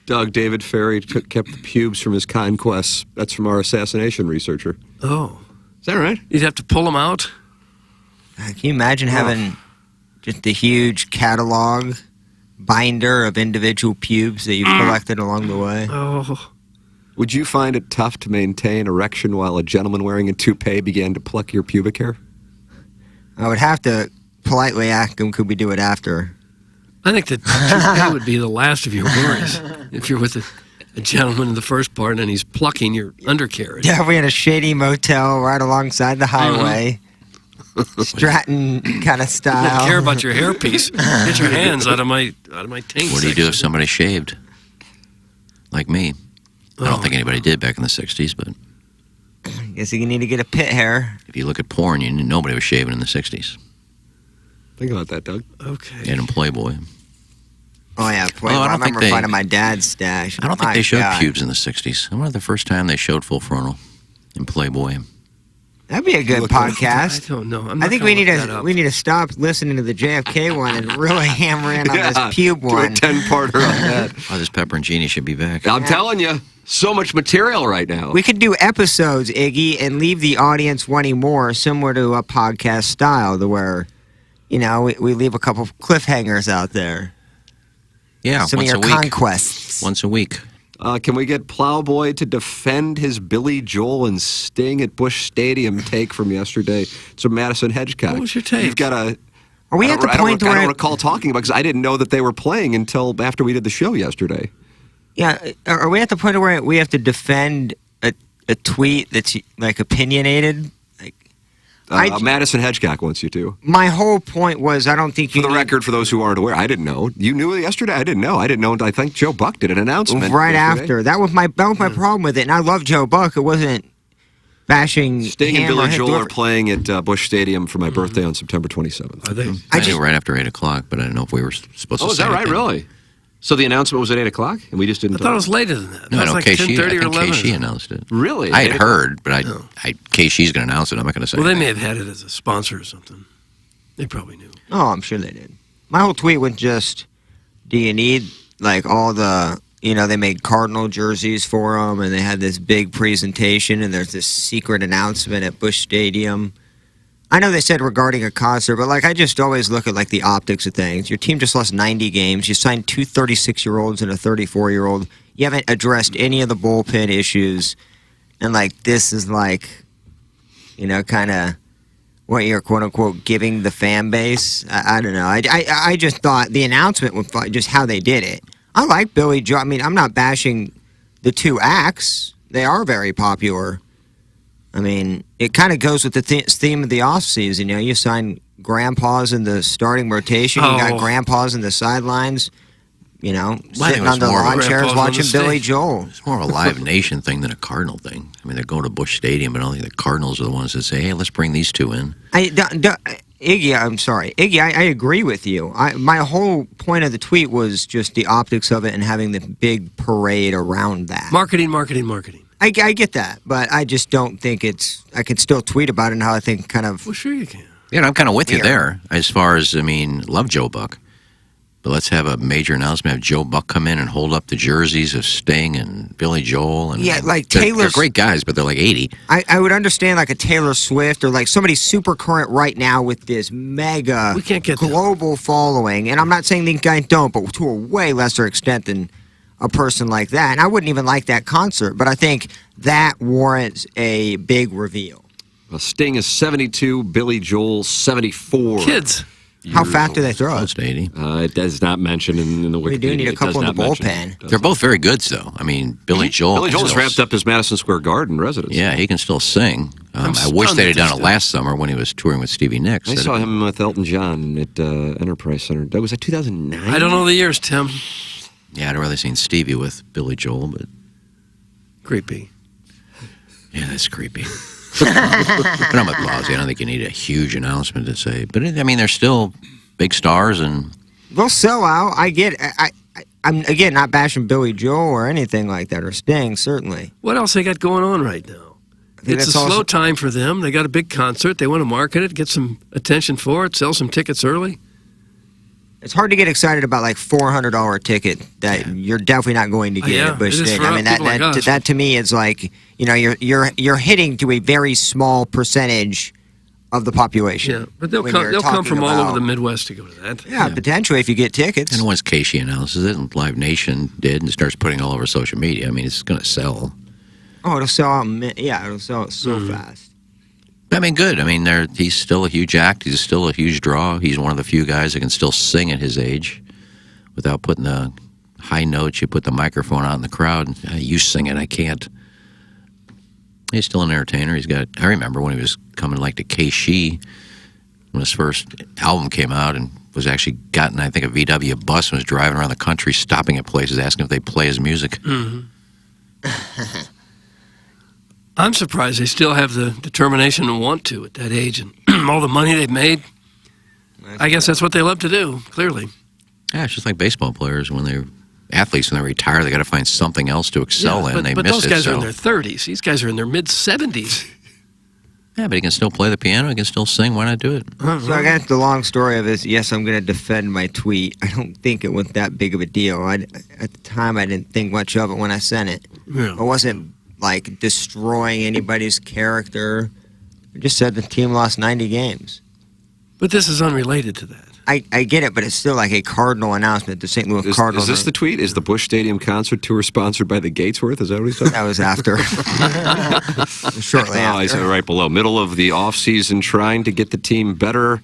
K: Doug, David Ferry kept the pubes from his conquests. That's from our assassination researcher.
C: Oh.
K: Is that right?
C: You'd have to pull them out?
B: Can you imagine having just a huge catalog binder of individual pubes that you've collected along the way?
C: Oh.
K: Would you find it tough to maintain erection while a gentleman wearing a toupee began to pluck your pubic hair?
B: I would have to politely ask him, could we do it after?
C: I think that would be the last of your worries. If you're with a gentleman in the first part and he's plucking your undercarriage.
B: Yeah, we had a shady motel right alongside the highway. Stratton kind of style.
C: I don't care about your hairpiece. Get your hands out of my taint.
P: What do you do if somebody shaved? Like me. I don't think anybody did back in the 60s, but...
B: I guess you need to get a pit hair.
P: If you look at porn, nobody was shaving in the 60s.
K: Think about that, Doug.
C: Okay.
P: And in Playboy.
B: Oh, yeah, Playboy. I remember finding my dad's stash.
P: I don't think they showed pubes in the 60s. I remember the first time they showed full frontal in Playboy.
B: That'd be a good podcast.
C: I don't know.
B: I think we need to stop listening to the JFK one and really hammer in on this pube one.
K: Do a 10-parter on that.
P: Oh, this Pepper and Genie should be back.
K: I'm telling you, so much material right now.
B: We could do episodes, Iggy, and leave the audience wanting more, similar to a podcast style, to where, we leave a couple of cliffhangers out there.
P: Yeah,
B: some of your conquests.
P: Once a week.
K: Can we get Plowboy to defend his Billy Joel and Sting at Busch Stadium take from yesterday? It's from Madison Hedgecock.
C: What was your take?
K: You've got a...
B: Are we at the point where...
K: I don't recall talking about because I didn't know that they were playing until after we did the show yesterday.
B: Yeah, are we at the point where we have to defend a tweet that's, like, opinionated?
K: Madison Hedgecock wants you to.
B: My whole point was I don't think you...
K: For the record, for those who aren't aware, I didn't know. You knew it yesterday? I didn't know. I think Joe Buck did an announcement.
B: Right
K: yesterday.
B: after. That was my problem with it. And I love Joe Buck. It wasn't bashing
K: Sting
B: him
K: and Billy
B: or
K: Joel are playing at Busch Stadium for my birthday on September 27th.
C: Are they?
P: I knew right after 8 o'clock, but I didn't know if we were supposed to say
K: is that right?
P: anything.
K: Really? So the announcement was at 8 o'clock, and we just didn't.
C: I thought it was later than that.
P: No,
C: It was like 10:30 or 11.
P: KC announced it.
K: Really?
P: I had heard, but KC's going to announce it. I'm not going to say
C: Well, they
P: anything.
C: may have had it as a sponsor or something. They probably knew.
B: Oh, I'm sure they did. My whole tweet was just, do you need, like, all the... they made Cardinal jerseys for them, and they had this big presentation, and there's this secret announcement at Busch Stadium. I know they said regarding a concert, but, like, I just always look at, like, the optics of things. Your team just lost 90 games. You signed 2 36-year-olds and a 34-year-old. You haven't addressed any of the bullpen issues. And, like, this is, like, kind of what you're, quote-unquote, giving the fan base. I don't know. I just thought the announcement was just how they did it. I like Billy Joel. I mean, I'm not bashing the two acts. They are very popular. I mean, it kind of goes with the theme of the offseason. You sign grandpas in the starting rotation. You got grandpas in the sidelines, sitting on the lawn chairs watching Billy Joel.
P: It's more of a Live Nation thing than a Cardinal thing. I mean, they're going to Busch Stadium, but I don't think the Cardinals are the ones that say, hey, let's bring these two in.
B: Iggy, I'm sorry. Iggy, I agree with you. My whole point of the tweet was just the optics of it and having the big parade around that.
C: Marketing.
B: I get that, but I just don't think it's... I can still tweet about it and how I think kind of...
C: Well, sure you can.
P: Yeah, I'm kind of with you there as far as, love Joe Buck. But let's have a major announcement. Have Joe Buck come in and hold up the jerseys of Sting and Billy Joel. And
B: like
P: They're great guys, but they're like 80.
B: I would understand like a Taylor Swift or like somebody super current right now with this mega global following. And I'm not saying these guys don't, but to a way lesser extent than a person like that. And I wouldn't even like that concert, but I think that warrants a big reveal.
K: Well, Sting is 72, Billy Joel 74.
C: Kids.
B: How fast do they throw it?
P: Close to 80.
K: It does not mention in the Wikipedia.
B: We do need a couple in the bullpen.
P: They're both very good, though. I mean, Billy Joel.
K: Billy Joel's wrapped up his Madison Square Garden residence.
P: Yeah, he can still sing. I wish they'd have done it last summer when he was touring with Stevie Nicks.
K: I saw him with Elton John at Enterprise Center. Was that 2009?
C: I don't know the years, Tim.
P: Yeah, I'd rather seen Stevie with Billy Joel, but...
C: Creepy.
P: Yeah, that's creepy. But I'm with Blasey. I don't think you need a huge announcement to say. But, I mean, they're still big stars and...
B: They'll sell out. I get it. I'm, again, not bashing Billy Joel or anything like that, or Sting, certainly.
C: What else they got going on right now? It's a slow time for them. They got a big concert. They want to market it, get some attention for it, sell some tickets early.
B: It's hard to get excited about like $400 ticket that you're definitely not going to get at Busch Stadium. I mean, that to me is like, you're hitting to a very small percentage of the population.
C: Yeah, but they'll come from all over the Midwest to go to that.
B: Yeah, potentially if you get tickets.
P: And once Casey announces it, and Live Nation did, and starts putting it all over social media, I mean, it's going to sell.
B: Oh, it'll sell out. Yeah, it'll sell out so fast.
P: I mean, good. I mean, he's still a huge act. He's still a huge draw. He's one of the few guys that can still sing at his age without putting the high notes. You put the microphone out in the crowd, and you sing it. I can't. He's still an entertainer. I remember when he was coming like to KC when his first album came out and was actually gotten, I think, a VW bus and was driving around the country, stopping at places, asking if they'd play his music.
C: Mm-hmm. I'm surprised they still have the determination to want to at that age and all the money they've made. I guess that's what they love to do, clearly.
P: Yeah, it's just like baseball players when they're athletes, when they retire, they got to find something else to excel in.
C: But those guys are in their 30s. These guys are in their mid-70s.
P: Yeah, but he can still play the piano. He can still sing. Why not do it?
B: So I guess the long story of this, yes, I'm going to defend my tweet. I don't think it was that big of a deal. At the time, I didn't think much of it when I sent it.
C: Yeah.
B: I wasn't, like, destroying anybody's character. I just said the team lost 90 games.
C: But this is unrelated to that.
B: I get it, but it's still like a Cardinal announcement. The St. Louis Cardinals.
K: Is this the tweet? Is the Busch Stadium concert tour sponsored by the Gatesworth? Is that what he's talking?
B: That was after. Shortly after.
K: I said right below. Middle of the offseason, trying to get the team better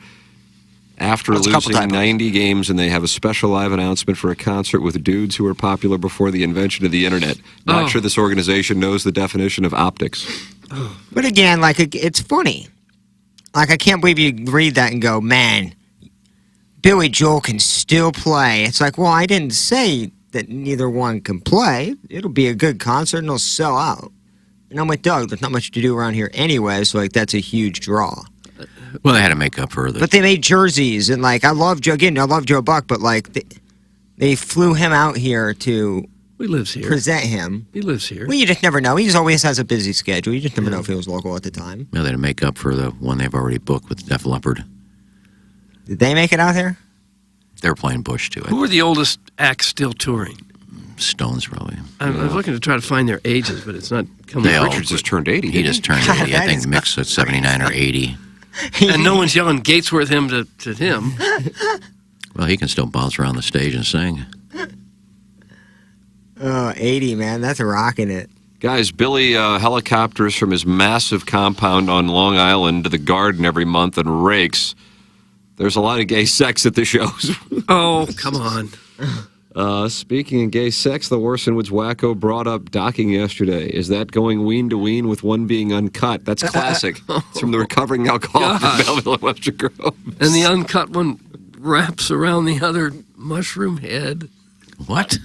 K: after losing 90 games, and they have a special live announcement for a concert with dudes who were popular before the invention of the internet. Not sure this organization knows the definition of optics.
B: But again, like, it's funny. Like, I can't believe you read that and go, man, Billy Joel can still play. It's like, well, I didn't say that neither one can play. It'll be a good concert and it'll sell out. And I'm with Doug. There's not much to do around here anyway, so, like, that's a huge draw.
P: Well, they had to make up for it.
B: But they made jerseys, and, like, I love Joe Buck, but, like, they flew him out here to present him.
C: He lives here.
B: Well, you just never know. He just always has a busy schedule. You just never know if he was local at the time.
P: Well, they had to make up for the one they've already booked with Def Leppard.
B: Did they make it out there?
P: They were playing Bush, too.
C: Who are the oldest acts still touring?
P: Stones, probably.
C: I was looking to try to find their ages, but it's not coming.
K: Richards just turned 80.
P: He just turned 80. I think Mick's at 79 or 80.
C: And no one's yelling Gatesworth him to him.
P: Well, he can still bounce around the stage and sing.
B: 80, man. That's rocking it.
K: Guys, Billy helicopters from his massive compound on Long Island to the Garden every month and rakes. There's a lot of gay sex at the shows.
C: Oh, come on.
K: Speaking of gay sex, the Worson Woods wacko brought up docking yesterday. Is that going wean to wean with one being uncut? That's classic. It's from the Recovering Alcoholic in Belleville and Webster Grove.
C: And the uncut one wraps around the other mushroom head.
P: What?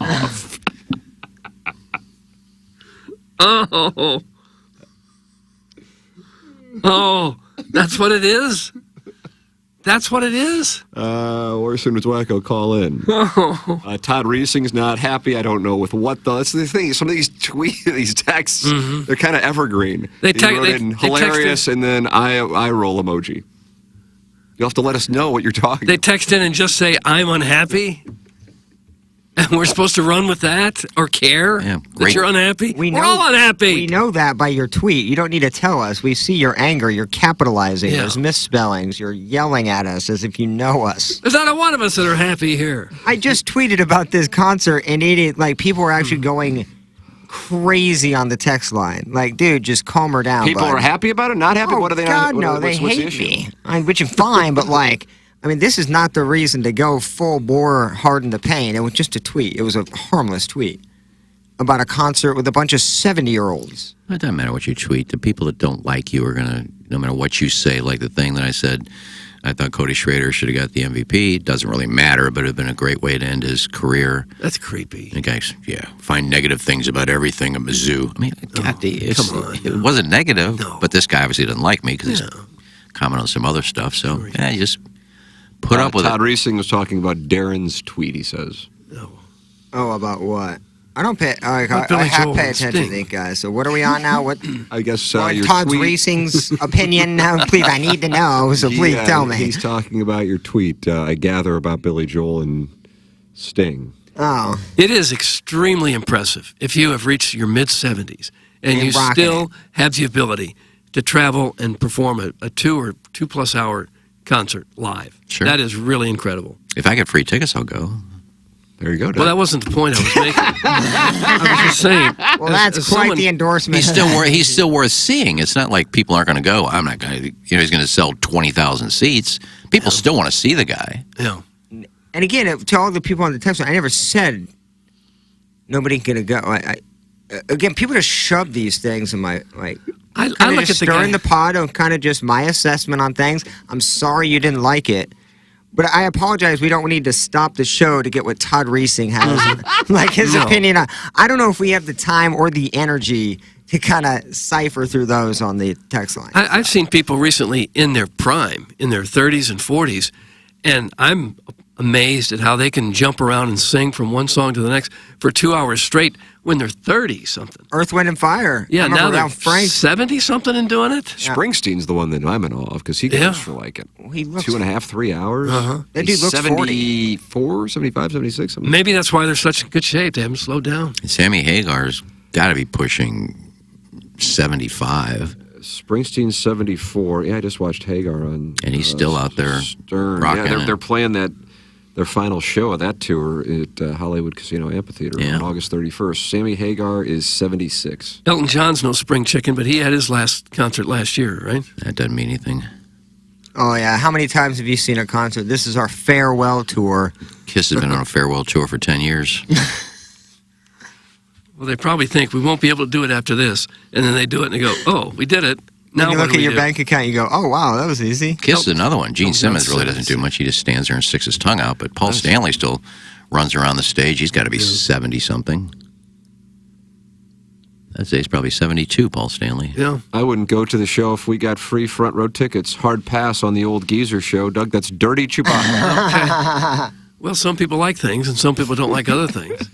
C: Oh, that's what it is? That's what it is?
K: Worson Woods wacko, call in. Todd Reesing's not happy. I don't know with what, though. That's the thing. Some of these these texts, they're kind of evergreen. They wrote in hilarious and then eye roll emoji. You'll have to let us know what you're talking
C: about. They text in and just say, I'm unhappy? And we're supposed to run with that or care that you're unhappy? We're all unhappy.
B: We know that by your tweet. You don't need to tell us. We see your anger. You're capitalizing. There's misspellings. You're yelling at us as if you know us.
C: There's not a one of us that are happy here.
B: I just tweeted about this concert, and people were actually going crazy on the text line. Like, dude, just calm her down.
K: People are happy about it? Not happy? What are they
B: God,
K: not?
B: no, they hate me. Which is fine, but like... I mean, this is not the reason to go full bore hard in the paint. It was just a tweet. It was a harmless tweet about a concert with a bunch of 70-year-olds.
P: It doesn't matter what you tweet. The people that don't like you are going to, no matter what you say, like the thing that I said, I thought Cody Schrader should have got the MVP. It doesn't really matter, but it would have been a great way to end his career.
C: That's creepy.
P: The guys, find negative things about everything at Mizzou. I mean, come on. It wasn't negative, but this guy obviously doesn't like me because he's commenting on some other stuff. So, you just... put up with
K: Todd Reesing was talking about Darren's tweet, he says.
B: Oh, about what? I don't pay... I have paid attention to these guys. So what are we on now? What?
K: I guess
B: your Todd
K: tweet...
B: Reesing's opinion now? Please, I need to know, so please tell me.
K: He's talking about your tweet, I gather, about Billy Joel and Sting.
B: Oh.
C: It is extremely impressive if you have reached your mid-70s and you still have the ability to travel and perform a 2 or 2+ hour concert live.
P: Sure.
C: That is really incredible.
P: If I get free tickets, I'll go.
K: There you go, Doug.
C: Well, that wasn't the point I was making. I was just saying.
B: Well, that's quite the endorsement.
P: He's still worth seeing. It's not like people aren't going to go. I'm not going to, he's going to sell 20,000 seats. People still want to see the guy.
C: Yeah.
B: And again, to all the people on the text line, I never said nobody's going to go. Again, people just shove these things in my,
C: I look at the
B: stirring the pot of kind of just my assessment on things. I'm sorry you didn't like it, but I apologize. We don't need to stop the show to get what Todd Reesing has, like his opinion on. I don't know if we have the time or the energy to kind of cipher through those on the text line.
C: I've seen people recently in their prime, in their 30s and 40s, and I'm amazed at how they can jump around and sing from one song to the next for 2 hours straight when they're 30-something.
B: Earth, Wind, and Fire.
C: Yeah, now they're
B: Frank
C: 70-something and doing it.
B: Yeah.
K: Springsteen's the one that I'm in awe of because he goes for like
B: he looks
K: 2.5, 3 hours.
B: That dude looks
K: 74, 75, 76. Something.
C: Maybe that's why they're such in good shape. They haven't slowed down.
P: Sammy Hagar's got to be pushing 75.
K: Springsteen's 74. Yeah, I just watched Hagar on.
P: And he's still out there
K: Stern.
P: rocking
K: Yeah,
P: it.
K: they're playing their final show of that tour at Hollywood Casino Amphitheater on August 31st. Sammy Hagar is 76.
C: Elton John's no spring chicken, but he had his last concert last year, right?
P: That doesn't mean anything.
B: Oh, yeah. How many times have you seen a concert? This is our farewell tour.
P: Kiss has been on a farewell tour for 10 years.
C: Well, they probably think we won't be able to do it after this. And then they do it and they go, oh, we did it. Now
B: When you
C: what
B: look
C: do
B: at
C: we
B: your
C: do?
B: bank account, you go, oh, wow, that was easy.
P: Kiss is another one. Gene Simmons really
C: Simmons.
P: doesn't do much. He just stands there and sticks his tongue out. But Paul Stanley still runs around the stage. He's got to be 70-something. I'd say he's probably 72, Paul Stanley.
C: Yeah.
K: I wouldn't go to the show if we got free front row tickets. Hard pass on the old geezer show. Doug, that's dirty Chewbacca.
C: Okay. Well, some people like things and some people don't like other things.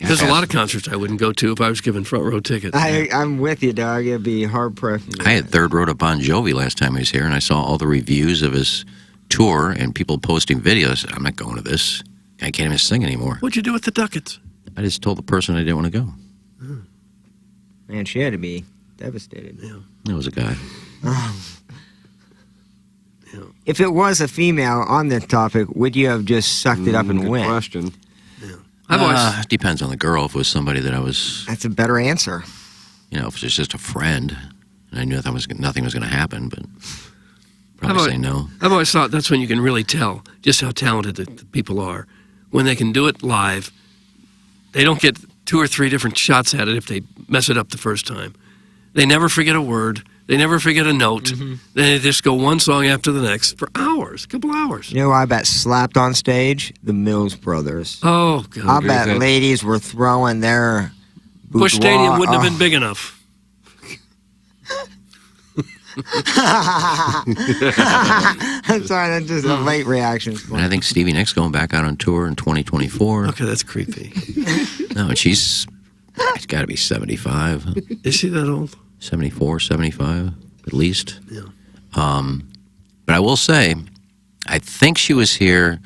C: There's a lot of concerts I wouldn't go to if I was given front row tickets.
B: I'm with you, dog. It'd be hard pressed.
P: I had third row to Bon Jovi last time he was here, and I saw all the reviews of his tour and people posting videos. I'm not going to this. I can't even sing anymore.
C: What'd you do with the ducats?
P: I just told the person I didn't want to go.
B: Man, she had to be devastated.
C: Yeah.
P: It was a guy.
B: If it was a female on this topic, would you have just sucked it up and
K: Good
B: went?
K: question.
P: It depends on the girl. If it was somebody that I was,
B: That's a better answer.
P: if it was just a friend, and I knew nothing was going to happen, but probably say no.
C: I've always thought that's when you can really tell just how talented the people are. When they can do it live, they don't get 2 or 3 different shots at it if they mess it up the first time. They never forget a word. They never forget a note. They just go one song after the next for hours, a couple hours.
B: You know who I bet slapped on stage? The Mills Brothers.
C: Oh, God.
B: I bet ladies were throwing their
C: Bush
B: boudoir.
C: Stadium wouldn't have been big enough.
B: I'm sorry, that's just a late reaction.
P: And I think Stevie Nicks going back out on tour in 2024.
C: Okay, that's creepy.
P: No, she's got to be 75.
C: Is she that old?
P: 74, 75, at least.
C: Yeah.
P: But I will say, I think she was here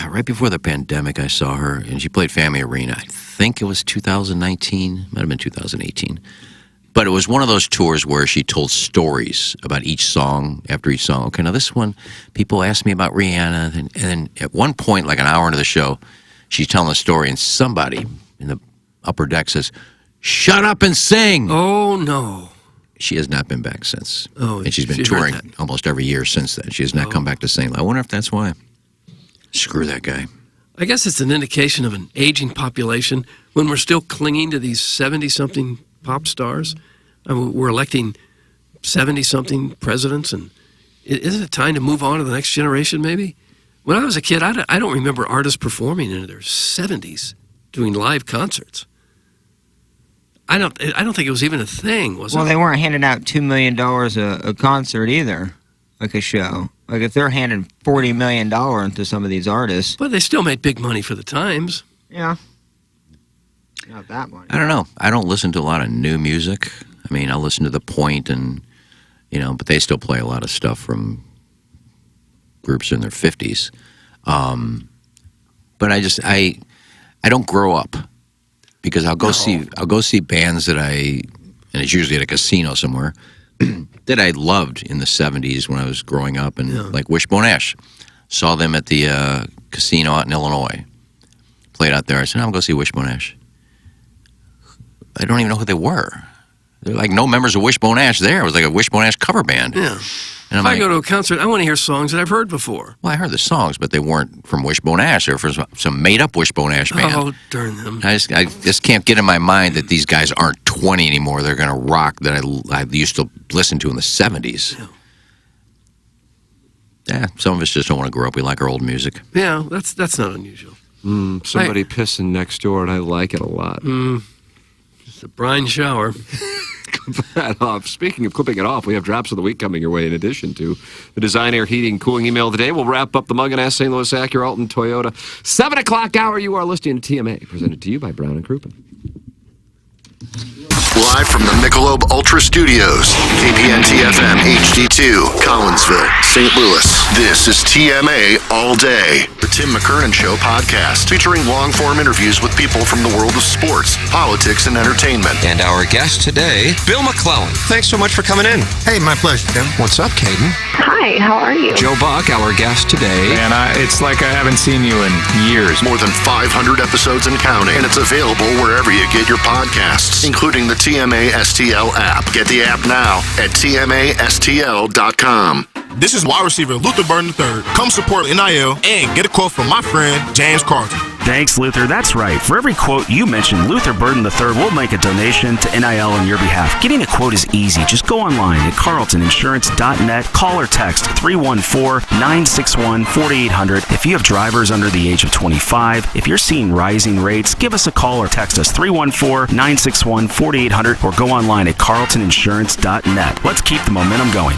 P: right before the pandemic. I saw her, and she played Family Arena. I think it was 2019, might have been 2018. But it was one of those tours where she told stories about each song after each song. Okay, now this one, people asked me about Rihanna, and then at one point, like an hour into the show, she's telling a story, and somebody in the upper deck says, "Shut up and sing!"
C: Oh, no.
P: She has not been back since.
C: Oh,
P: and she's been
C: she heard
P: touring
C: that.
P: almost every year since then. She has not come back to sing. I wonder if that's why. Screw that guy.
C: I guess it's an indication of an aging population when we're still clinging to these 70-something pop stars. I mean, we're electing 70-something presidents, and isn't it time to move on to the next generation, maybe? When I was a kid, I don't remember artists performing in their 70s doing live concerts. I don't think it was even a thing, was
B: Well,
C: it?
B: they weren't handing out $2 million a concert either, like a show. Like if they're handing $40 million into some of these artists.
C: But they still made big money for the times.
B: Yeah. Not that much.
P: I don't know. I don't listen to a lot of new music. I mean, I listen to The Point and, but they still play a lot of stuff from groups in their 50s. But I don't grow up because I'll go see bands that and it's usually at a casino somewhere, that I loved in the 70s when I was growing up, and like Wishbone Ash. Saw them at the casino out in Illinois. Played out there. I said, I'm going to go see Wishbone Ash. I don't even know who they were. They're like no members of Wishbone Ash there. It was like a Wishbone Ash cover band.
C: Yeah.
P: And
C: If I go to a concert, I want to hear songs that I've heard before.
P: Well, I heard the songs, but they weren't from Wishbone Ash. They were from some made-up Wishbone Ash band.
C: Oh, darn them.
P: I just can't get in my mind that these guys aren't 20 anymore. They're going to rock that I used to listen to in the 70s. Yeah, some of us just don't want to grow up. We like our old music.
C: Yeah, that's not unusual.
K: Somebody pissing next door, and I like it a lot.
C: Just a brine shower.
K: that off. Speaking of clipping it off, we have drops of the week coming your way in addition to the Design Air Heating Cooling email of the day. We'll wrap up the Mug and Ass St. Louis Acura Alton Toyota 7 o'clock hour. You are listening to TMA, presented to you by Brown and Crouppen.
J: Live from the Michelob Ultra Studios, KPN-TFM HD2, Collinsville, St. Louis. This is TMA All Day, the Tim McKernan Show podcast, featuring long-form interviews with people from the world of sports, politics, and entertainment.
K: And our guest today, Bill McClellan. Thanks so much for coming in.
Q: Hey, my pleasure, Tim.
K: What's up, Caden?
R: Hi, how are you?
K: Joe Buck, our guest today.
Q: Man, it's like I haven't seen you in years.
J: More than 500 episodes and counting, and it's available wherever you get your podcasts, including the TMA STL app. Get the app now at TMASTL.com.
S: This is wide receiver Luther Burden III. Come support NIL and get a quote from my friend James Carlton.
T: Thanks, Luther. That's right. For every quote you mention, Luther Burden III will make a donation to NIL on your behalf. Getting a quote is easy. Just go online at carltoninsurance.net. Call or text 314-961-4800. If you have drivers under the age of 25, if you're seeing rising rates, give us a call or text us 314-961-4800 or go online at carltoninsurance.net. Let's keep the momentum going.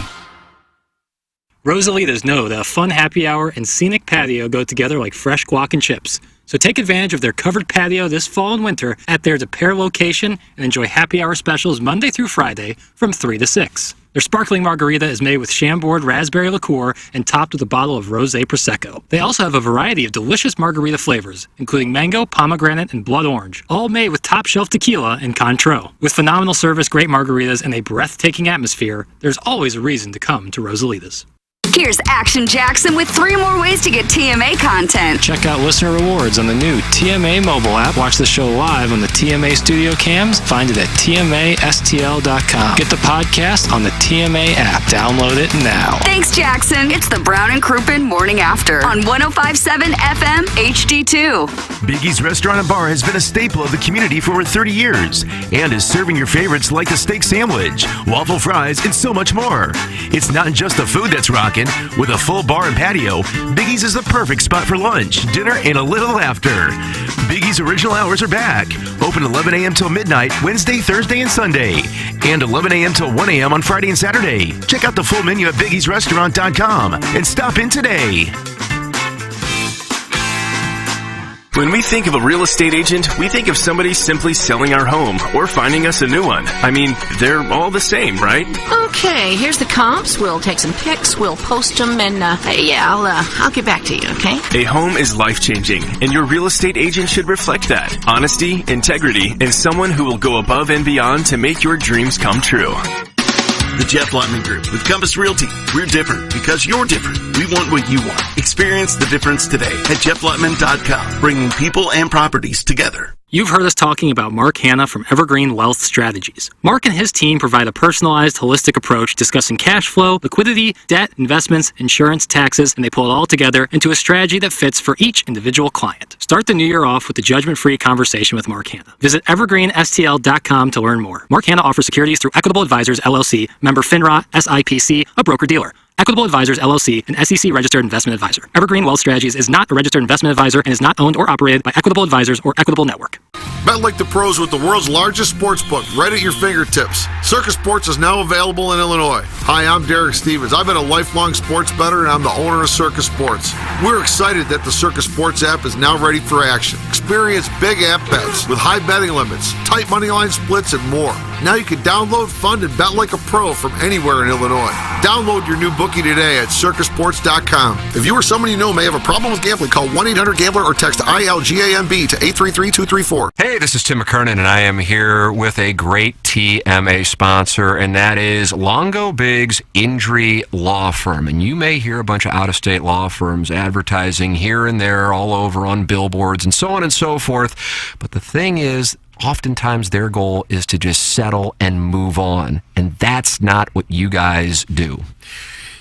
A: Rosalitas know that a fun happy hour and scenic patio go together like fresh guac and chips. So take advantage of their covered patio this fall and winter at their De Pere location and enjoy happy hour specials Monday through Friday from 3 to 6. Their sparkling margarita is made with Chambord raspberry liqueur and topped with a bottle of Rosé Prosecco. They also have a variety of delicious margarita flavors, including mango, pomegranate, and blood orange, all made with top-shelf tequila and Cointreau. With phenomenal service, great margaritas, and a breathtaking atmosphere, there's always a reason to come to Rosalitas.
U: Here's Action Jackson with 3 more ways to get TMA content.
A: Check out listener rewards on the new TMA mobile app. Watch the show live on the TMA studio cams. Find it at TMASTL.com. Get the podcast on the TMA app. Download it now.
U: Thanks, Jackson. It's the Brown and Crouppen Morning After on 105.7 FM HD2.
E: Biggie's Restaurant and Bar has been a staple of the community for over 30 years and is serving your favorites like the steak sandwich, waffle fries, and so much more. It's not just the food that's rocking. With a full bar and patio, Biggie's is the perfect spot for lunch, dinner, and a little laughter. Biggie's original hours are back. Open 11 a.m. till midnight, Wednesday, Thursday, and Sunday. And 11 a.m. till 1 a.m. on Friday and Saturday. Check out the full menu at biggiesrestaurant.com and stop in today.
G: When we think of a real estate agent, we think of somebody simply selling our home or finding us a new one. I mean, they're all the same, right?
H: Okay, here's the comps. We'll take some pics, we'll post them, and I'll get back to you, okay?
G: A home is life-changing, and your real estate agent should reflect that. Honesty, integrity, and someone who will go above and beyond to make your dreams come true.
I: The Jeff Lotman Group with Compass Realty. We're different because you're different. We want what you want. Experience the difference today at jefflotman.com, bringing people and properties together.
A: You've heard us talking about Mark Hanna from Evergreen Wealth Strategies. Mark and his team provide a personalized, holistic approach discussing cash flow, liquidity, debt, investments, insurance, taxes, and they pull it all together into a strategy that fits for each individual client. Start the new year off with a judgment-free conversation with Mark Hanna. Visit evergreenstl.com to learn more. Mark Hanna offers securities through Equitable Advisors, LLC, member FINRA, SIPC, a broker-dealer. Equitable Advisors, LLC, an SEC-registered investment advisor. Evergreen Wealth Strategies is not a registered investment advisor and is not owned or operated by Equitable Advisors or Equitable Network.
V: Bet like the pros with the world's largest sports book right at your fingertips. Circus Sports is now available in Illinois. Hi, I'm Derek Stevens. I've been a lifelong sports bettor and I'm the owner of Circus Sports. We're excited that the Circus Sports app is now ready for action. Experience big app bets with high betting limits, tight money line splits, and more. Now you can download, fund, and bet like a pro from anywhere in Illinois. Download your new bookie today at circusports.com. If you or someone you know may have a problem with gambling, call 1-800-GAMBLER or text ILGAMB to 833-234.
K: Hey, this is Tim McKernan, and I am here with a great TMA sponsor, and that is Longo Biggs Injury Law Firm. And you may hear a bunch of out-of-state law firms advertising here and there all over on billboards and so on and so forth. But the thing is, oftentimes their goal is to just settle and move on, and that's not what you guys do.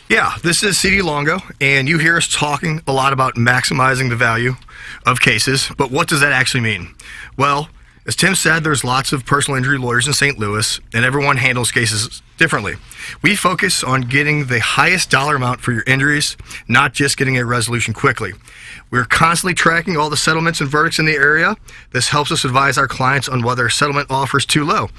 F: Yeah, this is CD Longo, and you hear us talking a lot about maximizing the value of cases, but what does that actually mean? Well, as Tim said, there's lots of personal injury lawyers in St. Louis, and everyone handles cases differently. We focus on getting the highest dollar amount for your injuries, not just getting a resolution quickly. We're constantly tracking all the settlements and verdicts in the area. This helps us advise our clients on whether a settlement offer is too low.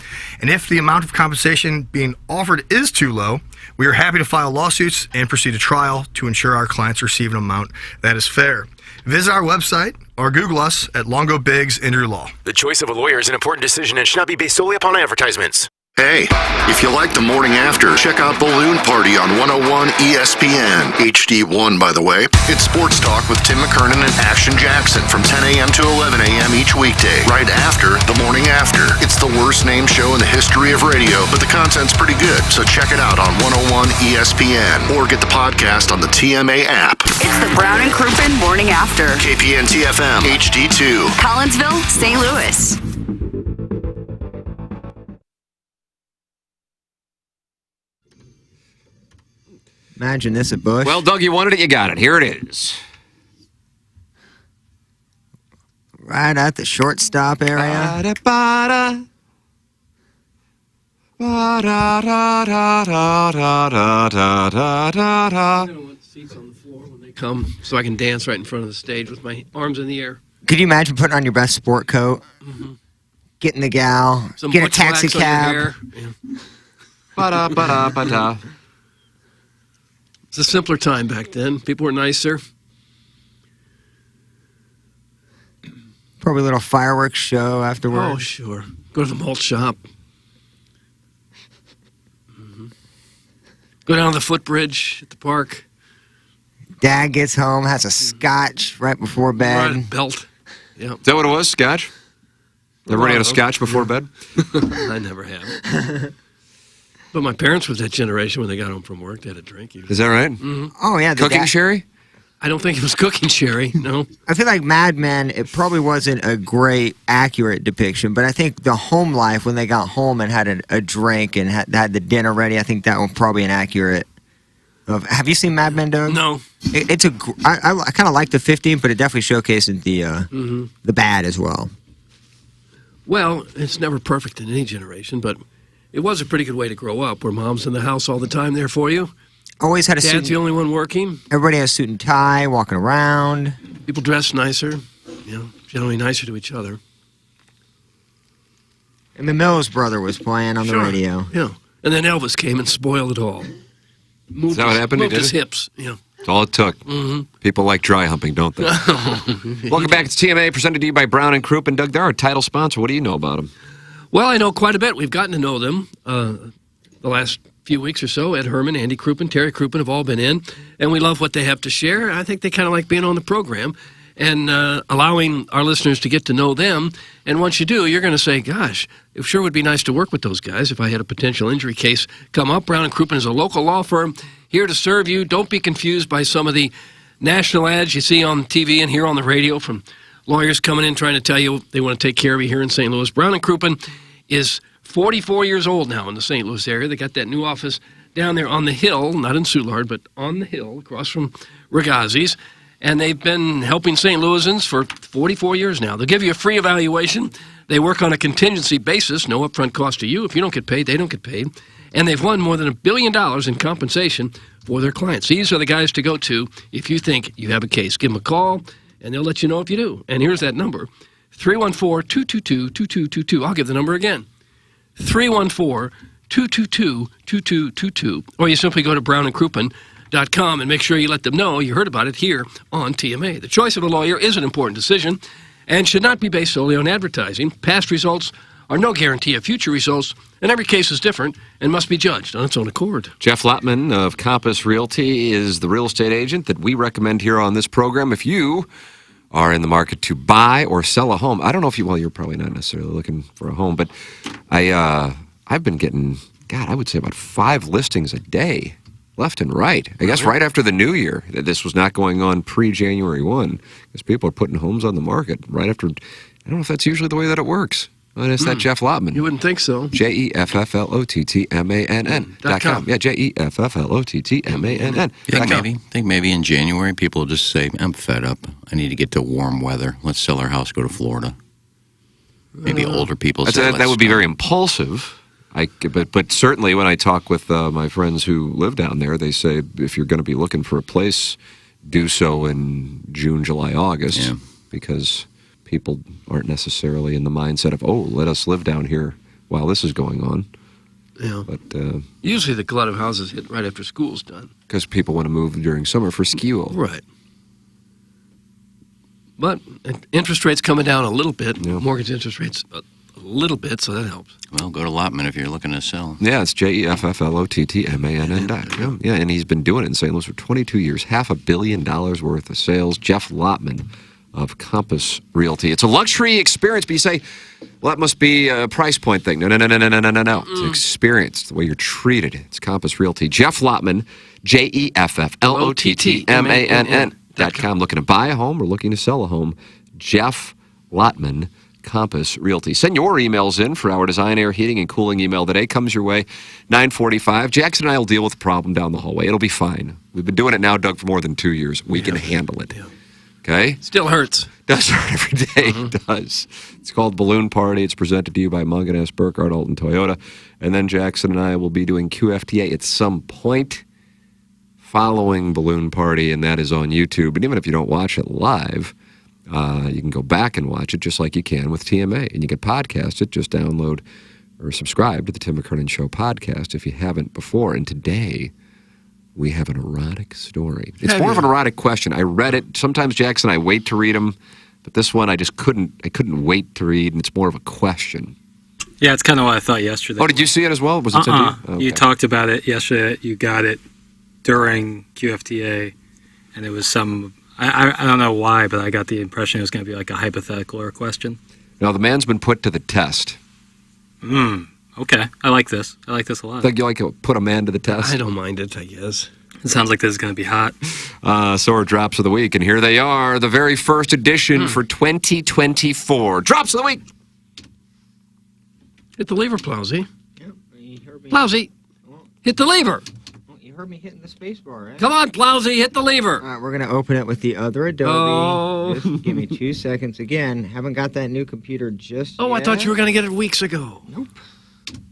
F: And if the amount of compensation being offered is too low, we are happy to file lawsuits and proceed to trial to ensure our clients receive an amount that is fair. Visit our website or Google us at Longo Biggs Injury Law.
E: The choice of a lawyer is an important decision and should not be based solely upon advertisements.
J: Hey, if you like the morning after, check out Balloon Party on 101 ESPN. HD1, by the way. It's sports talk with Tim McKernan and Action Jackson from 10 a.m. to 11 a.m. each weekday, right after the morning after. It's the worst named show in the history of radio, but the content's pretty good, so check it out on 101 ESPN or get the podcast on the TMA app.
U: It's the Brown and Crouppen Morning After.
J: KPN-TFM, HD2.
U: Collinsville, St. Louis.
B: Imagine this at Bush.
K: Well, Doug, you wanted it, you got it. Here it is.
B: Right at the shortstop area.
C: Seats on the floor when they come, so I can dance right in front of the stage with my arms in the air.
B: Could you imagine putting on your best sport coat, getting the gal, get a taxi cab?
C: Ba-da. It's a simpler time back then. People were nicer.
B: Probably a little fireworks show afterwards.
C: Oh, sure. Go to the malt shop. Go down to the footbridge at the park.
B: Dad gets home, has a scotch right before bed.
C: Right, belt. Yep.
K: Is that what it was, scotch? Everybody had a scotch before bed?
C: I never have. But my parents were that generation when they got home from work. They had a drink.
K: Is that right?
C: Mm-hmm.
B: Oh, yeah.
K: Cooking sherry?
C: I don't think it was cooking sherry, no.
B: I feel like Mad Men, it probably wasn't a great, accurate depiction, but I think the home life, when they got home and had a drink and had the dinner ready, I think that was probably an accurate. Have you seen Mad Men, Doug?
C: No.
B: I kind of like the 15, but it definitely showcases the bad as well.
C: Well, it's never perfect in any generation, but it was a pretty good way to grow up, where mom's in the house all the time there for you.
B: Always had a suit.
C: Dad's the only one working.
B: Everybody has a suit and tie, walking around.
C: People dress nicer, generally nicer to each other.
B: And the Mills brother was playing on the radio.
C: Yeah. And then Elvis came and spoiled it all.
K: Is that what happened?
C: Moved his hips. Yeah.
K: That's all it took. People like dry humping, don't they? Welcome back to TMA, presented to you by Brown and Crouppen. Doug, they're our title sponsor. What do you know about them?
C: Well, I know quite a bit. We've gotten to know them the last few weeks or so. Ed Herman, Andy Crouppen, Terry Crouppen have all been in, and we love what they have to share. I think they kind of like being on the program and allowing our listeners to get to know them. And once you do, you're going to say, gosh, it sure would be nice to work with those guys if I had a potential injury case come up. Brown and Crouppen is a local law firm here to serve you. Don't be confused by some of the national ads you see on TV and hear on the radio from lawyers coming in trying to tell you they want to take care of you here in St. Louis. Brown and Crouppen is 44 years old now in the St. Louis area. They got that new office down there on the hill, not in Soulard, but on the hill across from Regazzi's. And they've been helping St. Louisans for 44 years now. They'll give you a free evaluation. They work on a contingency basis, no upfront cost to you. If you don't get paid, they don't get paid. And they've won more than $1 billion in compensation for their clients. These are the guys to go to if you think you have a case. Give them a call, and they'll let you know if you do. And here's that number, 314-222-2222. I'll give the number again, 314-222-2222. Or you simply go to brownandcrouppen.com and make sure you let them know you heard about it here on TMA. The choice of a lawyer is an important decision and should not be based solely on advertising. Past results are no guarantee of future results, and every case is different and must be judged on its own accord.
K: Jeff Lotman of Compass Realty is the real estate agent that we recommend here on this program. If you are in the market to buy or sell a home, I don't know if you're probably not necessarily looking for a home, but I've been getting, I would say about 5 listings a day, left and right. I guess right after the new year. This was not going on pre-January 1, because people are putting homes on the market right after. I don't know if that's usually the way that it works. And it's that Jeff Lotman.
C: You wouldn't think so.
K: JEFFLOTTMANN.com. Yeah, JEFFLOTTMANN.
P: Think maybe in January people will just say, I'm fed up. I need to get to warm weather. Let's sell our house, go to Florida. Maybe older people say
K: that would be very impulsive. But certainly when I talk with my friends who live down there, they say if you're going to be looking for a place, do so in June, July, August, because people aren't necessarily in the mindset of, let us live down here while this is going on.
C: Yeah.
K: But
C: usually the glut of houses hit right after school's done.
K: Because people want to move during summer for school.
C: Right. But interest rates coming down a little bit. Yeah. Mortgage interest rates a little bit, so that helps.
P: Well, go to Lotman if you're looking to sell.
K: Yeah, it's JEFFLOTTMANN.com. Yeah, and he's been doing it in St. Louis for 22 years. $500 million worth of sales. Jeff Lotman of Compass Realty. It's a luxury experience, but you say, well, that must be a price point thing. No. It's an experience, the way you're treated. It's Compass Realty. Jeff Lotman, JEFFLOTTMANN.com. Looking to buy a home or looking to sell a home. Jeff Lotman, Compass Realty. Send your emails in for our design, air, heating, and cooling email today. Comes your way, 9:45. Jackson and I will deal with the problem down the hallway. It'll be fine. We've been doing it now, Doug, for more than 2 years. We can handle it. Yeah. Okay?
C: Still hurts.
K: Does hurt every day. It does. It's called Balloon Party. It's presented to you by Mungan S. Burkhardt, Alton Toyota. And then Jackson and I will be doing QFTA at some point following Balloon Party, and that is on YouTube. And even if you don't watch it live, you can go back and watch it just like you can with TMA. And you can podcast it. Just download or subscribe to the Tim McKernan Show podcast if you haven't before. And today, we have an erotic story. It's more of an erotic question. I read it. Sometimes, Jackson, I wait to read them. But this one, I couldn't wait to read, and it's more of a question.
A: Yeah, it's kind of what I thought yesterday.
K: Oh, did you see it as well? Was it sent to you? Okay.
A: You talked about it yesterday. You got it during QFTA, and it was some... I don't know why, but I got the impression it was going to be like a hypothetical or a question.
K: Now, the man's been put to the test.
A: Okay. I like this. I like this a lot.
K: Think you like to put a man to the test?
C: I don't mind it, I guess.
A: It sounds like this is going to be hot.
K: So are Drops of the Week, and here they are, the very first edition for 2024. Drops of the Week!
C: Hit the lever, Plowsy. Plowsy, hit the lever.
B: You heard me hitting the space bar, right?
C: Come on, Plowsy, hit the lever.
B: All right, we're going to open it with the other Adobe. Just give me 2 seconds. Again, haven't got that new computer just yet.
C: I thought you were going to get it weeks ago.
B: Nope.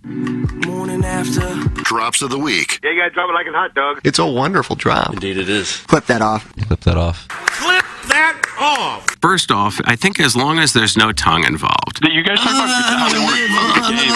J: Morning after. Drops of the Week.
M: Yeah, you gotta drop it like a hot dog.
J: It's a wonderful drop.
Q: Indeed it is.
B: Clip that off.
Q: Clip that off.
M: Clip that off!
L: First off, I think as long as there's no tongue involved.
O: You guys talk about how they work the game.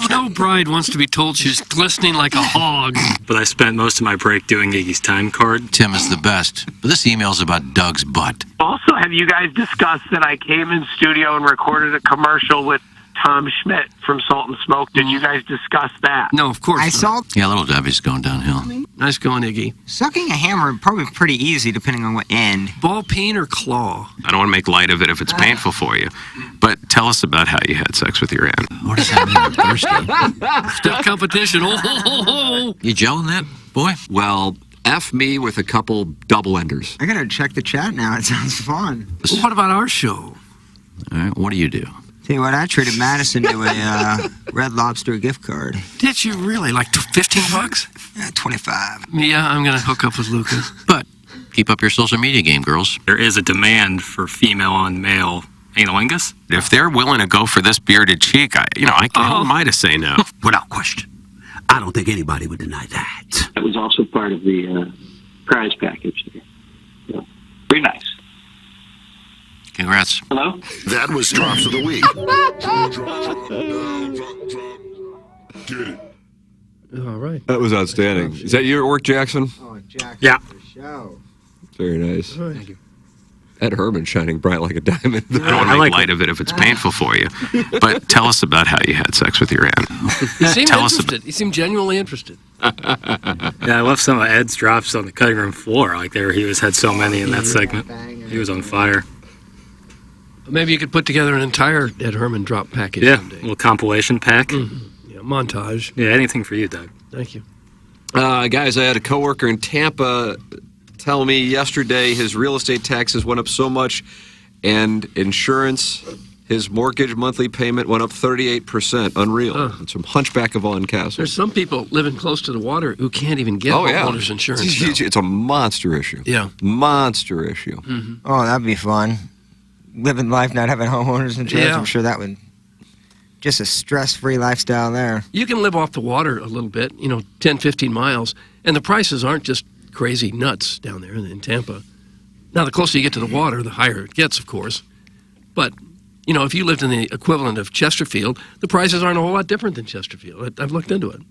C: No bride wants to be told she's glistening like a hog.
A: But I spent most of my break doing Iggy's time card.
P: Tim is the best. But this email's about Doug's butt.
O: Also, have you guys discussed that I came in studio and recorded a commercial with Tom Schmidt from Salt and Smoke? Did you guys discuss that?
C: No, of course not.
B: saw.
P: Yeah, little Debbie's going downhill.
C: Nice going, Iggy.
B: Sucking a hammer probably pretty easy depending on what end.
C: Ball peen or claw?
L: I don't want to make light of it if it's painful for you. But tell us about how you had sex with your aunt.
P: What does that mean? Thirsty?
C: Stiff competition. Oh, ho, ho, ho.
P: You gelling that, boy?
K: Well, F me with a couple double enders.
B: I gotta check the chat now. It sounds fun.
C: Well, what about our show?
P: All right, what do you do?
B: Tell you what, I treated Madison to a Red Lobster gift card.
C: Did you really? Like $15?
B: Yeah, 25.
C: Yeah, I'm going to hook up with Luca.
P: But keep up your social media game, girls.
A: There is a demand for female on male analingus.
L: If they're willing to go for this bearded cheek, who am I to say no?
R: Without question. I don't think anybody would deny that.
O: That was also part of the prize package there. So, very nice.
P: Congrats.
O: Hello?
J: That was Drops of the Week.
C: All right.
K: That was outstanding. Is that you at work, Jackson?
B: Oh, Jackson.
A: Yeah.
B: For show.
K: Very nice.
C: Right. Thank you.
K: Ed Herman shining bright like a diamond.
L: I don't want to make light of it if it's painful for you. But tell us about how you had sex with your aunt.
C: He seemed interested. He seemed genuinely interested.
A: Yeah, I left some of Ed's drops on the cutting room floor. Like he had so many in that segment. He was on fire.
C: Maybe you could put together an entire Ed Herman drop package someday.
A: A little compilation pack.
C: Mm-hmm. Yeah, montage.
A: Yeah, anything for you, Doug.
C: Thank you.
K: Guys, I had a coworker in Tampa tell me yesterday his real estate taxes went up so much and insurance, his mortgage monthly payment went up 38%. Unreal. It's from Hunchback of Vaughan Castle.
C: There's some people living close to the water who can't even get homeowners insurance.
K: It's huge. It's a monster issue.
C: Yeah.
K: Monster issue.
C: Mm-hmm.
B: Oh, that'd be fun. Living life, not having homeowners insurance.
C: Yeah.
B: I'm sure that would just a stress-free lifestyle there.
C: You can live off the water a little bit, 10, 15 miles, and the prices aren't just crazy nuts down there in Tampa. Now, the closer you get to the water, the higher it gets, of course. But, if you lived in the equivalent of Chesterfield, the prices aren't a whole lot different than Chesterfield. I've looked into it.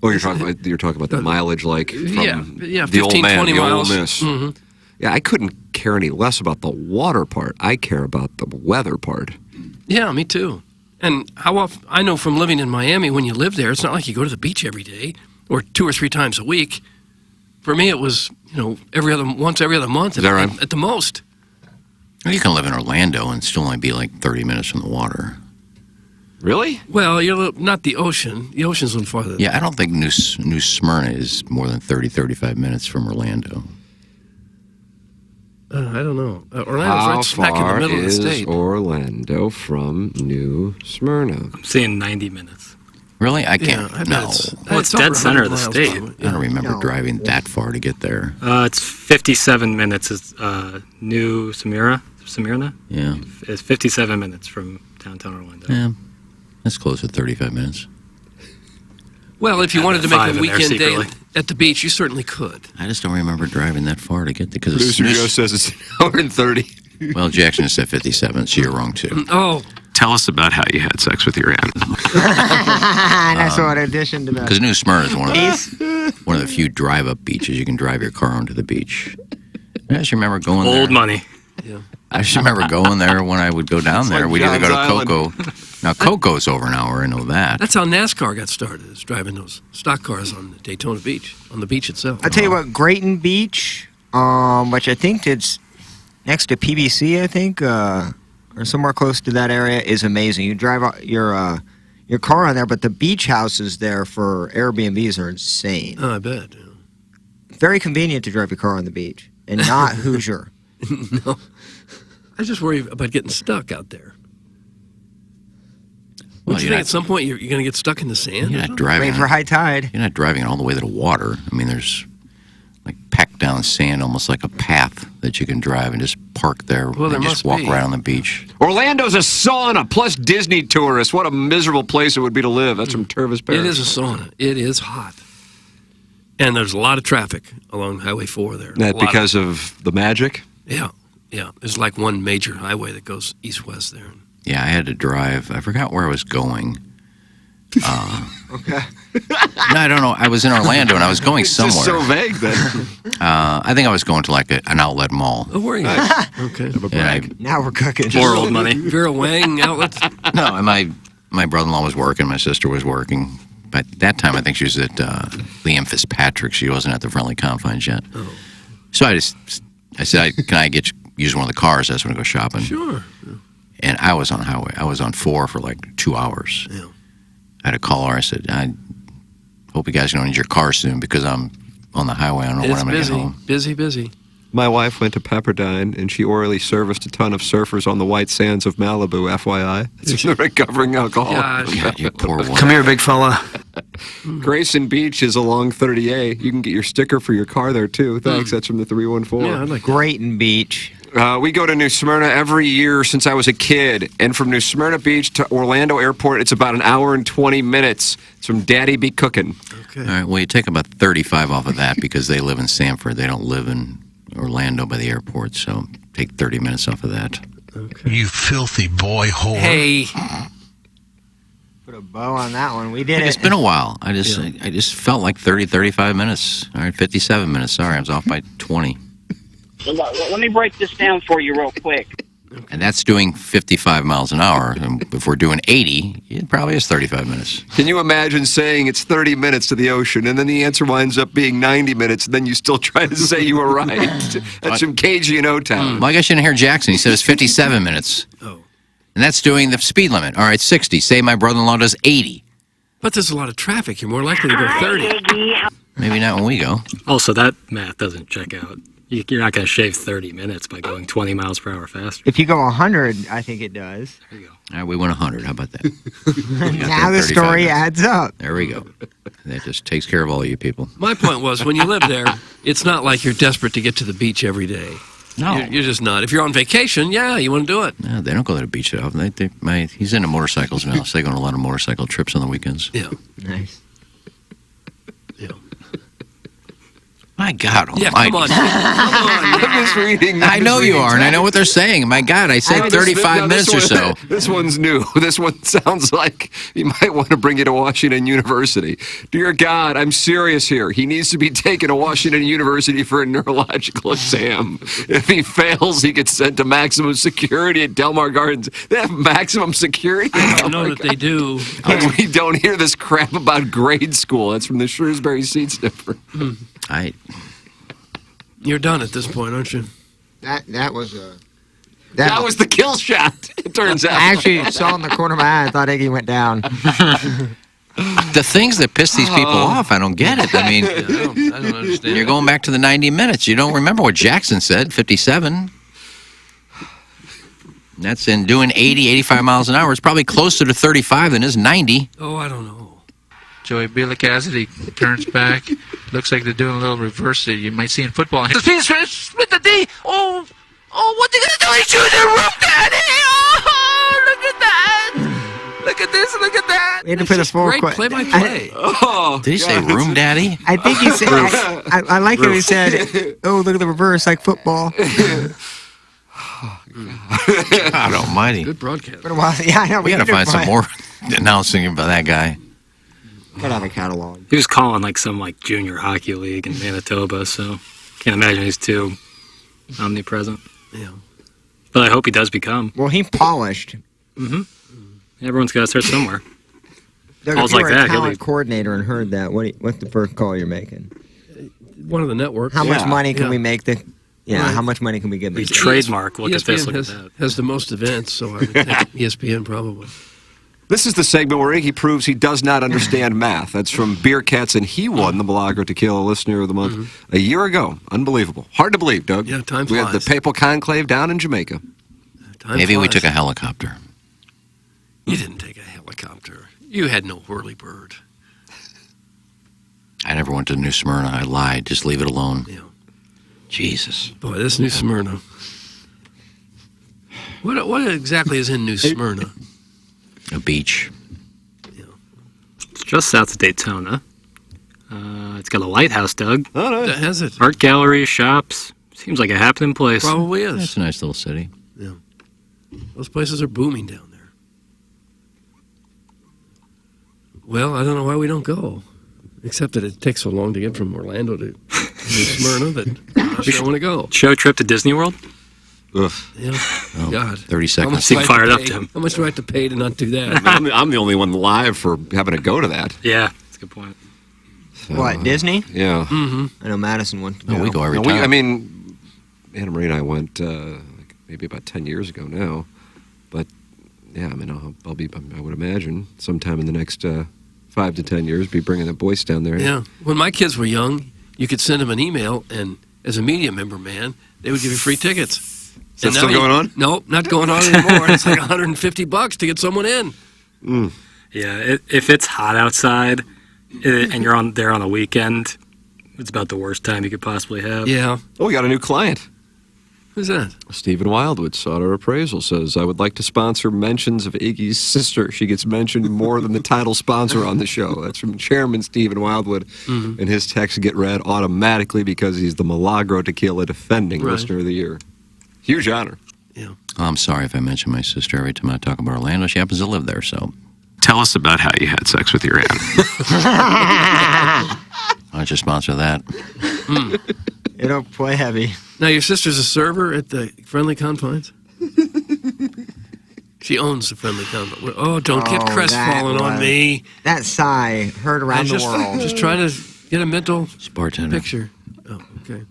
K: Oh, you're talking about the mileage, like from
C: yeah, 15,
K: the old man,
C: 20
K: the
C: miles.
K: Ole Miss.
C: Mm-hmm.
K: Yeah, I couldn't care any less about the water part. I care about the weather part.
C: Yeah, me too. And how often, I know from living in Miami, when you live there, it's not like you go to the beach every day or 2 or 3 times a week. For me, it was, once every other month
K: Is that right?
C: at the most.
P: Well, you can live in Orlando and still only be like 30 minutes from the water.
K: Really?
C: Well, you're not the ocean. The ocean's on farther.
P: Yeah, I don't think New Smyrna is more than 30, 35 minutes from Orlando.
C: I don't know. Orlando's right smack in the middle of the state.
K: How far is Orlando from New Smyrna?
A: I'm saying 90 minutes.
P: Really? I can't.
C: Yeah,
P: no.
A: Well, it's dead center of the state.
P: I don't remember driving that far to get there.
A: It's 57 minutes. It's New Smyrna.
P: Yeah.
A: It's 57 minutes from downtown Orlando.
P: Yeah. That's close to 35 minutes.
C: Well, if you wanted to make
A: five
C: a
A: in there
C: weekend day
A: secretly.
C: at the beach, you certainly could.
P: I just don't remember driving that far to get there.
K: Producer Joe says it's an hour and 30.
P: Well, Jackson just said 57, so you're wrong, too.
C: Oh.
L: Tell us about how you had sex with your aunt.
B: That's what addition to that.
P: Because New Smyrna is one of the few drive-up beaches you can drive your car onto the beach. I just remember going there.
A: Old money.
C: Yeah.
P: I just remember going there when I would go down there.
K: like
P: We'd either go to
K: John's
P: Cocoa. Now, Cocoa's over an hour, I know that.
C: That's how NASCAR got started, is driving those stock cars on Daytona Beach, on the beach itself.
B: I'll tell you what, Grayton Beach, which I think it's next to PBC, I think, or somewhere close to that area, is amazing. You drive your car on there, but the beach houses there for Airbnbs are insane.
C: Oh, I bet. Yeah.
B: Very convenient to drive your car on the beach, and not Hoosier.
C: No. I just worry about getting stuck out there.
P: Well,
C: Don't you think at some point you're going to get stuck in the sand?
P: You're not driving.
B: Wait for high tide.
P: You're not driving all the way to the water. I mean, there's like packed down sand, almost like a path that you can drive and just park there
C: Well, there
P: and just
C: must
P: walk
C: be.
P: right on the beach.
K: Orlando's a sauna plus Disney tourists. What a miserable place it would be to live. That's from Tervis Parish.
C: It is a sauna. It is hot. And there's a lot of traffic along Highway 4 there.
K: That because of the magic?
C: Yeah. There's like one major highway that goes east-west there.
P: Yeah, I had to drive. I forgot where I was going.
B: Okay.
P: No, I don't know. I was in Orlando and I was going somewhere.
K: It's just so vague then.
P: I think I was going to like an outlet mall.
C: Oh, where are you? Okay.
B: Now we're cooking.
A: More old money.
C: Vera Wang outlet?
P: No, and my brother-in-law was working. My sister was working. But that time, I think she was at Liam Fitzpatrick. She wasn't at the Friendly Confines yet. Oh. So I said, can I use one of the cars? I just want to go shopping.
C: Sure. Yeah.
P: And I was on highway. I was on 4 for like 2 hours.
C: Yeah.
P: I had a caller. I said, I hope you guys don't need your car soon because I'm on the highway. I don't know when I'm going to get home.
C: Busy.
K: My wife went to Pepperdine, and she orally serviced a ton of surfers on the white sands of Malibu, FYI. It's a recovering alcoholic.
C: Gosh.
P: You poor woman.
Q: Come here, big fella.
K: Grayson Beach is along 30A. You can get your sticker for your car there, too. Thanks. That's from the 314.
C: Yeah, I'd like
B: Grayton Beach.
K: We go to New Smyrna every year since I was a kid. And from New Smyrna Beach to Orlando Airport, it's about an hour and 20 minutes. It's from Daddy Be Cooking.
C: Okay.
P: All right, well, you take about 35 off of that because they live in Sanford. They don't live in Orlando by the airport, so take 30 minutes off of that.
C: Okay.
Q: You filthy boy whore.
C: Hey.
B: Put a bow on that one. We did
P: It's
B: it.
P: been a while. I just felt like 30, 35 minutes. All right, 57 minutes. Sorry, I was off by 20.
D: Let me break this down for you real quick.
P: And that's doing 55 miles an hour. And if we're doing 80, it probably is 35 minutes.
K: Can you imagine saying it's 30 minutes to the ocean, and then the answer winds up being 90 minutes, and then you still try to say you were right? That's from KG in O-Town.
P: Well, I guess you didn't hear Jackson. He said it's 57 minutes.
C: Oh.
P: And that's doing the speed limit. All right, 60. Say my brother-in-law does 80.
C: But there's a lot of traffic. You're more likely to go 30.
P: Maybe not when we go.
A: Also, that math doesn't check out. You're not going to shave 30 minutes by going 20 miles per hour faster.
B: If you go 100, I think it does.
A: There you go.
P: All right, we went 100. How about that?
B: Now the story adds up.
P: There we go. That just takes care of all you people.
C: My point was, when you live there, it's not like you're desperate to get to the beach every day.
A: No.
C: You're just not. If you're on vacation, yeah, you want to do it.
P: No, they don't go to the beach that often. He's into motorcycles now, so they go on a lot of motorcycle trips on the weekends.
C: Yeah.
B: Nice.
P: My God almighty.
C: Yeah, come on.
K: I'm just reading.
P: I know you are, and I know what they're saying. My God, I said 35 minutes or so.
K: This one's new. This one sounds like you might want to bring you to Washington University. Dear God, I'm serious here. He needs to be taken to Washington University for a neurological exam. If he fails, he gets sent to maximum security at Delmar Gardens. They have maximum security?
C: I don't know that they do.
K: We don't hear this crap about grade school. That's from the Shrewsbury Seed Sniffer.
C: You're done at this point, aren't you?
B: That was a...
K: That was the kill shot, it turns out.
B: I actually saw in the corner of my eye, I thought Iggy went down.
P: The things that piss these people off, I don't get it. I mean,
C: I don't understand.
P: you're going back to the 90 minutes. You don't remember what Jackson said, 57. That's in doing 80, 85 miles an hour. It's probably closer to 35 than is 90.
C: Oh, I don't know.
N: Joey Bielick as it. He turns back. Looks like they're doing a little reverse that you might see in football. Split the D. Oh, what they gonna do? He's shooting the roof, Daddy. Oh, look at that. Look at this. Look at that.
B: We had to put a full
C: Great play-by-play.
P: Did he say room daddy?
B: I think he said... I like how he said, oh, look at the reverse, like football.
P: God almighty.
C: Good broadcast.
B: But, well, yeah, I know.
P: We got to find some more announcing about that guy.
B: Gotta have a catalog.
A: He was calling like some like junior hockey league in Manitoba, so can't imagine he's too omnipresent.
C: Yeah.
A: But I hope he does become.
B: Well, he polished.
A: Mm-hmm. Everyone's got to start somewhere.
B: Doug,
A: Calls
B: if you
A: like
B: were a
A: that, he'll
B: talent
A: be...
B: coordinator and heard that, what's the first call you're making?
C: One of the networks.
B: How much money can we make the... Yeah,
C: Right.
B: how much money can we give them?
A: Trademark, look at this,
C: ESPN
A: look at that.
C: has the most events, so I would think ESPN probably.
K: This is the segment where Iggy proves he does not understand math. That's from Beer Cats, and he won the Milagro Tequila Listener of the Month a year ago. Unbelievable. Hard to believe, Doug.
C: Yeah, time
K: We had the
C: flies.
K: Papal Conclave down in Jamaica.
P: Maybe we took a helicopter.
C: You didn't take a helicopter. You had no whirly-bird.
P: I never went to New Smyrna. I lied. Just leave it alone.
C: Yeah.
P: Jesus.
C: Boy, this New Smyrna. What exactly is in New Smyrna?
P: A beach.
A: It's just south of Daytona. It's got a lighthouse, Doug.
K: Oh, no.
C: That has it.
A: Art gallery, shops. Seems like a happening place.
C: Probably is.
P: That's a nice little city.
C: Yeah. Those places are booming down there. Well, I don't know why we don't go. Except that it takes so long to get from Orlando to New Smyrna that I'm not sure I want to go.
A: Show trip to Disney World?
K: Ugh.
C: Yeah.
P: Oh,
C: God.
P: 30 seconds.
A: Seem fired up, Tim.
C: How much do I have to pay to not do that?
K: I'm the only one live for having to go to that.
A: Yeah, that's a good point.
B: What, Disney?
K: Yeah.
C: Mm-hmm.
B: I know Madison went to go.
P: No, we go every
K: No,
P: time.
K: I mean, Anna Marie and I went maybe about 10 years ago now. But, yeah, I mean, I'll be, I would imagine, sometime in the next 5 to 10 years, be bringing the boys down there.
C: Yeah. When my kids were young, you could send them an email, and as a media member, man, they would give you free tickets.
K: Is that still going on?
C: No, not going on anymore. It's like $150 to get someone in.
K: Mm.
A: Yeah, if it's hot outside and you're there on a weekend, it's about the worst time you could possibly have.
C: Yeah.
K: Oh, we got a new client.
C: Who's that?
K: Stephen Wildwood, sought our appraisal, says, I would like to sponsor mentions of Iggy's sister. She gets mentioned more than the title sponsor on the show. That's from Chairman Stephen Wildwood.
C: Mm-hmm.
K: And his texts get read automatically because he's the Milagro Tequila Defending
C: Right.
K: Listener of the Year. Huge honor.
C: Yeah.
P: Oh, I'm sorry if I mention my sister every time I talk about Orlando. She happens to live there, so.
L: Tell us about how you had sex with your aunt.
P: Why don't you sponsor that?
B: You don't play heavy.
C: Now, your sister's a server at the Friendly Confines? She owns the Friendly Confines. Oh, don't get crestfallen on me.
B: That sigh heard around the world.
C: Just trying to get a mental
P: bartender.
C: picture. Oh, okay.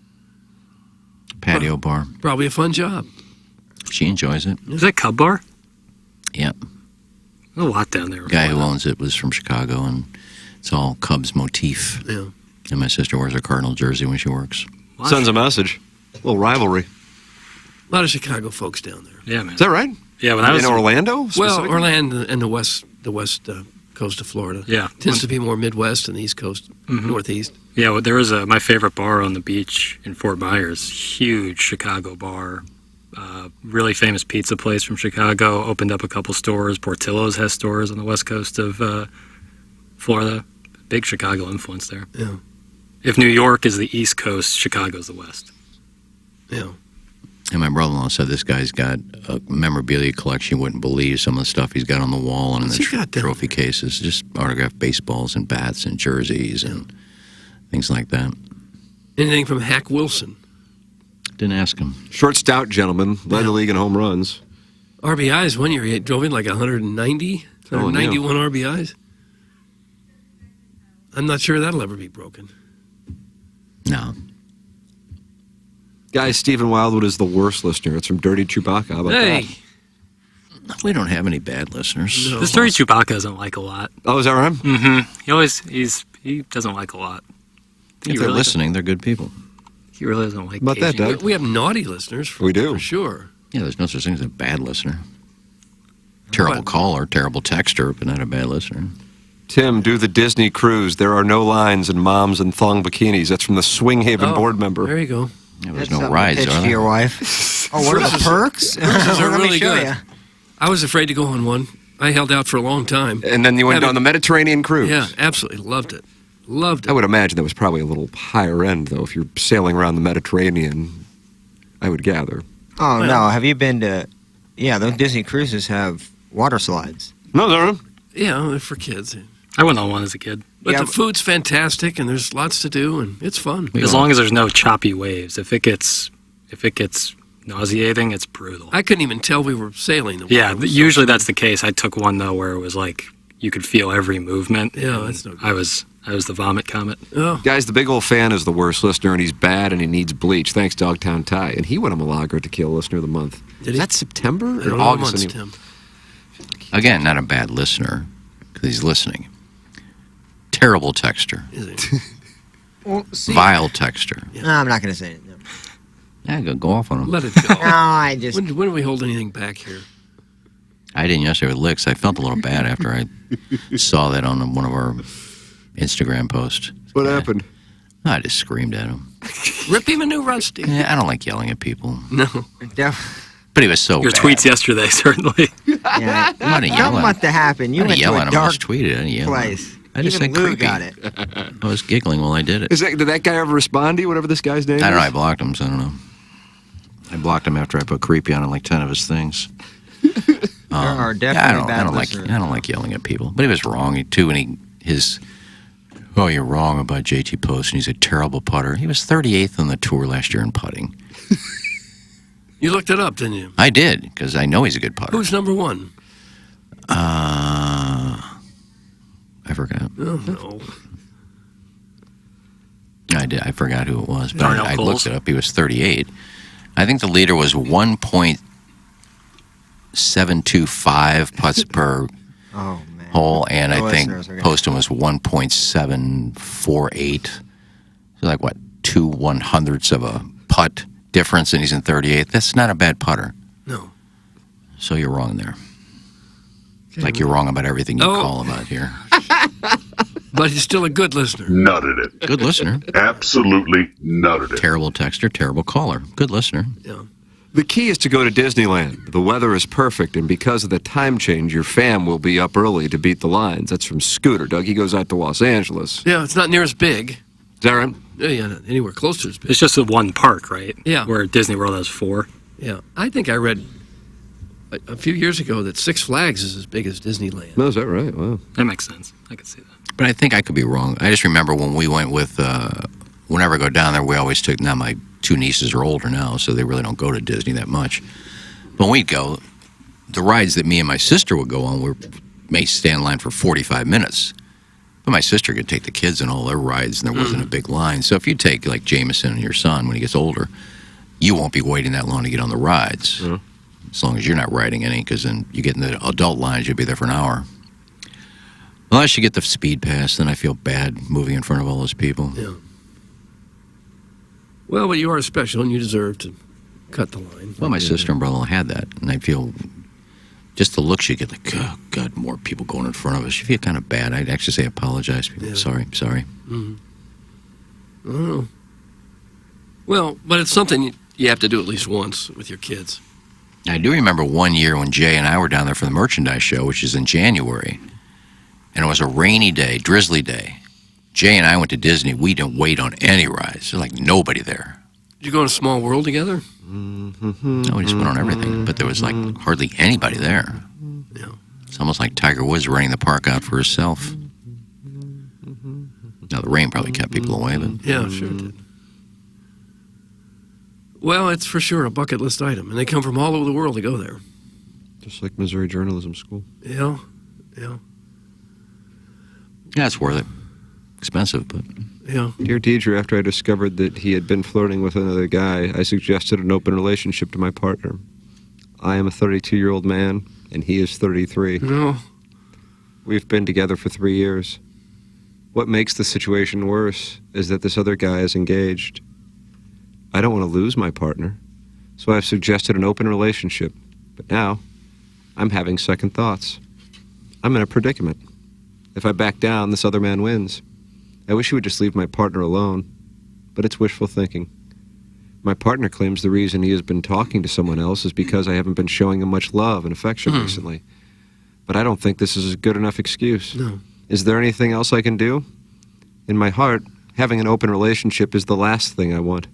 P: Patio bar.
C: Probably a fun job.
P: She enjoys it.
A: Is that Cub Bar?
P: Yep.
A: There's a lot down there.
P: The guy who owns it was from Chicago, and it's all Cubs motif.
C: Yeah.
P: And my sister wears a Cardinal jersey when she works.
K: Sends a message. A little rivalry.
C: A lot of Chicago folks down there.
A: Yeah, man.
K: Is that right?
A: Yeah, when I was
K: in Orlando?
C: Well,
K: specifically?
C: Orlando and the west coast of Florida.
A: Yeah.
C: Tends to be more Midwest and the East Coast, Northeast.
A: Yeah, well, there was my favorite bar on the beach in Fort Myers, huge Chicago bar, really famous pizza place from Chicago, opened up a couple stores. Portillo's has stores on the west coast of Florida. Big Chicago influence there.
C: Yeah.
A: If New York is the East Coast, Chicago's the West.
C: Yeah.
P: And my brother-in-law said this guy's got a memorabilia collection you wouldn't believe. Some of the stuff he's got on the wall and in the trophy cases, just autographed baseballs and bats and jerseys and things like that.
C: Anything from Hack Wilson?
P: Didn't ask him.
K: Short, stout gentleman, led the league in home runs.
C: RBIs one year, he drove in like 190, 191 RBIs. I'm not sure that'll ever be broken.
P: No.
K: Guys, Stephen Wildwood is the worst listener. It's from Dirty Chewbacca. How about that?
P: We don't have any bad listeners.
A: This Dirty Chewbacca doesn't like a lot.
K: Oh, is that right?
A: Mm-hmm. He doesn't like a lot.
P: If they're listening, they're good people.
A: He really doesn't like
K: about that, Doug?
C: We have naughty listeners.
K: We do.
C: For sure.
P: Yeah, there's no such thing as a bad listener. Terrible caller, terrible texter, but not a bad listener.
K: Tim, do the Disney cruise. There are no lines and moms in thong bikinis. That's from the Swing Haven board member.
C: There you go.
P: Yeah, there's no rides,
B: pitch
P: are
B: to
P: there?
B: your wife. Oh, what are the perks?
C: Cruises are
B: Let me
C: really
B: show
C: good.
B: ya.
C: I was afraid to go on one. I held out for a long time.
K: And then you went on the Mediterranean cruise.
C: Yeah, absolutely. Loved it. Loved it.
K: I would imagine that was probably a little higher end, though, if you're sailing around the Mediterranean, I would gather.
B: Oh, no. Have you been to... Yeah, those Disney cruises have water slides.
K: No, there aren't.
C: Yeah, they're for kids.
A: I went on one as a kid.
C: But the food's fantastic, and there's lots to do, and it's fun.
A: As long as there's no choppy waves. If it gets nauseating, it's brutal.
C: I couldn't even tell we were sailing.
A: Yeah, usually that's the case. I took one, though, where it was like you could feel every movement.
C: Yeah, that's no good.
A: I was the vomit comet.
C: Oh.
K: Guys, the big old fan is the worst listener, and he's bad, and he needs bleach. Thanks, Dogtown Ty. And he won a Milagro Tequila Listener of the Month.
C: Did he?
K: Is that September
C: I
K: or
C: don't know
K: August?
C: months, Tim.
P: Again, not a bad listener, because he's listening. Terrible texter.
B: Well, see,
P: Vile texter.
B: No, I'm not going to say it. No.
P: Yeah, go off on him.
C: Let it go.
B: No, I just...
C: When do we hold anything back here?
P: I didn't yesterday with Licks. I felt a little bad after I saw that on one of our Instagram posts.
K: What happened?
P: I just screamed at him.
C: Rip him a new Rusty.
P: Yeah, I don't like yelling at people.
C: No.
P: But he was so
A: Your
P: bad.
A: tweets yesterday, certainly.
B: Yeah,
P: Something
B: must have happened. You
P: I
B: went
P: didn't yell
B: to
P: at
B: a
P: him. I
B: dark
P: just tweeted. I didn't yell at him.
B: place.
P: I just
B: Even
P: said
B: Lou
P: creepy.
B: got it.
P: I was giggling while I did it.
K: Did that guy ever respond to you, whatever this guy's name
P: I don't know. I
K: is?
P: blocked him, so I don't know. I blocked him after I put creepy on like 10 of his things.
B: There are definitely bad
P: I don't
B: listeners.
P: like yelling at people. But he was wrong too. And you're wrong about JT Post, and he's a terrible putter. He was 38th on the tour last year in putting.
C: You looked it up, didn't you?
P: I did, because I know he's a good putter.
C: Who's number one?
P: I forgot.
C: Oh, no.
P: I did. I forgot who it was, but
A: Darnell
P: I
A: Coles.
P: looked it up. He was 38. I think the leader was 1.725 putts per
B: Oh, man.
P: hole, and I
B: The
P: think
B: listeners are gonna-
P: Poston was 1.748. So like what, 2/100ths of a putt difference, and he's in 38th. That's not a bad putter.
C: No.
P: So you're wrong there. Like you're wrong about everything you
C: Oh.
P: call about here.
C: But he's still a good listener.
J: Nutted it.
P: Good listener.
J: Absolutely nutted it.
P: Terrible texter, terrible caller. Good listener.
C: Yeah.
K: The key is to go to Disneyland. The weather is perfect, and because of the time change, your fam will be up early to beat the lines. That's from Scooter. Doug, he goes out to Los Angeles.
C: Yeah, it's not near as big.
K: Is that right?
C: Yeah, not anywhere close to as big.
A: It's just the one park, right?
C: Yeah.
A: Where Disney World has 4.
C: Yeah. I think I read a few years ago that Six Flags is as big as Disneyland.
K: No, is that right? Wow.
A: That makes sense. I can see that.
P: But I think I could be wrong. I just remember when we went with, whenever I go down there, we always took, now my 2 nieces are older now, so they really don't go to Disney that much. When we'd go, the rides that me and my sister would go on may stand in line for 45 minutes. But my sister could take the kids on all their rides, and there wasn't a big line. So if you take, like, Jameson and your son when he gets older, you won't be waiting that long to get on the rides. As long as you're not riding any, because then you get in the adult lines, you'll be there for an hour. Unless you get the speed pass, then I feel bad moving in front of all those people.
C: Yeah. Well, but you are special, and you deserve to cut the line.
P: Well, my sister and brother had that, and I feel just the looks you get, like, oh, God, more people going in front of us. You feel kind of bad. I'd actually say apologize. People.
C: Yeah.
P: Sorry.
C: Mm-hmm. Oh. Well, but it's something you have to do at least once with your kids.
P: I do remember one year when Jay and I were down there for the merchandise show, which is in January, and it was a rainy day, drizzly day. Jay and I went to Disney. We didn't wait on any rides. There's like nobody there.
C: Did you go to Small World together?
P: No, we just went on everything, but there was like hardly anybody there.
C: Yeah.
P: It's almost like Tiger Woods renting the park out for himself. Now, the rain probably kept people away, but...
C: Yeah, sure it did. Well, it's for sure a bucket list item, and they come from all over the world to go there.
S: Just like Missouri Journalism School.
C: Yeah.
P: Yeah, it's worth it. Expensive, but...
C: Yeah.
S: Dear Deidre, after I discovered that he had been flirting with another guy, I suggested an open relationship to my partner. I am a 32-year-old man, and he is 33.
C: No.
S: We've been together for 3 years. What makes the situation worse is that this other guy is engaged. I don't want to lose my partner, so I've suggested an open relationship. But now, I'm having second thoughts. I'm in a predicament. If I back down, this other man wins. I wish he would just leave my partner alone, but it's wishful thinking. My partner claims the reason he has been talking to someone else is because I haven't been showing him much love and affection recently. But I don't think this is a good enough excuse.
C: No.
S: Is there anything else I can do? In my heart, having an open relationship is the last thing I want.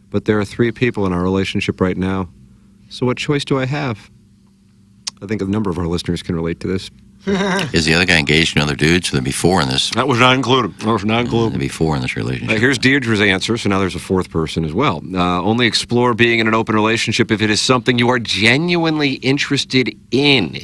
S: But there are 3 people in our relationship right now. So what choice do I have? I think a number of our listeners can relate to this.
P: Is the other guy engaged to another dude? So there'd be 4 in this.
S: That was not included. There'd
P: be 4 in this relationship.
S: Here's Deirdre's answer, so now there's a 4th person as well. Only explore being in an open relationship if it is something you are genuinely interested in.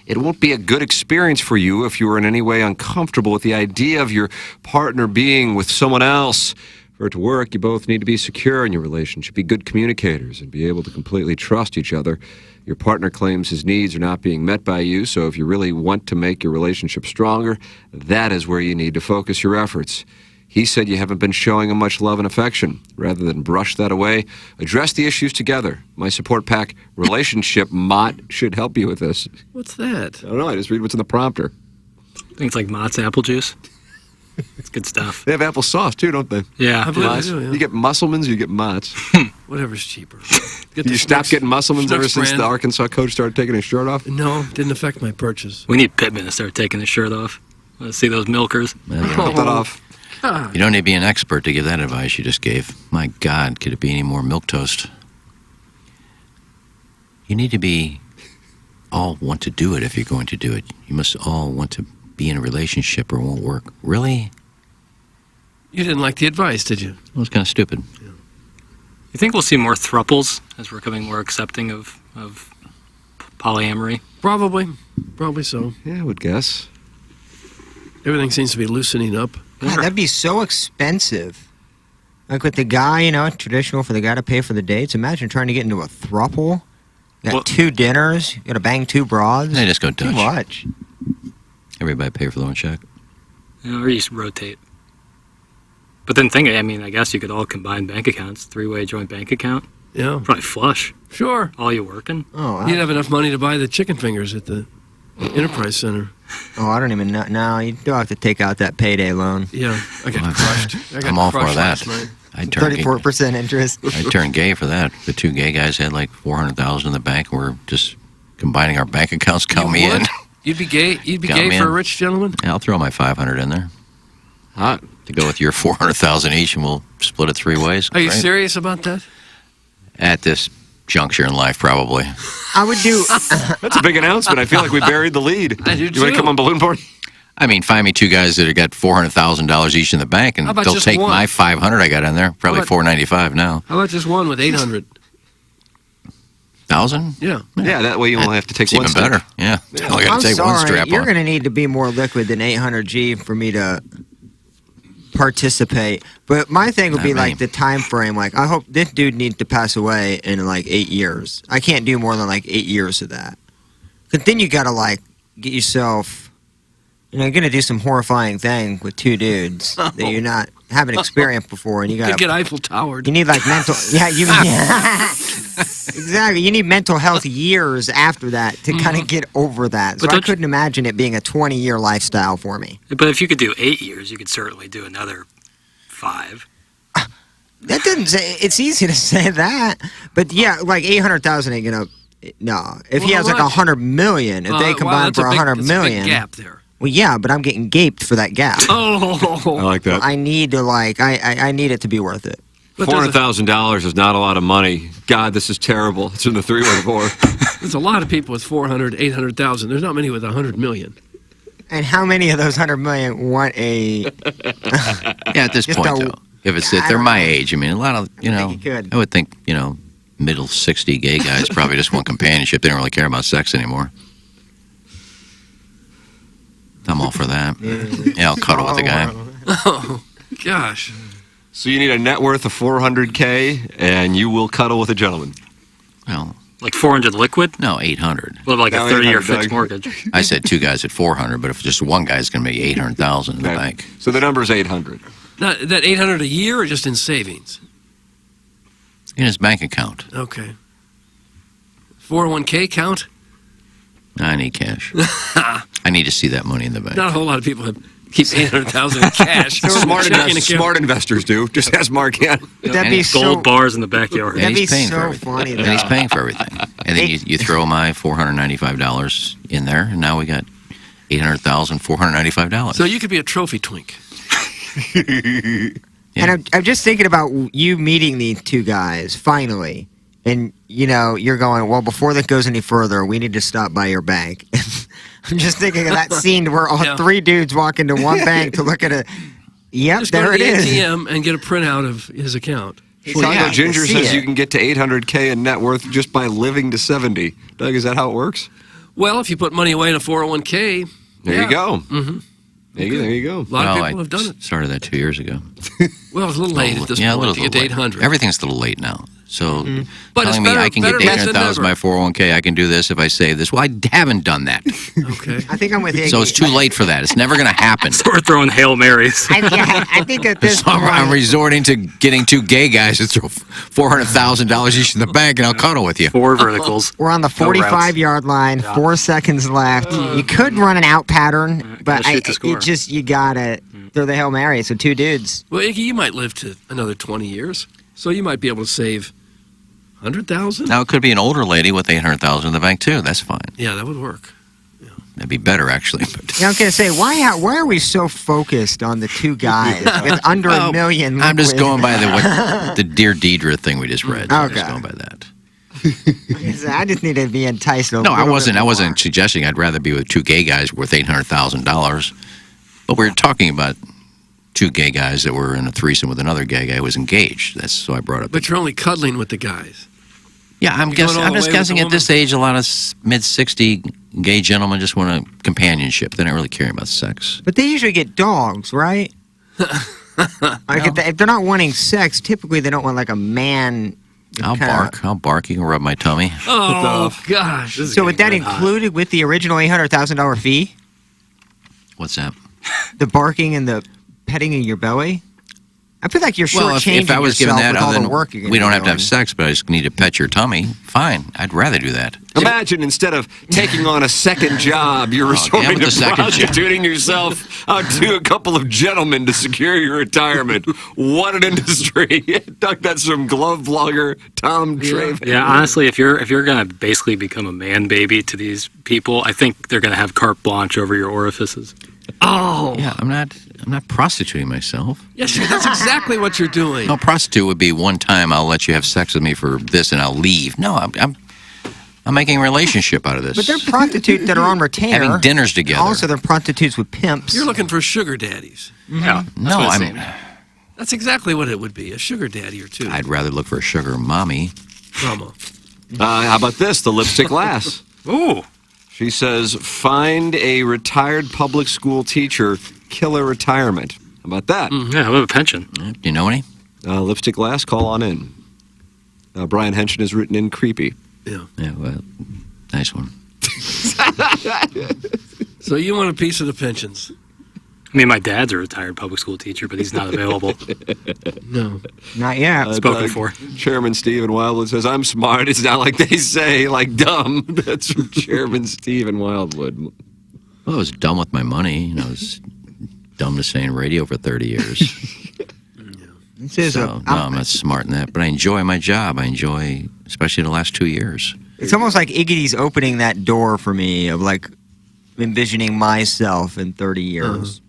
S: It won't be a good experience for you if you are in any way uncomfortable with the idea of your partner being with someone else. For it to work, you both need to be secure in your relationship, be good communicators, and be able to completely trust each other. Your partner claims his needs are not being met by you, so if you really want to make your relationship stronger, that is where you need to focus your efforts. He said you haven't been showing him much love and affection. Rather than brush that away, address the issues together. My support pack, Relationship Mott, should help you with this.
C: What's that?
S: I don't know, I just read what's in the prompter.
A: I think it's like Mott's apple juice. It's good stuff.
S: They have apple sauce too, don't they?
A: Yeah.
C: I believe they do, yeah.
S: You get Musselman's, you get Mott's.
C: Whatever's cheaper.
S: You stopped getting Musselman's ever since the Arkansas coach started taking his shirt off?
C: No, didn't affect my purchase.
A: We need Pittman to start taking his shirt off. Let's see those milkers.
S: Put that off.
P: You don't need to be an expert to give that advice you just gave. My God, could it be any more milquetoast? You need to be all want to do it if you're going to do it. You must all want to be in a relationship or it won't work. Really?
C: You didn't like the advice, did you?
P: Well, it's kind of stupid.
A: You think we'll see more thruples as we're becoming more accepting of polyamory?
C: Probably so.
S: Yeah, I would guess.
C: Everything seems to be loosening up.
B: God, that'd be so expensive. Like with the guy, traditional for the guy to pay for the dates. Imagine trying to get into a throuple. You got 2 dinners. You got to bang 2 broads.
P: They just go Dutch.
B: Too much.
P: Everybody pay for their own check.
A: Or you just rotate. But then I guess you could all combine bank accounts. 3-way joint bank account.
C: Yeah.
A: Probably flush.
C: Sure.
A: All you working.
B: Oh,
C: You'd have enough money to buy the chicken fingers at the Enterprise Center.
B: Oh, I don't even know. No, you do have to take out that payday loan.
C: Yeah, I got crushed.
P: I'm all for that. I'd turn
B: 34% interest.
P: I'd turn gay for that. The 2 gay guys had like $400,000 in the bank. We're just combining our bank accounts. Count me in.
C: You'd be gay. You'd be gay for a rich gentleman.
P: Yeah, I'll throw my $500 in there.
S: Hot.
P: To go with your $400,000 each, and we'll split it 3 ways.
C: Are you
P: Great.
C: serious about that?
P: At this juncture in life, probably.
B: I would do.
S: That's a big announcement. I feel like we buried the lead.
C: I do
S: You want to come on Balloon Party?
P: I mean, find me 2 guys that have got $400,000 each in the bank, and
C: How about
P: they'll
C: just
P: take
C: one?
P: my $500 I got in there. Probably $495 now.
C: How about just one with 800?
P: 1,000?
C: Yeah.
S: Yeah, that way you only have to take
P: It's
S: one
P: even
S: step.
P: better. Yeah. Only got
B: I'm
P: to take one
B: sorry.
P: strap
B: You're
P: on.
B: going to need to be more liquid than 800G for me to participate. But my thing would
P: Not
B: be
P: me.
B: like the time frame. Like, I hope this dude needs to pass away in like 8 years. I can't do more than like 8 years of that. But then you got to like get yourself. You're going to do some horrifying thing with 2 dudes that you're not haven't experienced before, and you got
C: Could get Eiffel Towered.
B: You need like mental. Yeah, exactly. You need mental health years after that to kind of get over that. So
A: But
B: I couldn't imagine it being a 20-year lifestyle for me.
A: But if you could do 8 years, you could certainly do another 5.
B: That doesn't say. It's easy to say that, but yeah, like 800,000 ain't gonna. No, if he has like 100 million, if they combine for 100 million,
C: gap there.
B: Well, yeah, but I'm getting gaped for that gap.
C: Oh,
S: I like that.
B: I need to I need it to be worth it.
S: $400,000 is not a lot of money. God, this is terrible. It's in the 314.
C: There's a lot of people with 400, 800,000. There's not many with 100 million.
B: And how many of those 100 million want a?
P: Yeah, at this point, though, if they're my age, I mean, a lot of I would think middle 60 gay guys probably just want companionship. They don't really care about sex anymore. I'm all for that. Yeah, I'll cuddle with the guy.
C: Oh, gosh.
S: So you need a net worth of $400K, and you will cuddle with a gentleman.
P: Well,
A: like 400 liquid?
P: No, 800.
A: Well, like a 30-year fixed mortgage.
P: I said two guys at 400, but if just one guy's going to be 800,000 in the bank.
S: So the number is 800.
C: Now, that 800 a year or just in savings?
P: In his bank account.
C: Okay. 401k count?
P: I need cash. I need to see that money in the bank.
C: Not a whole lot of people keep 800,000 in cash.
S: Smart investors do. Just ask Mark.
A: That'd be gold bars in the backyard.
B: That'd be so funny.
P: And he's paying for everything. And then you throw my $495 in there, and now we got $800,495.
C: So you could be a trophy twink.
B: And I'm just thinking about you meeting these two guys finally, and you're going, well, before that goes any further, we need to stop by your bank. I'm just thinking of that scene where all three dudes walk into one bank to look at it. Yep,
C: just
B: there
C: go to
B: it
C: the
B: is.
C: ATM and get a printout of his account.
S: Ginger says you can get to 800K in net worth just by living to 70. Doug, is that how it works?
C: Well, if you put money away in a 401k,
S: there you go.
C: Mm-hmm.
S: There you go.
C: A lot of people have done it.
P: Started that 2 years ago.
C: Well, it's a little late at this point to get to 800.
P: Everything's a little late now. So
C: But
P: telling me I can get 800,000 by 401k, I can do this if I save this. Well, I haven't done that.
C: Okay.
B: I think I'm with you.
P: So it's too late for that. It's never going to happen.
A: So we're throwing Hail Marys.
B: I think at this point,
P: I'm resorting to getting two gay guys to throw $400,000 each in the bank, and I'll cuddle with you.
A: 4 verticals.
B: We're on the 45-yard line. 4 seconds left. You could run an out pattern, but you gotta throw the Hail Mary. So 2 dudes.
C: Well, Iggy, you might live to another 20 years, so you might be able to save 100,000.
P: Now it could be an older lady with 800,000 in the bank too. That's fine.
C: Yeah, that would work.
P: That'd be better actually. But
B: Yeah, I was gonna say, why are we so focused on the 2 guys with under a million?
P: I'm just
B: liquid?
P: going by the Dear Deidre thing we just read. So I'm just going by that.
B: I just need to be enticed.
P: No, I wasn't suggesting I'd rather be with 2 gay guys worth $800,000. But we were talking about 2 gay guys that were in a threesome with another gay guy who was engaged. That's so I brought up.
C: But you're only cuddling with the guys.
P: Yeah, I'm just guessing at this age, a lot of mid-60 gay gentlemen just want a companionship. They don't really care about sex.
B: But they usually get dogs, right? If they're not wanting sex, typically they don't want like a man.
P: I'll bark. You can rub my tummy.
C: Oh, gosh.
B: So with that included with the original $800,000 fee?
P: What's that?
B: The barking and the petting of your belly? I feel like you're shortchanging
P: if I was given
B: yourself
P: that,
B: with all
P: then
B: the work you're
P: we don't have to
B: doing.
P: have sex, but I just need to pet your tummy. Fine, I'd rather do that.
S: Imagine instead of taking on a second job, you're resorting
P: with the
S: to
P: second job.
S: prostituting yourself out to a couple of gentlemen to secure your retirement. What an industry! Doug, that's from glove blogger Tom Traven.
A: Yeah, honestly, if you're gonna basically become a man baby to these people, I think they're gonna have carte blanche over your orifices.
C: Oh,
P: yeah, I'm not prostituting myself.
C: Yes, that's exactly what you're doing.
P: No, prostitute would be one time I'll let you have sex with me for this and I'll leave. No, I'm making a relationship out of this.
B: But they're prostitutes that are on retainer.
P: Having dinners together.
B: Also, they're prostitutes with pimps.
C: You're looking for sugar daddies.
A: Yeah.
P: No,
C: That's exactly what it would be, a sugar daddy or 2.
P: I'd rather look for a sugar mommy.
C: Mama.
S: How about this? The lipstick lass.
A: Ooh.
S: She says, find a retired public school teacher, killer retirement. How about that?
A: Yeah, I have a pension.
P: Do you know any?
S: Lipstick lass, call on in. Brian Henshin has written in creepy.
C: Yeah.
P: Yeah, well, nice one.
C: So you want a piece of the pensions?
A: I mean, my dad's a retired public school teacher, but he's not available.
C: No.
B: Not yet.
A: Spoken for.
S: Chairman Stephen Wildwood says, I'm smart. It's not like they say, like dumb. That's from Chairman Stephen Wildwood.
P: Well, I was dumb with my money. I was dumb to stay in radio for 30 years. No, I'm not smart in that, but I enjoy my job. I enjoy, especially the last 2 years.
B: It's almost like Iggy's opening that door for me of like envisioning myself in 30 years.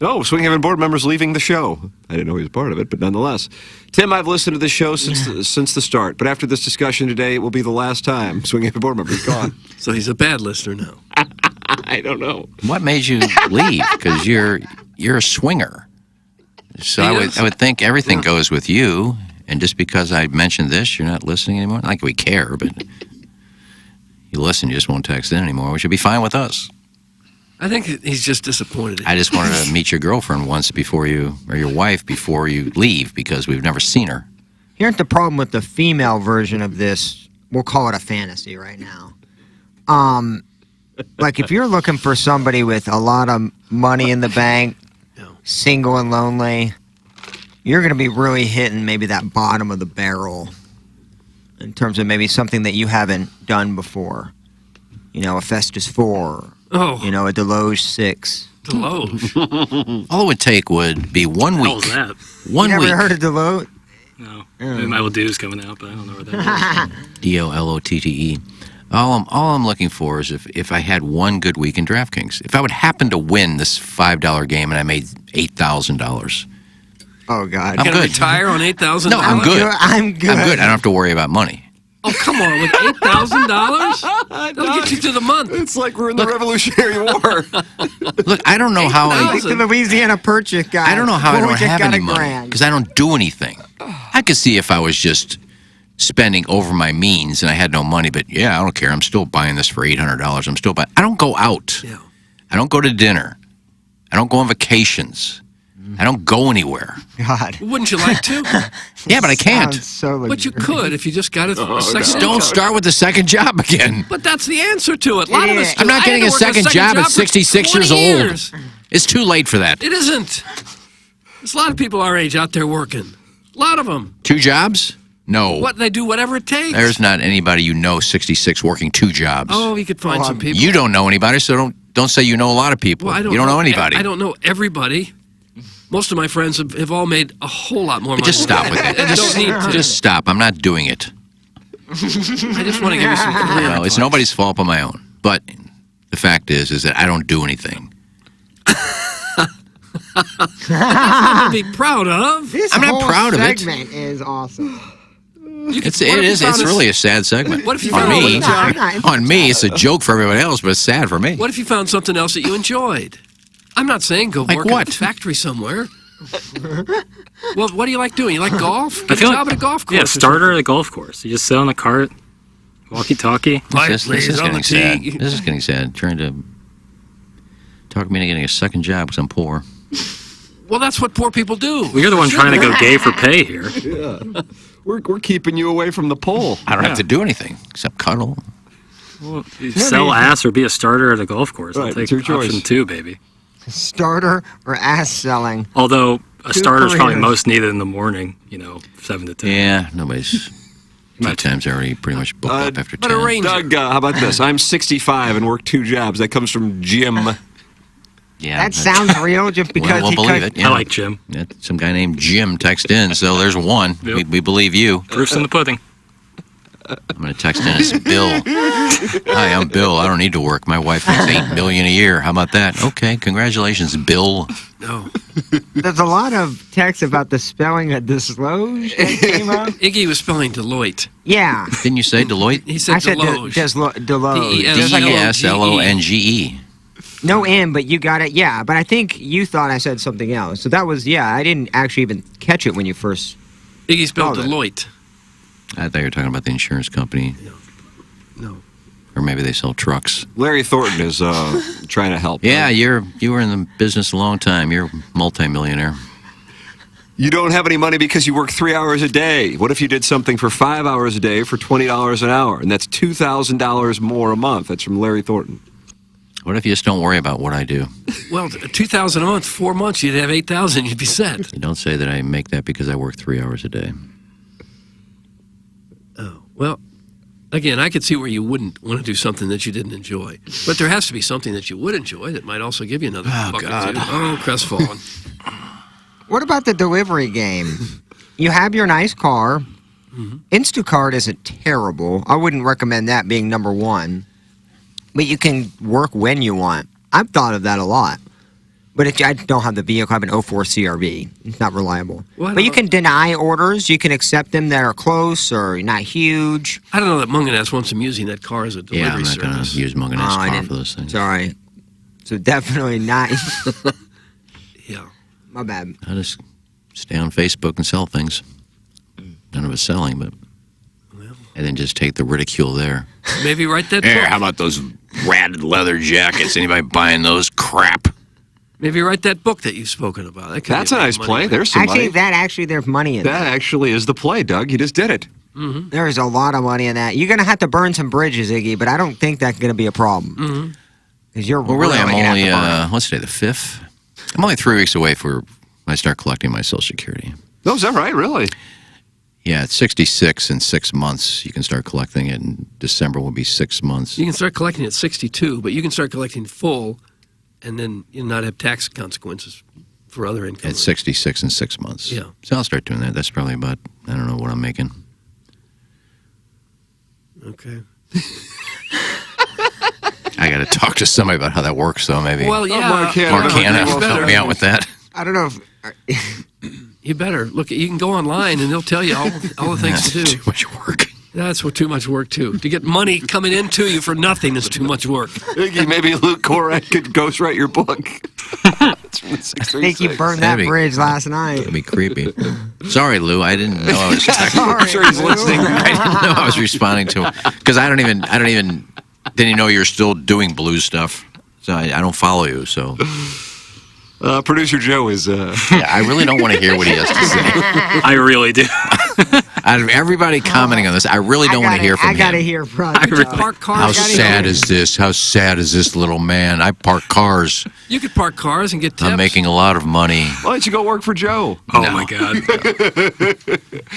S: Oh, Swing Haven board members leaving the show. I didn't know he was part of it, but nonetheless. Tim, I've listened to the show since the start, but after this discussion today, it will be the last time Swing Haven board member is gone.
C: So he's a bad listener now.
S: I don't know.
P: What made you leave? Because you're a swinger. So I would think everything goes with you, and just because I mentioned this, you're not listening anymore? Not like we care, but you listen, you just won't text in anymore, which would be fine with us.
C: I think he's just disappointed.
P: I just wanted to meet your girlfriend once before you, or your wife before you leave, because we've never seen her.
B: Here's the problem with the female version of this. We'll call it a fantasy right now. Like if you're looking for somebody with a lot of money in the bank, single and lonely, you're going to be really hitting maybe that bottom of the barrel in terms of maybe something that you haven't done before. You know, a Festus 4.
C: Oh.
B: You know, a Deloge 6.
C: Deloge?
P: All it would take would be 1 week.
A: What was that?
P: 1
B: you
P: week.
B: never heard of Deloge?
A: No. Maybe my dude's coming out, but I don't know what that is.
P: DOLOTTE. All I'm looking for is if I had one good week in DraftKings. If I would happen to win this $5 game and I made $8,000.
B: Oh, God.
P: I'm
C: You're going
P: good.
C: to retire on $8,000?
P: No, I'm good.
B: I'm good.
P: I'm good. I don't have to worry about money.
C: Oh, come on. With $8,000? That'll get you to the month.
S: It's like we're in the Revolutionary War.
P: Look, I don't know how
B: Like the Louisiana Purchase guy.
P: I don't know how I
B: Boy,
P: don't
B: just
P: have
B: got
P: any
B: a
P: money
B: grand.
P: because I don't do anything. I could see if I was just spending over my means and I had no money, but yeah, I don't care. I'm still buying this for $800. I'm still buying. I don't go out.
C: Yeah.
P: I don't go to dinner. I don't go on vacations. I don't go anywhere.
B: God.
C: Wouldn't you like to?
P: Yeah, but I can't.
B: Sounds so
C: But you could if you just got a second
P: Just don't start with the second job again.
C: But that's the answer to it. A lot of us do.
P: I'm not
C: I had
P: getting
C: to
P: a
C: work
P: second job at
C: for
P: 66 years
C: 20
P: old.
C: years.
P: It's too late for that.
C: It isn't. There's a lot of people our age out there working. A lot of them.
P: 2 jobs? No.
C: What? They do whatever it takes.
P: There's not anybody you know 66 working 2 jobs.
C: Oh, you could find some people.
P: You don't know anybody, so don't say you know a lot of people.
C: Well,
P: you don't know anybody.
C: I don't know everybody. Most of my friends have all made a whole lot more money.
P: Just stop with it.
C: I don't need to.
P: Just stop. I'm not doing it.
C: I just want to give you some career
P: No, it's
C: advice.
P: nobody's fault but my own. But the fact is that I don't do anything.
C: That's nothing to be proud of.
B: This
P: I'm not
B: whole
P: proud of it.
B: segment is awesome.
P: It's really a sad segment.
C: What if you
P: on
C: found
P: me?
B: No,
P: On me, it's a joke for everybody else, but it's sad for me.
C: What if you found something else that you enjoyed? I'm not saying go
P: Like
C: work
P: what?
C: at a factory somewhere. Well, what do you like doing? You like golf?
A: I
C: Get a
A: feel
C: job at a golf course.
A: Yeah,
C: or
A: starter at a golf course. You just sit on the cart, walkie-talkie.
P: This is getting sad. This is getting sad. Trying to talk me into getting a second job because I'm poor.
C: something. Well, that's what poor people do.
A: Well, you're the one trying to go gay for pay here.
S: Yeah. We're keeping you away from the pole.
P: I don't have to do anything except cuddle.
A: Well, you sell ass or be a starter at a golf course. I'll
S: Right,
A: take
S: it's your choice.
A: option 2, baby.
B: Starter or ass selling.
A: Although a
B: 2
A: starter is probably
B: careers.
A: most needed in the morning, 7 to 10.
P: Yeah, nobody's. Two times already pretty much booked up after 10.
S: Doug, how about this? I'm 65 and work 2 jobs. That comes from Jim.
P: Yeah,
B: That sounds real just because
P: we'll
B: he
P: believe
B: could-
P: it. Yeah.
A: I like Jim.
P: Yeah, some guy named Jim texted in, so there's one.
A: Yep.
P: We believe you.
A: Proof's in the pudding.
P: I'm going to text in as Bill. Hi, I'm Bill. I don't need to work. My wife makes $8 million a year. How about that? Okay, congratulations, Bill.
C: No.
B: There's a lot of text about the spelling of Deloge that came up.
C: Iggy was spelling Deloitte.
B: Yeah.
P: Didn't you say Deloitte?
C: He said
B: I said
C: Deloge.
B: Deloge.
P: DESLONGE.
B: No N, but you got it. Yeah, but I think you thought I said something else. So that was, I didn't actually even catch it when you first.
C: Iggy spelled
B: spelled it.
C: Deloitte.
P: I thought you were talking about the insurance company.
C: No.
P: Or maybe they sell trucks.
S: Larry Thornton is trying to help.
P: Yeah, you were in the business a long time. You're a multimillionaire.
S: You don't have any money because you work 3 hours a day. What if you did something for 5 hours a day for $20 an hour? And that's $2,000 more a month. That's from Larry Thornton.
P: What if you just don't worry about what I do?
C: Well, $2,000 a month, 4 months, you'd have $8,000. You'd be set.
P: You don't say that I make that because I work 3 hours a day.
C: Oh, well, again, I could see where you wouldn't want to do something that you didn't enjoy. But there has to be something that you would enjoy that might also give you another buck or two. Oh, crestfallen.
B: What about the delivery game? you have your nice car. Instacart isn't terrible. I wouldn't recommend that being number one. But you can work when you want. I've thought of that a lot. But if I don't have the vehicle, I have an 04 CRV. It's not reliable. But you can deny orders. You can accept them that are close or not huge.
C: I don't know that Munganess wants him using that car as a delivery
P: I'm not going to use Munganess' car for those things.
B: Sorry. So definitely not.
C: Yeah.
B: My bad.
P: I just stay on Facebook and sell things. None of it's selling, but... And then just take the ridicule there.
C: Maybe write that
P: Hey,
C: book.
P: how about those ratted leather jackets? Anybody buying those? Crap.
C: Maybe write that book that you've spoken about. That
S: That's a nice play. There's some money.
B: There's money in that.
S: That actually is the play, Doug. You just did it.
B: There's a lot of money in that. You're going to have to burn some bridges, Iggy, but I don't think that's going to be a problem. Because you're
P: Well, really, I'm
B: gonna
P: only,
B: have to burn.
P: what's today, the 5th? I'm only 3 weeks away for when I start collecting my Social Security.
S: Oh, is that right? Really?
P: Yeah, it's 66 in 6 months. You can start collecting it, and December will be 6 months.
C: You can start collecting at 62, but you can start collecting full and then not have tax consequences for other income.
P: At 66 in 6 months.
C: Yeah.
P: So I'll start doing that. That's probably about, I don't know what I'm making.
C: Okay.
P: I got to talk to somebody about how that works, though, maybe.
C: Well, yeah.
P: Mark Hanna, help me out with that.
B: I don't know if...
C: You better. Look, you can go online and they'll tell you all the things to do.
P: Too much work.
C: That's too much work, too. To get money coming into you for nothing is too much work.
S: Iggy, maybe Luke Korak could ghostwrite your book.
B: I think you burned that bridge last night.
P: That'd be creepy. Sorry, Lou. I didn't know I was
S: I'm sure he's listening.
P: I didn't know I was responding to him because I didn't even know you're still doing blue stuff. So I don't follow you. So
S: Producer Joe is.
P: Yeah, I really don't want to hear what he has to say.
A: I really do.
P: Out of everybody commenting on this, I really don't want to hear from him.
B: I got to hear from
C: Park cars.
P: How sad is this? How sad is this little man? I park cars.
C: You could park cars and get tips.
P: I'm making a lot of money.
S: Why don't you go work for Joe?
A: Oh, my God.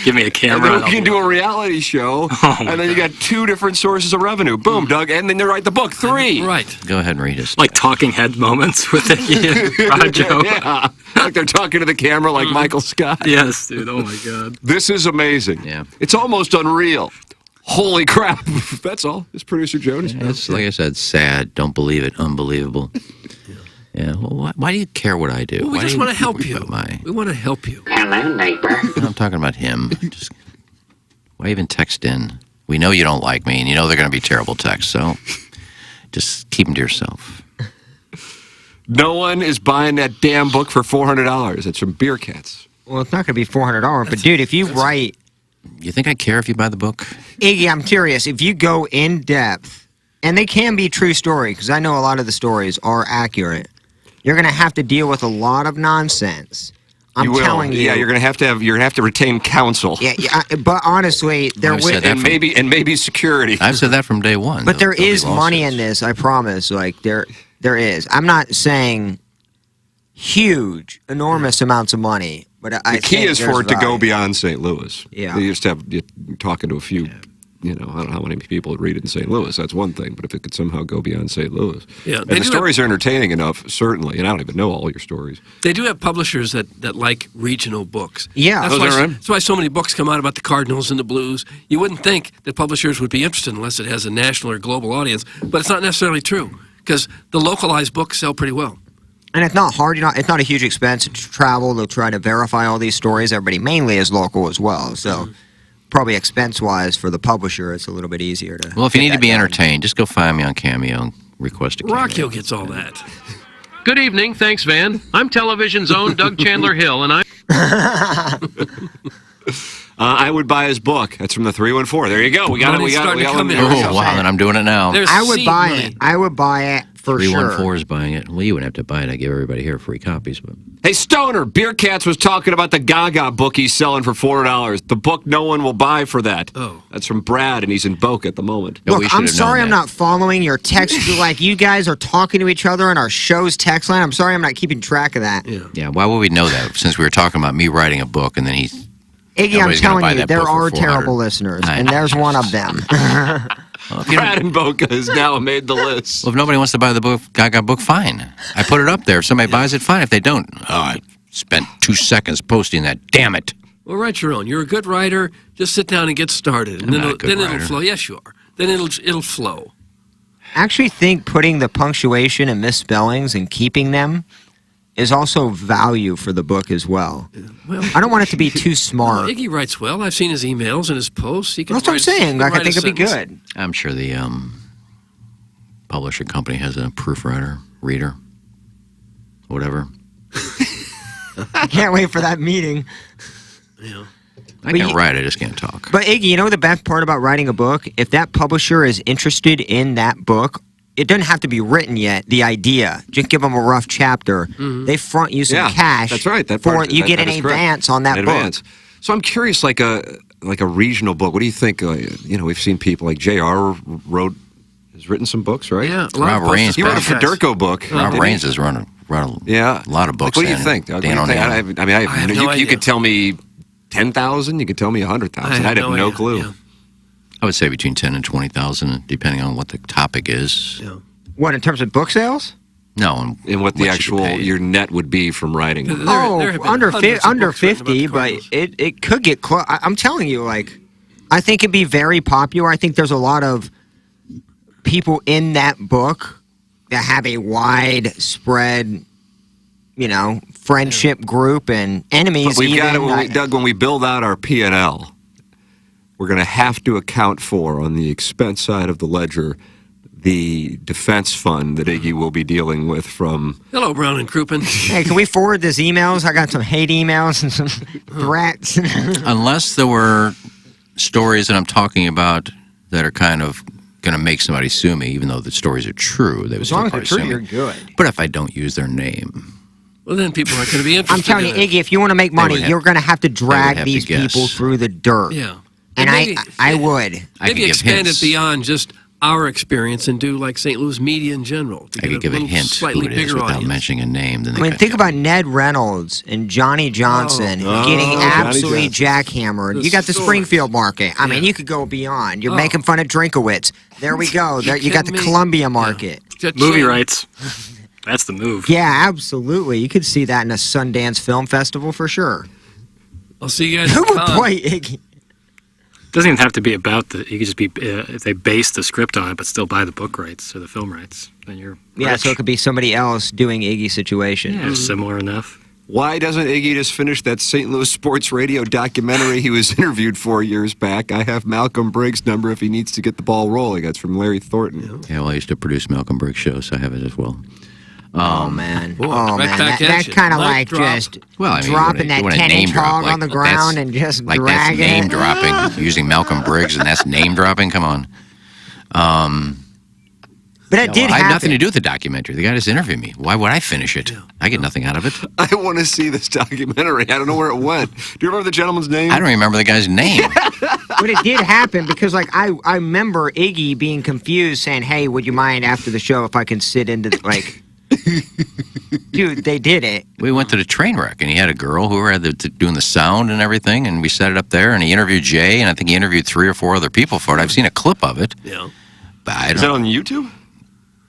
A: Give me a
S: And
A: camera.
S: then we can do a reality show, and then you got 2 different sources of revenue. Boom, Doug, and then you write the book. 3.
C: Right.
P: Go ahead and read it.
A: Like talking head moments with Iggy and Rojo.
S: Yeah. Like they're talking to the camera like Michael Scott.
A: Yes, dude. Oh, my God.
S: This is amazing.
P: Yeah.
S: It's almost unreal. Holy crap. That's all. It's Producer Joe.
P: It's, like I said, sad. Don't believe it. Unbelievable. Yeah. Well, why do you care what I do?
C: Well, we
P: Why
C: just
P: do
C: want to help you.
P: My...
C: We want to help you.
P: Hello, neighbor. I'm talking about him. Just, why even text in? We know you don't like me, and you know they're going to be terrible texts, so just keep them to yourself.
S: No one is buying that damn book for $400. It's from Beer Cats.
B: Well, it's not going to be $400, but dude, if you write...
P: You think I care if you buy the book?
B: Iggy, I'm curious. If you go in depth, and they can be true story, because I know a lot of the stories are accurate, you're going to have to deal with a lot of nonsense. I'm telling you.
S: Yeah, you're going to have to retain counsel.
B: Yeah, but honestly, there would
S: and maybe security.
P: I've said that from day one.
B: But there is money in this, I promise. Like there is. I'm not saying huge, enormous amounts of money, but
S: The key is for it to go beyond St. Louis.
B: Yeah.
S: You just have you're talking to a few. I don't know how many people read it in St. Louis. That's one thing. But if it could somehow go beyond St. Louis,
C: Yeah,
S: and
C: they
S: the
C: do
S: stories are entertaining enough, certainly. And I don't even know all your stories.
C: They do have publishers that like regional books.
B: Yeah.
C: That's why so many books come out about the Cardinals and the Blues. You wouldn't think that publishers would be interested unless it has a national or global audience, but it's not necessarily true because the localized books sell pretty well.
B: And it's not hard. It's not a huge expense to travel to try to verify all these stories. Everybody mainly is local as well, so probably expense-wise for the publisher, it's a little bit easier to.
P: Well, if you need to be entertained, just go find me on Cameo and request a cameo.
C: Rockio gets all that.
H: Good evening. Thanks, Van. I'm television's own Doug Chandler Hill, and I'm...
S: I would buy his book. That's from the 314. There you go. We got it. We got it.
P: Oh, wow. Then I'm doing it now.
B: I would buy it. I would buy it for
P: 314 is buying it. Well, you wouldn't have to buy it. I give everybody here free copies. But
S: Hey, Stoner, Beer Cats was talking about the Gaga book he's selling for $400. The book no one will buy for that.
C: Oh.
S: That's from Brad, and he's in Boca at the moment.
B: Look, I'm sorry I'm not following your text. Like, you guys are talking to each other on our show's text line. I'm sorry I'm not keeping track of that.
P: yeah, why would we know that? Since we were talking about me writing a book, and then he's
B: Iggy, I'm
P: nobody's gonna buy
B: telling you,
P: that
B: there
P: book for
B: are
P: 400.
B: terrible listeners,
P: I
B: and
P: know.
B: there's one of them.
S: Brad in Boca has now made the list.
P: Well, if nobody wants to buy the book, Gaga book, fine. I put it up there. If somebody buys it, fine. If they don't, I spent 2 seconds posting that. Damn it.
C: Well, write your own. You're a good writer. Just sit down and get started, and then it'll flow. Yes, you are. Then it'll flow.
B: I actually think putting the punctuation and misspellings and keeping them is also value for the book as well.
C: Well,
B: I don't want it to be too smart.
C: Iggy writes well. I've seen his emails and his posts. He can
B: That's what I'm saying. Like, I think it'd be good.
P: I'm sure the publishing company has a proofreader, reader, whatever.
B: I can't wait for that meeting.
C: Yeah.
P: I can write, I just can't talk.
B: But Iggy, you know the best part about writing a book? If that publisher is interested in that book, it doesn't have to be written yet, the idea. Just give them a rough chapter.
C: Mm-hmm.
B: They front you some cash.
S: That's right.
B: You get an advance on that book.
S: So I'm curious, like a regional book. What do you think? We've seen people like J.R. has written some books, right?
C: Yeah,
P: Rob Raines.
S: He wrote a Federico book.
P: Rob Raines has run a lot of books.
S: Like, what do you think? You could tell me 10,000. You could tell me 100,000. I'd have no clue.
C: Yeah.
P: I would say between 10 and 20,000, depending on what the topic is.
C: Yeah.
B: What, in terms of book sales?
P: No,
S: and what the actual your net would be from writing.
B: There under 50, but it could get close. I'm telling you, like, I think it'd be very popular. I think there's a lot of people in that book that have a widespread, friendship group and enemies.
S: But we've got it, Doug. When we build out our P&L, we're going to have to account for, on the expense side of the ledger, the defense fund that Iggy will be dealing with from...
C: Hello, Brown and Crouppen.
B: Hey, can we forward these emails? I got some hate emails and some threats.
P: Unless there were stories that I'm talking about that are kind of going to make somebody sue me, even though the stories are true, they would
B: as
P: still
B: long as
P: probably
B: they're
P: sue
B: true,
P: me.
B: you're good.
P: But if I don't use their name...
C: Well, then people aren't going to be interested.
B: I'm telling you, Iggy, if you want to make money, you're going to have to drag these people through the dirt.
C: Yeah.
B: And I would.
C: Maybe expand it beyond just our experience and do like St. Louis media in general.
P: I could give a hint who it is without mentioning a name. Then
B: think about Ned Reynolds and Johnny Johnson getting absolutely jackhammered. You got the Springfield market. I mean, you could go beyond. You're making fun of Drinkowitz. There we go. You got the Columbia market.
A: Movie rights. That's the move.
B: Yeah, absolutely. You could see that in a Sundance Film Festival for sure.
C: I'll see you guys.
B: Who would play Iggy?
A: Doesn't even have to be about the. You could just be if they base the script on it, but still buy the book rights or the film rights. Then you're rich.
B: So it could be somebody else doing Iggy's situation.
A: Yeah, similar enough.
S: Why doesn't Iggy just finish that St. Louis sports radio documentary he was interviewed 4 years back? I have Malcolm Briggs' number if he needs to get the ball rolling. That's from Larry Thornton.
P: Yeah, well, I used to produce Malcolm Briggs shows, so I have it as well.
B: Oh man!
C: Boy,
B: That's kind of like just dropping that 10-inch hog on the ground and just
P: like
B: dragging
P: that's name
B: it.
P: dropping, using Malcolm Briggs, and that's name dropping. Come on.
B: But it did
P: I
B: happen.
P: have nothing to do with the documentary. The guy just interviewed me. Why would I finish it? I get nothing out of it.
S: I want to see this documentary. I don't know where it went. Do you remember the gentleman's name?
P: I don't remember the guy's name.
B: But it did happen because, like, I remember Iggy being confused, saying, "Hey, would you mind after the show if I can sit into like?" Dude, they did it.
P: We went to the train wreck, and he had a girl who had doing the sound and everything, and we set it up there, and he interviewed Jay, and I think he interviewed 3 or 4 other people for it. I've seen a clip of it.
C: Yeah.
P: But I don't,
S: Is that on YouTube?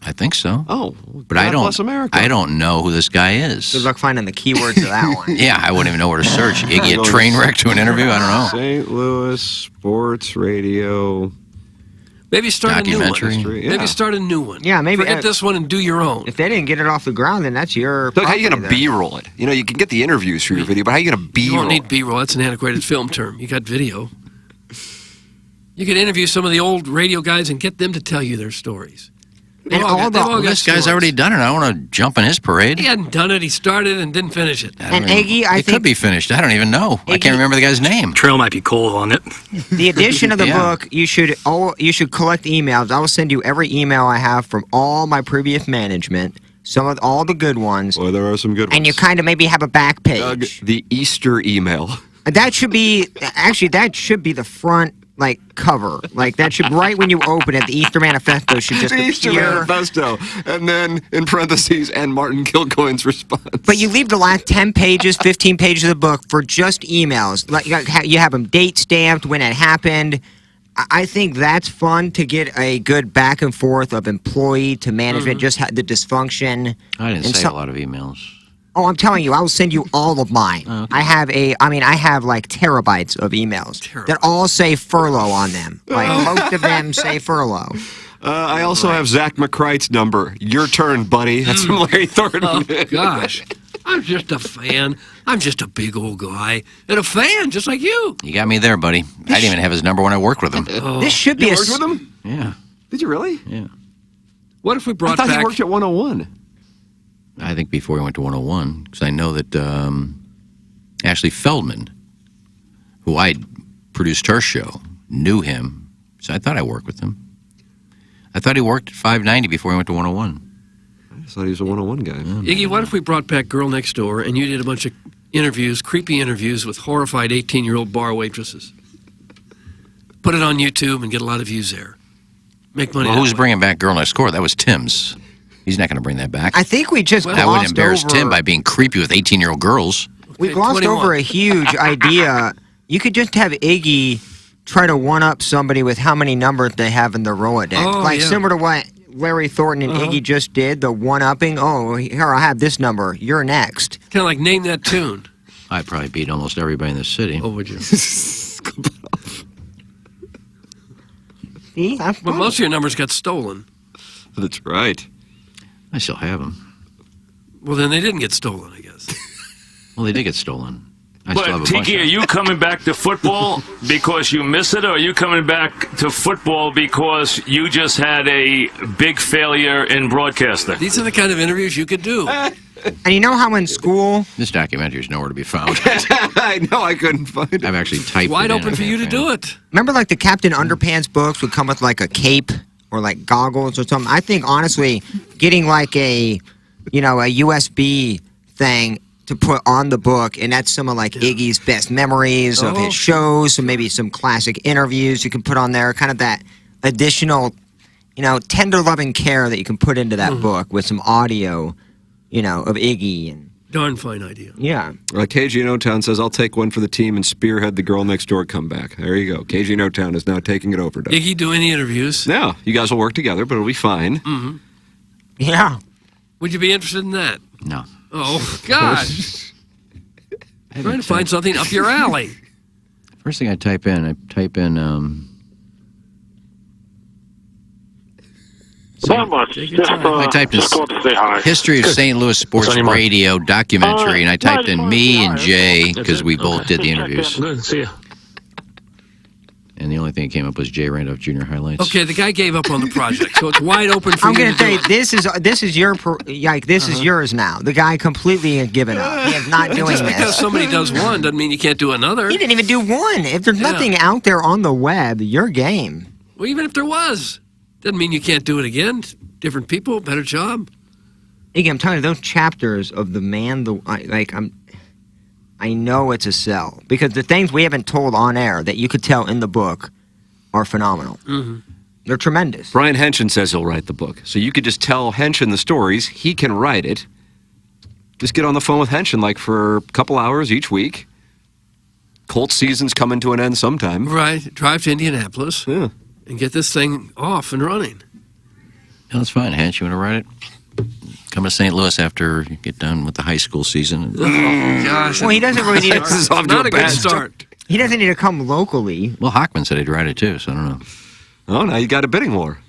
P: I think so.
S: Oh,
P: but I don't know who this guy is.
B: Good luck finding the keywords of that one.
P: Yeah, I wouldn't even know where to search. Iggy, a train wreck to an interview? I don't know.
S: St. Louis sports radio.
C: Maybe start a new one.
P: Documentary.
C: Maybe start a new one.
B: Yeah, maybe
C: forget this one and do your own.
B: If they didn't get it off the ground, then that's your.
S: Look, how are you going to B-roll it? You know, you can get the interviews for your video, but how are you going to B-roll?
C: You don't need B-roll. That's an antiquated film term. You got video. You could interview some of the old radio guys and get them to tell you their stories.
P: This guy's already done it. I don't want to jump in his parade.
C: He hadn't done it. He started and didn't finish it.
B: And Iggy, I think
P: it could be finished. I don't even know. I can't remember the guy's name.
A: Trail might be cold on it.
B: The edition of the book, you should collect emails. I will send you every email I have from all my previous management. Some of all the good ones.
S: Well, there are some good ones.
B: And you kind of maybe have a back page.
S: Doug, the Easter email.
B: That should be the front. Like cover, like that should right when you open it. The Easter Manifesto should just
S: the Easter Manifesto, and then in parentheses, and Martin Kilcoyne's response.
B: But you leave the last 10 pages, 15 pages of the book for just emails. Like you have them date stamped when it happened. I think that's fun to get a good back and forth of employee to management. Just the dysfunction.
P: I didn't say a lot of emails.
B: Oh, I'm telling you, I will send you all of mine.
P: Okay.
B: I have like terabytes of emails that all say furlough on them. Like most of them say furlough.
S: I also have Zach McCrite's number. Your turn, buddy. That's from Larry Thornton.
C: Oh, gosh. I'm just a fan. I'm just a big old guy and a fan, just like you.
P: You got me there, buddy. I didn't even have his number when I worked with him.
B: This should be
S: You worked with him?
P: Yeah.
S: Did you really?
P: Yeah.
C: What if we
S: I
C: brought
S: thought
C: back...
S: he worked at 101.
P: I think before he went to 101, because I know that Ashley Feldman, who I produced her show, knew him. So I thought I worked with him. I thought he worked at 590 before he went to 101.
S: I just thought he was a 101 guy.
C: Iggy, what if we brought back Girl Next Door and you did a bunch of interviews, creepy interviews with horrified 18-year-old bar waitresses? Put it on YouTube and get a lot of views there. Make money.
P: Well,
C: that
P: who's
C: way.
P: bringing back Girl Next Door? That was Tim's. He's not going to bring that back.
B: I think we just
P: That wouldn't
B: glossed
P: embarrass
B: over.
P: Tim by being creepy with 18-year-old girls.
B: We glossed
C: 21.
B: over a huge idea. You could just have Iggy try to one-up somebody with how many numbers they have in their Rolodex.
C: Oh,
B: like
C: yeah.
B: similar to what Larry Thornton and Iggy just did, the one-upping. Oh, here, I have this number. You're next.
C: Kind of like name that tune.
P: I'd probably beat almost everybody in the city.
C: Oh, would you?
B: See? That's
C: But
B: funny.
C: most of your numbers got stolen.
S: That's right.
P: I still have them.
C: Well, then they didn't get stolen, I guess.
P: Well, they did get stolen. I still have
G: But
P: a bunch
G: Tiki,
P: of
G: are you coming back to football because you miss it, or are you coming back to football because you just had a big failure in broadcasting?
C: These are the kind of interviews you could do.
B: And you know how in school...
P: This documentary is nowhere to be found.
S: I know, I couldn't find it.
P: I've actually typed
C: Wide
P: it in.
C: open for you to do it.
B: Remember like the Captain Underpants books would come with like a cape or like goggles or something? I think, honestly, getting like a USB thing to put on the book, and that's some of like Iggy's best memories of his shows, so maybe some classic interviews you can put on there, kind of that additional, tender loving care that you can put into that book with some audio, of Iggy. And
C: Darn fine idea.
B: yeah.
S: KG in O-Town says, I'll take one for the team and spearhead the Girl Next Door comeback. There you go. KG in O-Town is now taking it over, Doug.
C: Iggy doing the interviews.
S: No, you guys will work together, but it'll be fine.
C: Mm-hmm.
B: Yeah.
C: Would you be interested in that?
P: No.
C: Oh, gosh. Trying to find something up your alley.
P: First thing I type in, I typed in History of St. Louis Sports Radio documentary, and I typed in me and Jay, because we both did the interviews.
G: Good, see ya.
P: And the only thing that came up was Jay Randolph Jr. highlights.
C: Okay, the guy gave up on the project, so it's wide open for
B: I'm
C: you
B: gonna
C: to
B: say
C: do it.
B: this is your is yours now. The guy completely has given up. He is not doing
C: Just because
B: this.
C: somebody does one doesn't mean you can't do another.
B: He didn't even do one. If there's nothing out there on the web, your game.
C: Well, even if there was, doesn't mean you can't do it again. Different people, better job.
B: Iggy, I'm telling you, those chapters of the man, I know it's a sell because the things we haven't told on air that you could tell in the book are phenomenal.
C: Mm-hmm.
B: They're tremendous.
S: Brian Henshin says he'll write the book. So you could just tell Henshin the stories. He can write it. Just get on the phone with Henshin like for a couple hours each week. Colts season's coming to an end sometime.
C: Right. Drive to Indianapolis
S: and
C: get this thing off and running.
P: No, that's fine. Hans, you want to write it? Come to St. Louis after you get done with the high school season.
C: Oh, gosh.
B: Well, he doesn't really need
S: This is off to
C: Not
S: a
C: a good
S: bad
C: start.
B: He doesn't need to come locally.
P: Well, Hockman said he'd write it too, so I don't know.
S: Oh, now you got a bidding war.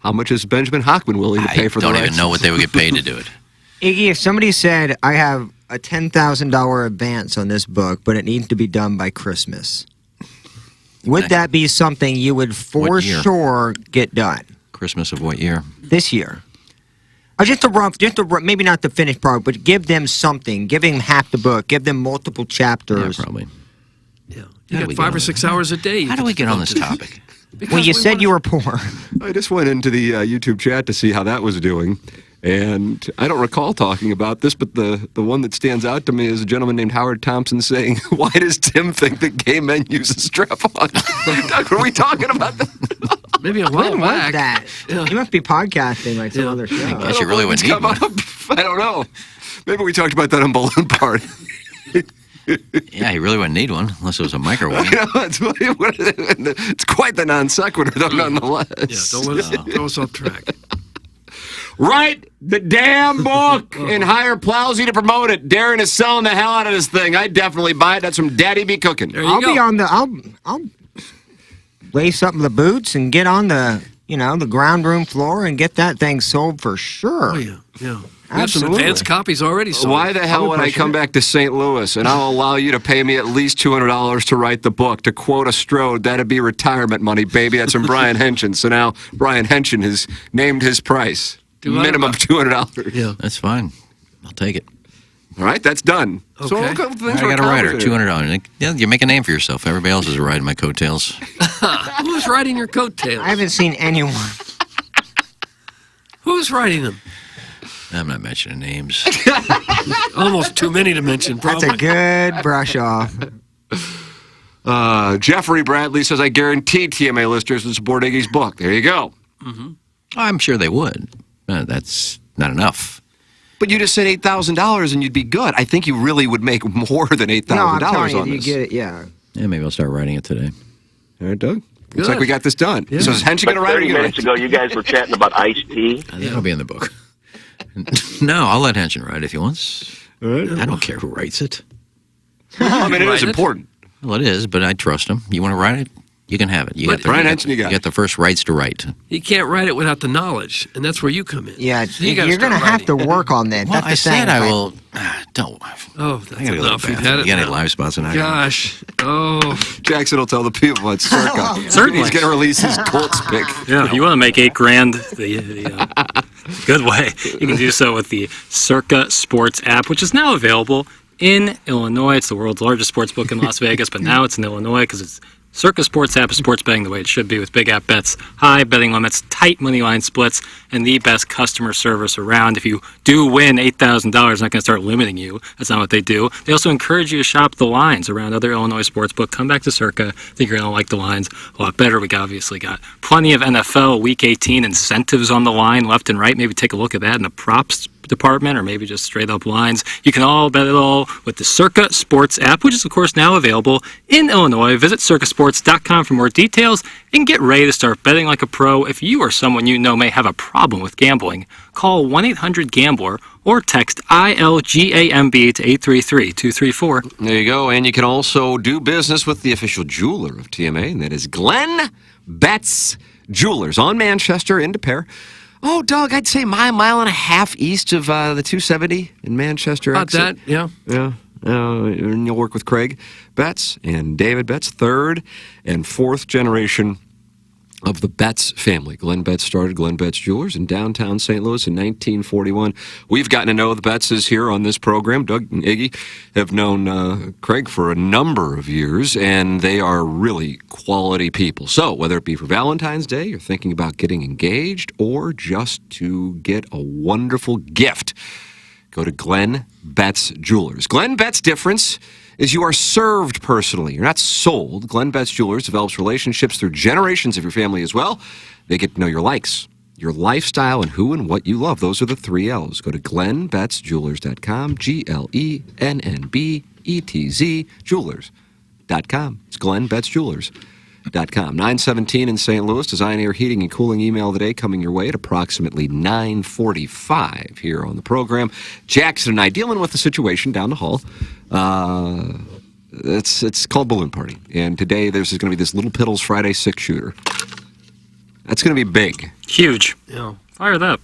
S: How much is Benjamin Hockman willing to pay for the rights?
P: I don't even know what they would get paid to do it.
B: Iggy, if somebody said, I have a $10,000 advance on this book, but it needs to be done by Christmas, would that be something you would for sure get done?
P: Christmas of what year?
B: This year. Or just a rough, maybe not the finished product, but give them something. Give them half the book. Give them multiple chapters.
P: Yeah, probably.
C: Yeah. You got 5 or 6 hours a day.
P: How do we get on this topic?
B: Well, you said you were poor.
S: I just went into the YouTube chat to see how that was doing. And I don't recall talking about this, but the one that stands out to me is a gentleman named Howard Thompson saying, why does Tim think that gay men use a strap-on? Doug, were we talking about that?
C: Maybe a while
B: When was
C: back.
B: that? You must be podcasting like some other show.
P: I guess you really would need one.
S: I don't know. Maybe we talked about that on Balloon Party.
P: Yeah, you really wouldn't need one unless it was a microwave.
S: It's quite the non sequitur, though, nonetheless.
C: Yeah, don't let us throw us off track.
S: Write the damn book and hire Plowsy to promote it. Darren is selling the hell out of this thing. I definitely buy it. That's from Daddy Be Cooking.
B: I'll lace up the boots and get on the ground room floor and get that thing sold for sure.
C: Oh, yeah. We have some advanced copies already sold.
S: Why the hell would I come back to St. Louis and I'll allow you to pay me at least $200 to write the book? To quote a Strode, that'd be retirement money, baby. That's from Brian Henson. So now Brian Henson has named his price. Minimum $200.
P: Yeah, that's fine. I'll take it.
S: All right, that's done.
C: Okay.
S: So
P: I got a writer, $200. Yeah, you make a name for yourself. Everybody else is riding my coattails.
C: Who's riding your coattails?
B: I haven't seen anyone.
C: Who's riding them?
P: I'm not mentioning names.
C: Almost too many to mention, probably.
B: That's a good brush off.
S: Jeffrey Bradley says, I guarantee TMA listeners would support Iggy's book. There you go.
C: Mm-hmm.
P: I'm sure they would. That's not enough.
S: But you just said $8,000 and you'd be good. I think you really would make more than $8,000
B: No, I'm telling
S: on
B: you,
S: this.
B: you get it, yeah.
P: Yeah, maybe I'll start writing it today.
S: All right, Doug.
C: Good.
S: Looks like we got this done.
C: Yeah.
S: So is Henson going to write it?
M: 30 minutes ago, you guys were chatting about iced tea.
P: I think it'll be in the book. No, I'll let Henson write it if he wants.
S: All right.
P: I don't care who writes it.
S: I mean, it is important.
P: Well, it is, but I trust him. You want to write it? You can have it. You got
S: Brian Henson, you got
P: the first rights to write.
C: He can't write it without the knowledge, and that's where you come in.
B: Yeah,
C: So you gotta
B: you're going to
C: start
B: have to
C: writing.
B: work on that.
P: Well,
B: That's
P: I
B: the
P: said
B: thing,
P: I
B: like-
P: will. Don't.
C: Oh, that's
P: I gotta go
C: enough.
P: to the
C: We've
P: bathroom.
C: had it
P: You got any
C: now.
P: live spots tonight?
C: Gosh. Oh.
S: Jackson will tell the people at Circa.
A: Certainly.
S: He's going to release his Colts pick.
A: Yeah, if you want to make $8,000 the good way, you can do so with the Circa Sports app, which is now available in Illinois. It's the world's largest sports book in Las Vegas, but now it's in Illinois because it's Circa Sports app is sports betting the way it should be, with big app bets, high betting limits, tight money line splits, and the best customer service around. If you do win $8,000, they're not going to start limiting you. That's not what they do. They also encourage you to shop the lines around other Illinois sportsbook. Come back to Circa. I think you're going to like the lines a lot better. We obviously got plenty of NFL Week 18 incentives on the line left and right. Maybe take a look at that in the props department, or maybe just straight up lines. You can all bet it all with the Circa Sports app, which is of course now available in Illinois. Visit circasports.com for more details and get ready to start betting like a pro. If you or someone you know may have a problem with gambling, call 1-800-GAMBLER or text ILGAMB to 833-234.
S: There you go. And you can also do business with the official jeweler of TMA, and that is Glenn Betts Jewelers on Manchester in De Pere. Oh, Doug, I'd say mile and a half east of the 270 in Manchester.
C: About that, yeah.
S: Yeah. And you'll work with Craig Betts and David Betts, third and fourth generation of the Betts family. Glenn Betts started Glenn Betts Jewelers in downtown St. Louis in 1941. We've gotten to know the Bettses here on this program. Doug and Iggy have known Craig for a number of years, and they are really quality people. So whether it be for Valentine's Day, you're thinking about getting engaged, or just to get a wonderful gift, go to Glenn Betts Jewelers. Glenn Betts' difference is you are served personally. You're not sold. Glenn Betts Jewelers develops relationships through generations of your family as well. They get to know your likes, your lifestyle, and who and what you love. Those are the 3 L's. Go to GlennBettsJewelers.com, GLENNBETZ Jewelers.com. It's GlennBettsJewelers.com. 917 in St. Louis. Design, Air, Heating, and Cooling email of the day coming your way at approximately 9:45 here on the program. Jackson and I dealing with the situation down the hall. It's called Balloon Party. And today there's going to be this Little Piddles Friday 6-shooter. That's going to be big.
A: Huge.
C: Yeah.
A: Fire it up.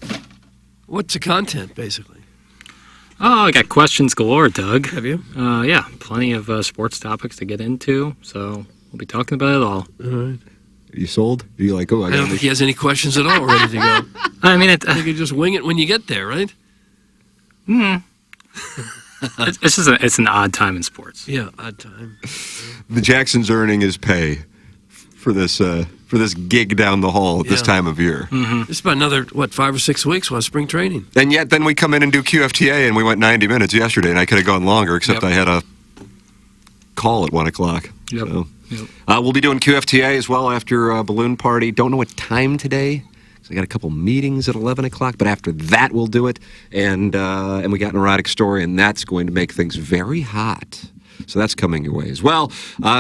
C: What's the content, basically?
A: Oh, I got questions galore, Doug.
C: Have you?
A: Yeah, plenty of sports topics to get into, so we'll be talking about it all.
C: All right.
S: Are you sold? Are you like, oh,
C: I don't think he has any questions at all ready to go.
A: I mean,
C: I think you just wing it when you get there, right?
A: It's an odd time in sports.
C: Yeah, odd time.
S: The Jackson's earning his pay for this gig down the hall at this time of year.
C: Mm-hmm. It's about another, 5 or 6 weeks while spring training.
S: And yet then we come in and do QFTA, and we went 90 minutes yesterday, and I could have gone longer, except I had a call at 1 o'clock.
A: Yep.
S: So. We'll be doing QFTA as well after Balloon Party. Don't know what time today. So I got a couple meetings at 11 o'clock, but after that we'll do it. And we got an erotic story, and that's going to make things very hot. So that's coming your way as well.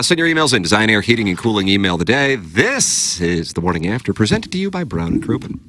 S: Send your emails in. Design, Air, Heating, and Cooling email of the day. This is The Morning After, presented to you by Brown and Crouppen.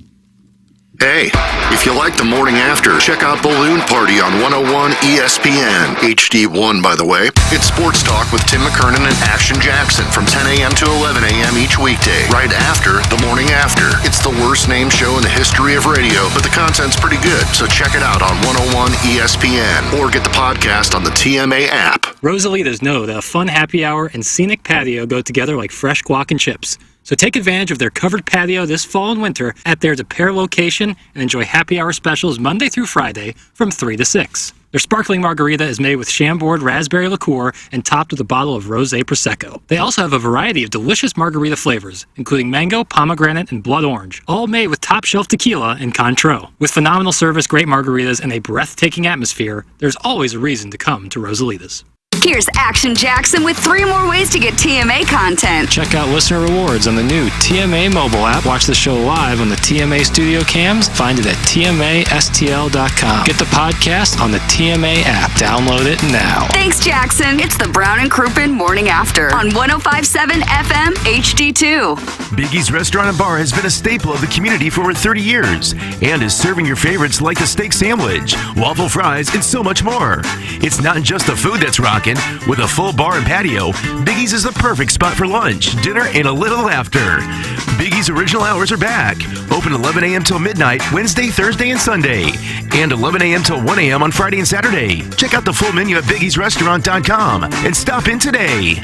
J: Hey, if you like the morning after, check out Balloon Party on 101 ESPN. HD1, by the way. It's sports talk with Tim McKernan and Action Jackson from 10 a.m. to 11 a.m. each weekday, right after the morning after. It's the worst named show in the history of radio, but the content's pretty good, so check it out on 101 ESPN or get the podcast on the TMA app.
A: Rosalitas know that a fun happy hour and scenic patio go together like fresh guac and chips. So take advantage of their covered patio this fall and winter at their De Pere location and enjoy happy hour specials Monday through Friday from 3 to 6. Their sparkling margarita is made with Chambord raspberry liqueur and topped with a bottle of Rosé Prosecco. They also have a variety of delicious margarita flavors, including mango, pomegranate, and blood orange, all made with top-shelf tequila and Cointreau. With phenomenal service, great margaritas, and a breathtaking atmosphere, there's always a reason to come to Rosalitas.
U: Here's Action Jackson with 3 more ways to get TMA content.
A: Check out listener rewards on the new TMA mobile app. Watch the show live on the TMA studio cams. Find it at TMASTL.com. Get the podcast on the TMA app. Download it now.
U: Thanks, Jackson. It's the Brown and Crouppen Morning After on 105.7 FM HD2.
E: Biggie's Restaurant and Bar has been a staple of the community for over 30 years and is serving your favorites like the steak sandwich, waffle fries, and so much more. It's not just the food that's rocking. With a full bar and patio, Biggie's is the perfect spot for lunch, dinner, and a little laughter. Biggie's original hours are back. Open 11 a.m. till midnight, Wednesday, Thursday, and Sunday. And 11 a.m. till 1 a.m. on Friday and Saturday. Check out the full menu at biggiesrestaurant.com and stop in today.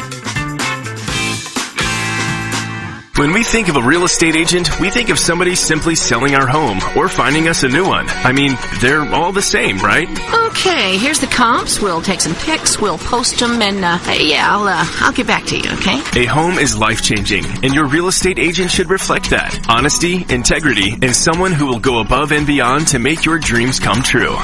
I: When we think of a real estate agent, we think of somebody simply selling our home or finding us a new one. I mean, they're all the same, right?
T: Okay, here's the comps. We'll take some pics, we'll post them, and I'll get back to you, okay?
I: A home is life-changing, and your real estate agent should reflect that. Honesty, integrity, and someone who will go above and beyond to make your dreams come true.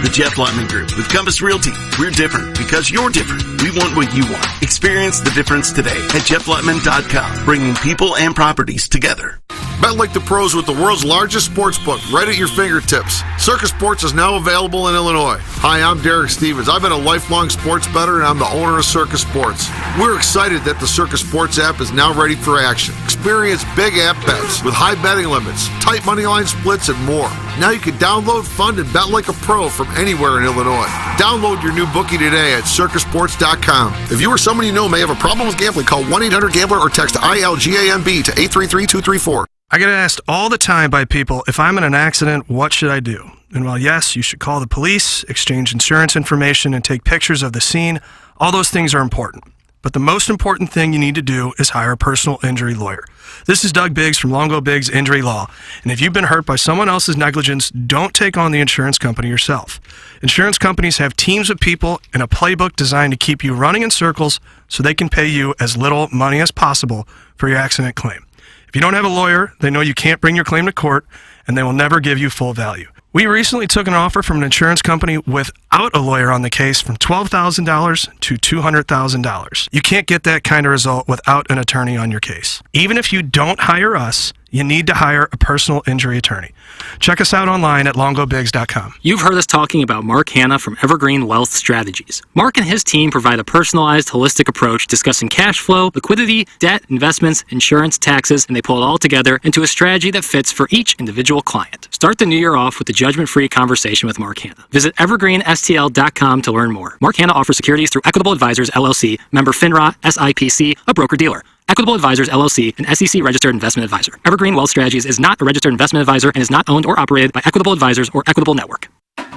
W: The Jeff Lutman Group with Compass Realty. We're different because you're different. We want what you want. Experience the difference today at jefflutman.com, bringing people and properties together.
V: Bet like the pros with the world's largest sports book right at your fingertips. Circus Sports is now available in Illinois. Hi, I'm Derek Stevens. I've been a lifelong sports bettor, and I'm the owner of Circus Sports. We're excited that the Circus Sports app is now ready for action. Experience big app bets with high betting limits, tight money line splits, and more. Now you can download, fund, and bet like a pro from anywhere in Illinois. Download your new bookie today at circusports.com. If you or someone you know may have a problem with gambling, call 1-800-GAMBLER or text ILGAMB to 833-234.
F: I get asked all the time by people, if I'm in an accident, what should I do? And while yes, you should call the police, exchange insurance information, and take pictures of the scene, all those things are important. But the most important thing you need to do is hire a personal injury lawyer. This is Doug Biggs from Longo Biggs Injury Law. And if you've been hurt by someone else's negligence, don't take on the insurance company yourself. Insurance companies have teams of people and a playbook designed to keep you running in circles so they can pay you as little money as possible for your accident claim. If you don't have a lawyer, they know you can't bring your claim to court, and they will never give you full value. We recently took an offer from an insurance company without a lawyer on the case from $12,000 to $200,000. You can't get that kind of result without an attorney on your case. Even if you don't hire us, you need to hire a personal injury attorney. Check us out online at longobigs.com.
A: You've heard us talking about Mark Hanna from Evergreen Wealth Strategies. Mark and his team provide a personalized, holistic approach discussing cash flow, liquidity, debt, investments, insurance, taxes, and they pull it all together into a strategy that fits for each individual client. Start the new year off with a judgment-free conversation with Mark Hanna. Visit evergreenstl.com to learn more. Mark Hanna offers securities through Equitable Advisors, LLC, member FINRA, SIPC, a broker-dealer. Equitable Advisors, LLC, an SEC-registered investment advisor. Evergreen Wealth Strategies is not a registered investment advisor and is not owned or operated by Equitable Advisors or Equitable Network.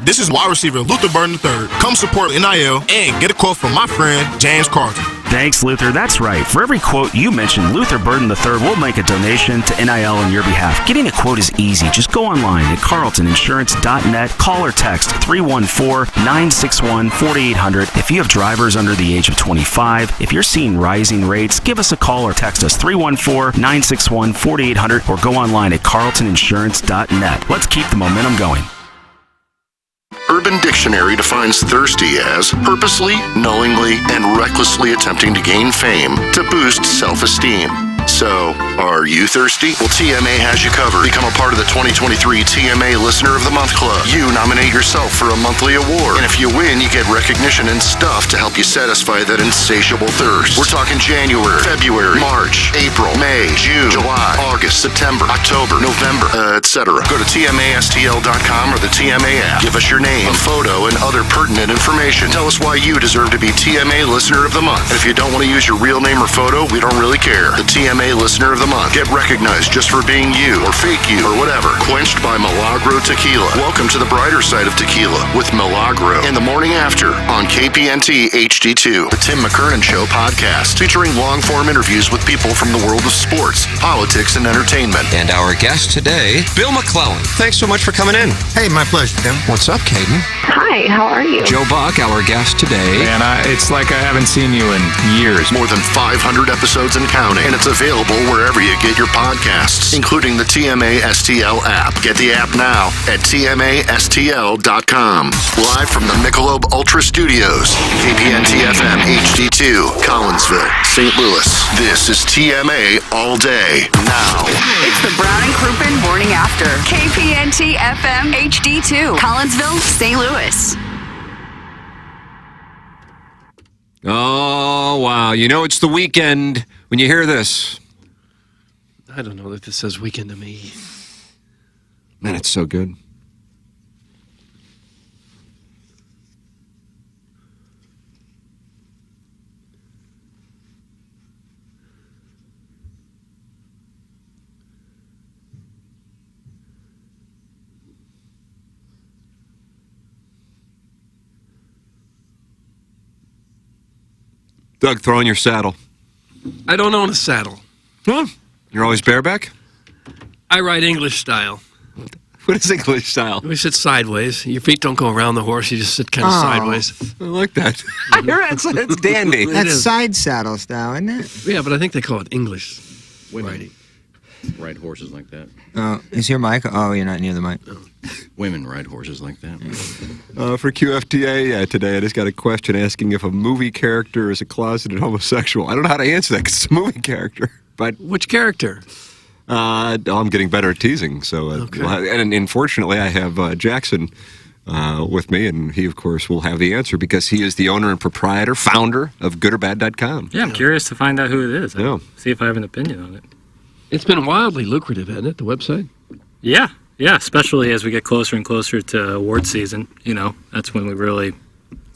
X: This is wide receiver Luther Burden III. Come support NIL and get a quote from my friend James Carlton.
Y: Thanks, Luther. That's right. For every quote you mention, Luther Burden III will make a donation to NIL on your behalf. Getting a quote is easy. Just go online at carltoninsurance.net. Call or text 314-961-4800. If you have drivers under the age of 25, if you're seeing rising rates, give us a call or text us 314-961-4800 or go online at carltoninsurance.net. Let's keep the momentum going.
J: Urban Dictionary defines thirsty as purposely, knowingly, and recklessly attempting to gain fame to boost self-esteem. So, are you thirsty? Well, TMA has you covered. Become a part of the 2023 TMA Listener of the Month Club. You nominate yourself for a monthly award. And if you win, you get recognition and stuff to help you satisfy that insatiable thirst. We're talking January, February, March, April, May, June, July, August, September, October, November. It's etc. Go to TMASTL.com or the TMA app. Give us your name, a photo, and other pertinent information. Tell us why you deserve to be TMA Listener of the Month. And if you don't want to use your real name or photo, we don't really care. The TMA Listener of the Month. Get recognized just for being you, or fake you, or whatever. Quenched by Milagro Tequila. Welcome to the brighter side of tequila with Milagro in the morning after on KPNT HD2, the Tim McKernan Show podcast, featuring long-form interviews with people from the world of sports, politics, and entertainment.
K: And our guest today, Bill McClellan. Thanks so much for coming in.
D: Hey, my pleasure, Tim.
K: What's up, Caden?
N: Hi, how are you?
K: Joe Buck, our guest today.
D: Man, it's like I haven't seen you in years.
J: More than 500 episodes and counting, and it's available wherever you get your podcasts, including the TMA STL app. Get the app now at TMASTL.com. Live from the Michelob Ultra Studios, KPNT FM HD2, Collinsville, St. Louis. This is TMA All Day Now.
U: It's the Brown and Crouppen Morning After. KPNT FM HD2, Collinsville, St. Louis.
K: Oh, wow. You know it's the weekend when you hear this.
C: I don't know if this says weekend to me.
K: Man, it's so good. Doug, throw in your saddle.
C: I don't own a saddle.
K: Huh? You're always bareback?
C: I ride English style.
K: What is English style?
C: We sit sideways. Your feet don't go around the horse. You just sit kind of sideways.
K: I like that. It's dandy.
B: That's side saddle style, isn't it?
C: Yeah, but I think they call it English riding.
P: Ride horses like that.
B: Oh, is your mic? Oh, you're not near the mic.
P: Women ride horses like that.
K: For QFTA today, I just got a question asking if a movie character is a closeted homosexual. I don't know how to answer that because it's a movie character. But
C: which character?
K: I'm getting better at teasing. So, and unfortunately, I have Jackson with me, and he, of course, will have the answer because he is the owner and proprietor, founder of goodorbad.com.
A: Yeah, I'm curious to find out who it is. See if I have an opinion on it.
C: It's been wildly lucrative, hasn't it, the website?
A: Yeah, especially as we get closer and closer to award season. You know, that's when we really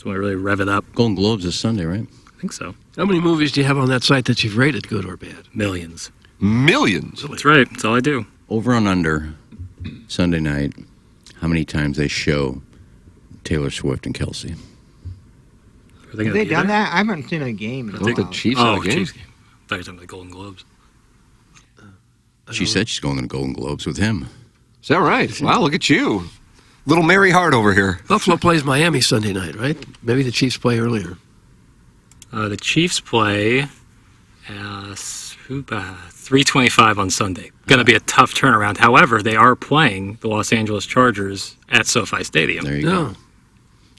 A: rev it up.
P: Golden Globes is Sunday, right?
A: I think so.
C: How many movies do you have on that site that you've rated, good or bad?
A: Millions.
K: Millions?
A: That's right. That's all I do.
P: Over and under, Sunday night, how many times they show Taylor Swift and Kelsey?
B: Have they done that? I haven't seen a game in a while.
K: The Chiefs have a game?
A: Chiefs game. I thought you were talking about the Golden Globes.
P: She said she's going to the Golden Globes with him.
K: Is that right? Wow, look at you. Little Mary Hart over here.
C: Buffalo plays Miami Sunday night, right? Maybe the Chiefs play earlier.
A: The Chiefs play 3:25 on Sunday. Going to be a tough turnaround. However, they are playing the Los Angeles Chargers at SoFi Stadium.
P: There you go.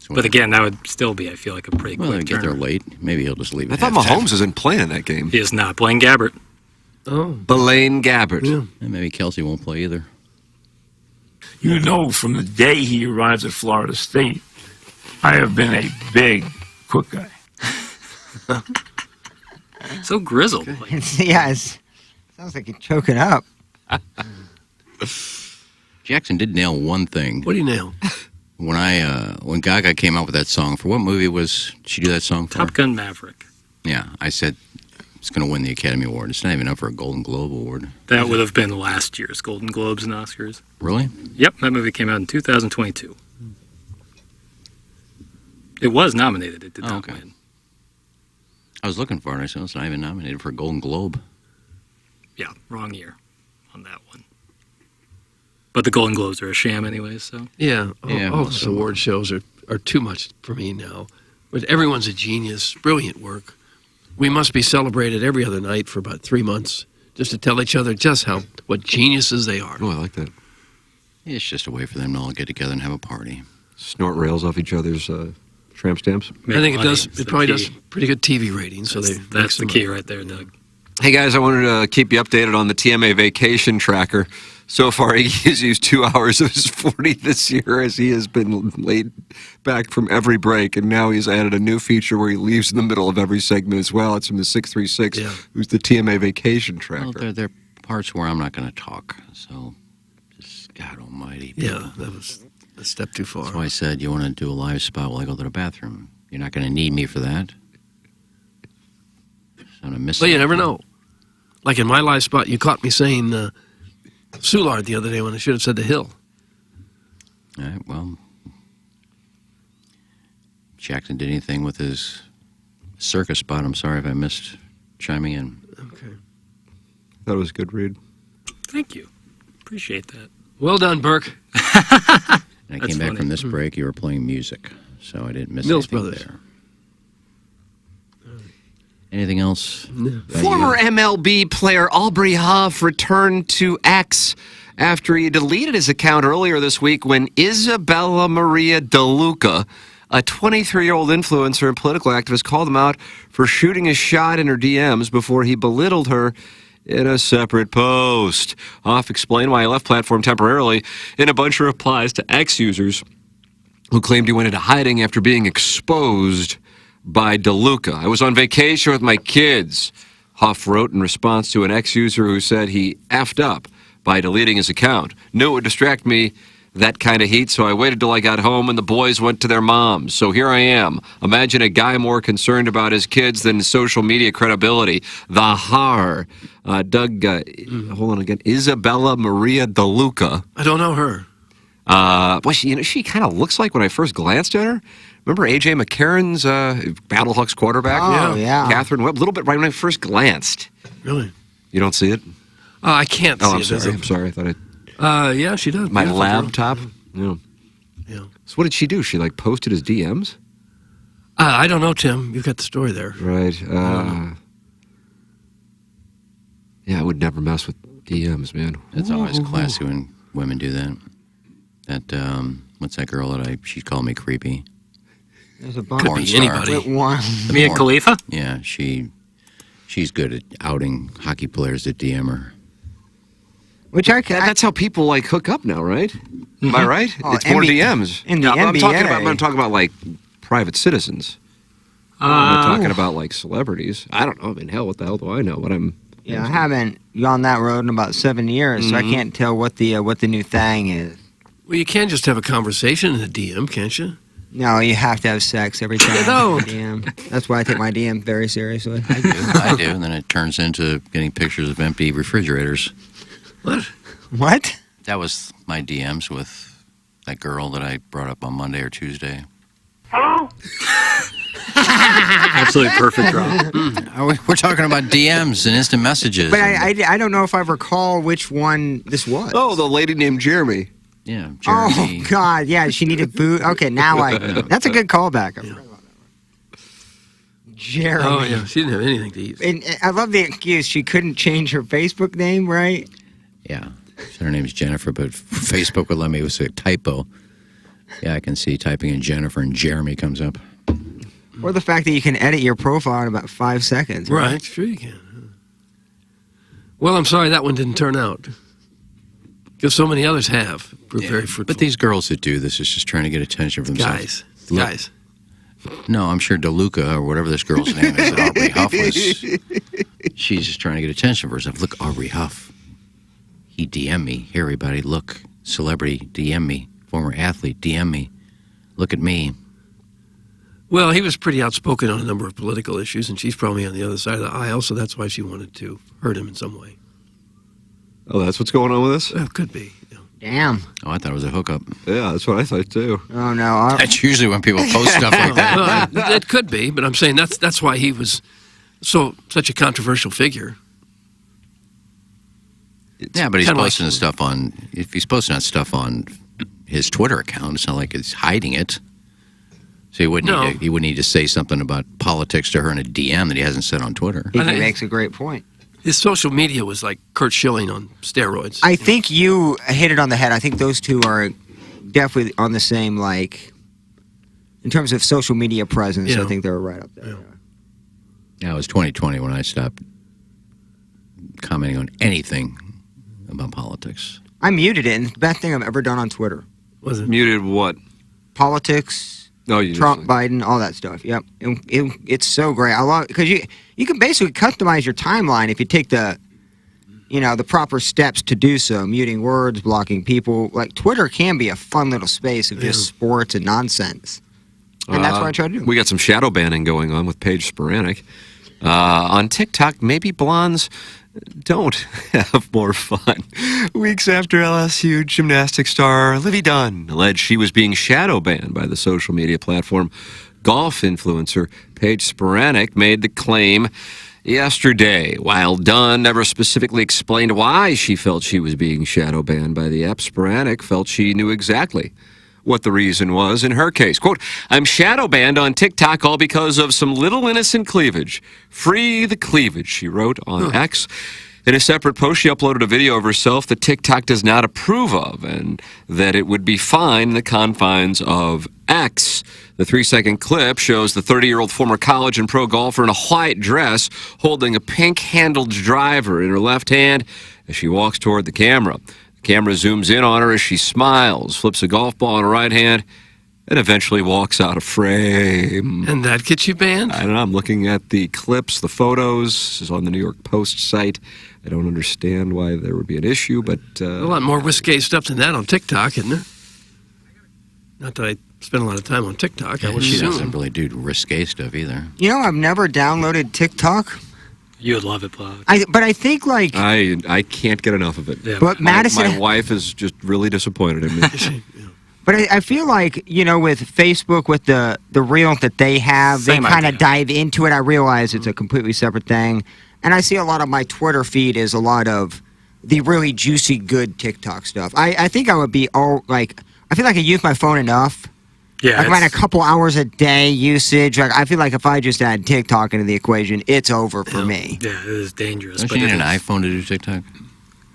A: But again, that would still be, I feel like, a pretty quick
P: Well, they get there
A: turnaround.
P: late. Maybe he'll just leave it.
K: I thought Mahomes isn't playing that game.
A: He is not. Blaine Gabbert.
C: Oh.
K: Blaine Gabbert.
C: Yeah.
P: And maybe Kelsey won't play either.
O: You know, from the day he arrives at Florida State, I have been a big Cook guy.
A: So grizzled.
B: Yes. Sounds like you're choking up.
P: Jackson did nail one thing.
C: What do you nail?
P: When Gaga came out with that song, for what movie did she do that song for?
A: Top Gun Maverick.
P: Yeah, I said it's going to win the Academy Award. It's not even up for a Golden Globe Award.
A: That would have been last year's Golden Globes and Oscars.
P: Really?
A: Yep, that movie came out in 2022. It was nominated. It did not win.
P: I was looking for it. And I said, it's not even nominated for a Golden Globe.
A: Yeah, wrong year on that one. But the Golden Globes are a sham anyways, so.
C: Yeah, all those award shows are too much for me now. But everyone's a genius, brilliant work. We must be celebrated every other night for about 3 months just to tell each other just what geniuses they are.
K: Oh, I like that.
P: It's just a way for them to all get together and have a party.
K: Snort rails off each other's tramp stamps.
C: I think it does. It probably does pretty good TV ratings.
A: That's the key right there, Doug.
K: Hey guys, I wanted to keep you updated on the TMA vacation tracker. So far, he has used 2 hours of his 40 this year as he has been laid back from every break. And now he's added a new feature where he leaves in the middle of every segment as well. It's from the 636, who's the TMA vacation tracker.
P: Well, there are parts where I'm not going to talk, so God almighty.
C: Yeah, that was a step too far.
P: That's why I said you want to do a live spot while I go to the bathroom. You're not going to need me for that. So I'm gonna miss
C: Well, you never know. Like in my live spot, you caught me saying Soulard the other day when I should have said the Hill.
P: All right, well, Jackson did anything with his circus spot. I'm sorry if I missed chiming in.
C: Okay.
S: That was a good read.
A: Thank you. Appreciate that.
C: Well done, Burke.
P: And I came back from this break, you were playing music, so I didn't miss
C: Mills
P: anything
C: Brothers.
P: there. Anything else? No.
S: Former MLB player Aubrey Huff returned to X after he deleted his account earlier this week when Isabella Maria DeLuca, a 23-year-old influencer and political activist, called him out for shooting a shot in her DMs before he belittled her in a separate post. Huff explained why he left platform temporarily in a bunch of replies to X users who claimed he went into hiding after being exposed by DeLuca. I was on vacation with my kids, Huff wrote in response to an X user who said he effed up by deleting his account. Knew it would distract me, that kind of heat, so I waited till I got home and the boys went to their moms. So here I am. Imagine a guy more concerned about his kids than social media credibility. The har. Doug, hold on again. Isabella Maria DeLuca.
C: I don't know her.
S: Well, she kind of looks like when I first glanced at her. Remember A.J. McCarron's Battlehawks quarterback?
B: Oh, yeah.
S: Catherine Webb, a little bit right when I first glanced.
C: Really?
S: You don't see it?
C: I can't see it.
S: I'm sorry. I thought it.
C: Yeah, she does.
S: My
C: Beautiful
S: laptop?
C: girl.
S: Yeah. So what did she do? She, posted his DMs?
C: I don't know, Tim. You've got the story there.
S: Right. Yeah, I would never mess with DMs, man.
P: It's always classy when women do that. That, what's that girl that she called me creepy?
B: There's a bunch.
P: Porn
C: be
P: star.
C: anybody.
A: Mia Khalifa?
P: Yeah, she's good at outing hockey players that DM her.
B: Which
S: that's how people hook up now, right? Am I right?
B: Oh,
S: It's more DMs.
B: In the
S: I'm
B: NBA.
S: talking about private citizens. I'm not talking about celebrities. I don't know. I mean, hell, what the hell do I know? But
B: Yeah, I haven't gone that road in about 7 years, so I can't tell what the new thing is.
C: Well, you can't just have a conversation in a DM, can't you?
B: No, you have to have sex every time.
C: No.
B: DM. That's why I take my DM very seriously.
P: I do, and then it turns into getting pictures of empty refrigerators.
C: What?
B: What?
P: That was my DMs with that girl that I brought up on Monday or Tuesday.
A: Absolutely perfect drop.
P: We're talking about DMs and instant messages.
B: But I don't know if I recall which one this was.
S: Oh, the lady named Jeremy.
P: Yeah, Jeremy.
B: Oh, God, yeah, she needed food. Okay, now that's a good callback. Jeremy.
C: Oh, yeah, she didn't have anything to eat.
B: And I love the excuse. She couldn't change her Facebook name, right?
P: Yeah. Her name's Jennifer, but Facebook would let me. It was a typo. Yeah, I can see typing in Jennifer and Jeremy comes up.
B: Or the fact that you can edit your profile in about 5 seconds.
C: Right, sure you can. Well, I'm sorry that one didn't turn out. Because so many others have. Very fruitful.
P: But these girls that do this is just trying to get attention from themselves.
C: Guys.
P: No, I'm sure DeLuca or whatever this girl's name is, that Aubrey Huff was. She's just trying to get attention for herself. Look, Aubrey Huff. He DM'd me. Here, everybody, look. Celebrity, DM me. Former athlete, DM me. Look at me.
C: Well, he was pretty outspoken on a number of political issues, and she's probably on the other side of the aisle, so that's why she wanted to hurt him in some way.
S: Oh, that's what's going on with this?
C: Well, could be.
B: Damn.
P: Oh, I thought it was a hookup.
S: Yeah, that's what I thought, too.
B: Oh, no.
P: That's usually when people post stuff like that.
C: Well, it could be, but I'm saying that's why he was such a controversial figure.
P: Yeah, but he's posting the stuff on. If he's posting that stuff on his Twitter account, it's not like he's hiding it. So he wouldn't need to say something about politics to her in a DM that he hasn't said on Twitter.
B: He makes a great point.
C: His social media was like Kurt Schilling on steroids.
B: I think you hit it on the head. I think those two are definitely on the same, in terms of social media presence, I think they're right up there.
P: Yeah, it was 2020 when I stopped commenting on anything about politics.
B: I muted it, and it's the best thing I've ever done on Twitter.
C: Was it?
S: Muted what?
B: Politics, Trump, Biden, all that stuff. Yep. It's so great. I love it because you can basically customize your timeline if you take the the proper steps to do so, muting words, blocking people. Like, Twitter can be a fun little space of just sports and nonsense. And that's what I try to do.
S: We got some shadow banning going on with Paige Sporanic. On TikTok, maybe blondes don't have more fun. Weeks after LSU gymnastics star Livy Dunn alleged she was being shadow banned by the social media platform, golf influencer Paige Sporanic made the claim yesterday. While Dunn never specifically explained why she felt she was being shadow banned by the app, Sporanic felt she knew exactly what the reason was in her case. Quote, I'm shadow banned on TikTok all because of some little innocent cleavage. Free the cleavage, she wrote on X. In a separate post, she uploaded a video of herself that TikTok does not approve of and that it would be fine in the confines of X. The 3-second clip shows the 30-year-old former college and pro golfer in a white dress holding a pink-handled driver in her left hand as she walks toward the camera. The camera zooms in on her as she smiles, flips a golf ball in her right hand, and eventually walks out of frame.
C: And that gets you banned?
S: I don't know. I'm looking at the clips, the photos. This is on the New York Post site. I don't understand why there would be an issue, but...
C: a lot more risque stuff than that on TikTok, isn't there? Not that I spend a lot of time on TikTok. I would
P: She
C: assume.
P: doesn't really do risque stuff either.
B: I've never downloaded TikTok.
A: You would love it, Bob.
B: But I think, like...
S: I can't get enough of it.
A: Yeah.
B: But Madison...
S: My wife is just really disappointed in me.
B: But I feel like, with Facebook, with the reel that they have,
A: Same
B: they kind of
A: idea.
B: dive into it. I realize it's a completely separate thing. And I see a lot of my Twitter feed is a lot of the really juicy, good TikTok stuff. I think I would be I feel like I use my phone enough.
A: Yeah.
B: Like, around a couple hours a day usage. Like, I feel like if I just add TikTok into the equation, it's over for me.
A: Yeah, it is dangerous.
P: Don't
A: but
P: you need
A: it
P: an
A: is-
P: iPhone to do TikTok?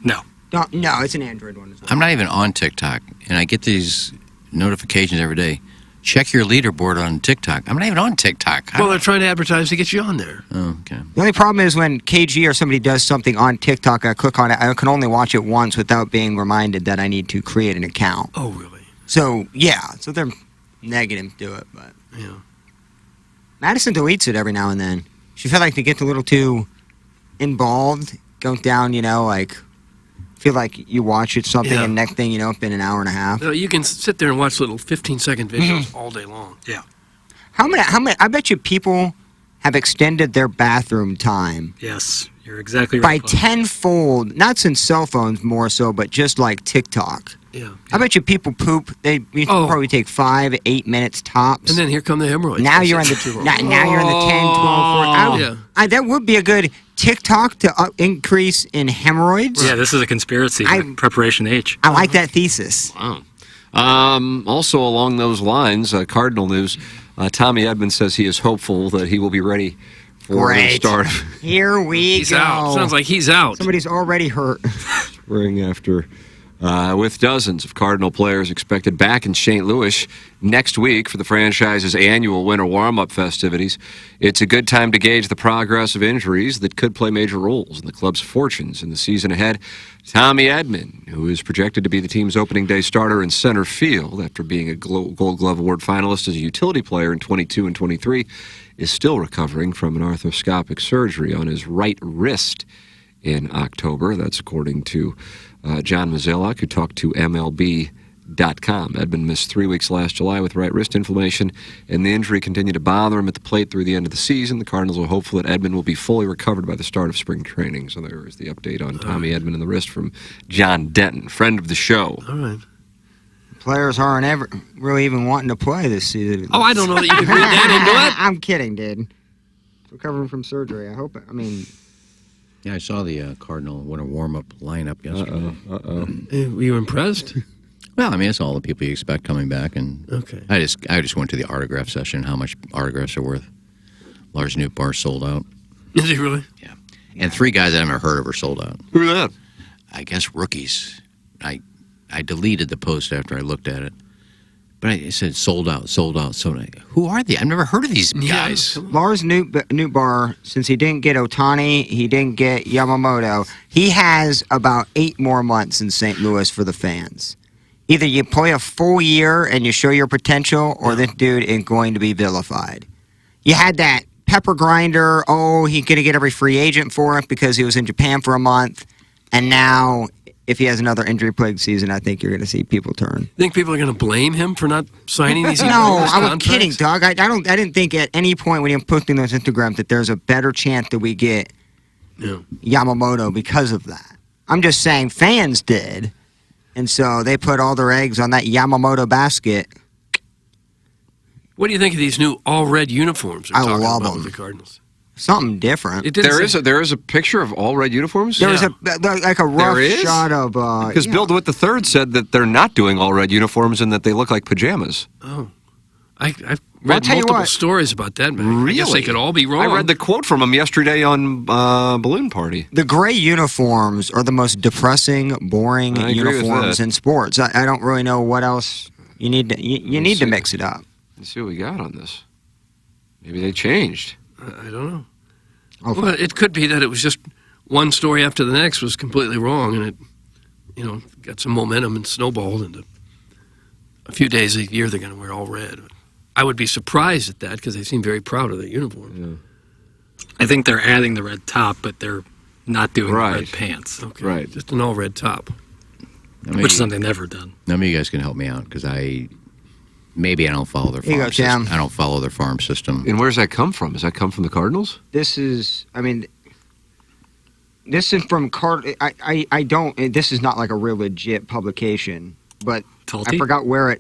A: No.
B: No, it's an Android one.
P: I'm not even on TikTok, and I get these notifications every day. Check your leaderboard on TikTok. I'm not even on TikTok.
C: Well, they're trying to advertise to get you on there.
P: Oh, okay.
B: The only problem is when KG or somebody does something on TikTok, I click on it, I can only watch it once without being reminded that I need to create an account.
C: Oh, really?
B: So, so they're negative to it, but...
C: Yeah.
B: Madison deletes it every now and then. She felt like they get a little too involved, go down, feel like you watch it something, and next thing you know, it's been an hour and a half.
C: You can sit there and watch little 15-second videos all day long.
A: Yeah.
B: How many, I bet you people have extended their bathroom time
A: Yes, you're exactly
B: by
A: right. Bob.
B: tenfold, not since cell phones more so, but just like TikTok.
C: Yeah.
B: I bet you people poop. They probably take 5 to 8 minutes tops.
C: And then here come the hemorrhoids.
B: Now you're in the now you're in the 10, 12, 14. That would be a good TikTok to increase in hemorrhoids.
A: Yeah, this is a conspiracy. Preparation H.
B: I like that thesis.
S: Wow. Also along those lines, Cardinal news, Tommy Edmonds says he is hopeful that he will be ready for the start of
B: Here we
C: He's
B: go.
C: out. Sounds like he's out.
B: Somebody's already hurt.
S: spring after. With dozens of Cardinal players expected back in St. Louis next week for the franchise's annual winter warm-up festivities, it's a good time to gauge the progress of injuries that could play major roles in the club's fortunes in the season ahead. Tommy Edman, who is projected to be the team's opening day starter in center field after being a Gold Glove Award finalist as a utility player in 22 and 23, is still recovering from an arthroscopic surgery on his right wrist in October. That's according to John Mozeliak, who talked to MLB.com. Edman missed 3 weeks last July with right wrist inflammation, and the injury continued to bother him at the plate through the end of the season. The Cardinals are hopeful that Edman will be fully recovered by the start of spring training. So there is the update on Tommy Edman and the wrist from John Denton, friend of the show.
C: All right.
B: Players aren't ever really even wanting to play this season.
C: Oh, I don't know that you can read that into it.
B: I'm kidding, dude. Recovering from surgery. I hope. I mean,
P: Yeah, I saw the Cardinal winter warm-up lineup yesterday.
C: Were you impressed?
P: Well, I mean, it's all the people you expect coming back, and
C: Okay.
P: I just went to the autograph session. How much autographs are worth? Lars Nootbaar sold out.
C: Is he really?
P: Yeah, and 3 guys I haven't heard of are sold out.
S: Who are that?
P: I guess rookies. I deleted the post after I looked at it, but it said sold out, sold out, sold out. Who are they? I've never heard of these guys.
B: Lars Nootbaar, since he didn't get Ohtani, he didn't get Yamamoto, he has about 8 more months in St. Louis for the fans. Either you play a full year and you show your potential, or this dude is going to be vilified. You had that pepper grinder, he's going to get every free agent for it because he was in Japan for a month. And now, if he has another injury-plagued season, I think you're going to see people turn.
C: Think people are going to blame him for not signing these?
B: No, I was kidding, Doug. I didn't think at any point when he was posting those Instagrams that there's a better chance that we get Yamamoto because of that. I'm just saying fans did, and so they put all their eggs on that Yamamoto basket.
C: What do you think of these new all-red uniforms?
B: I love them.
C: With the Cardinals.
B: Something different.
S: There is a picture of all red uniforms.
B: There was a rough shot of
S: because Bill DeWitt III said that they're not doing all red uniforms and that they look like pajamas.
C: Oh, I've read multiple stories about that. Man.
S: Really?
C: I guess they could all be wrong.
S: I read the quote from him yesterday on Balloon Party.
B: The gray uniforms are the most depressing, boring uniforms in sports. I don't really know what else you need to you need to mix it up.
S: Let's see what we got on this. Maybe they changed.
C: I don't know.
B: Okay.
C: Well, it could be that it was just one story after the next was completely wrong, and it, got some momentum and snowballed into a few days a year they're going to wear all red. I would be surprised at that because they seem very proud of their uniform.
A: Yeah. I think they're adding the red top, but they're not doing the red pants.
C: Okay. Right. Just an all red top.
A: Which is something they've never done.
P: None of you guys can help me out because maybe I don't follow their
B: Here you
P: farm
B: go, Jam.
P: system. I don't follow their farm system.
S: And where's that come from? Does that come from the Cardinals?
B: This is from I don't. This is not like a real legit publication, but I forgot where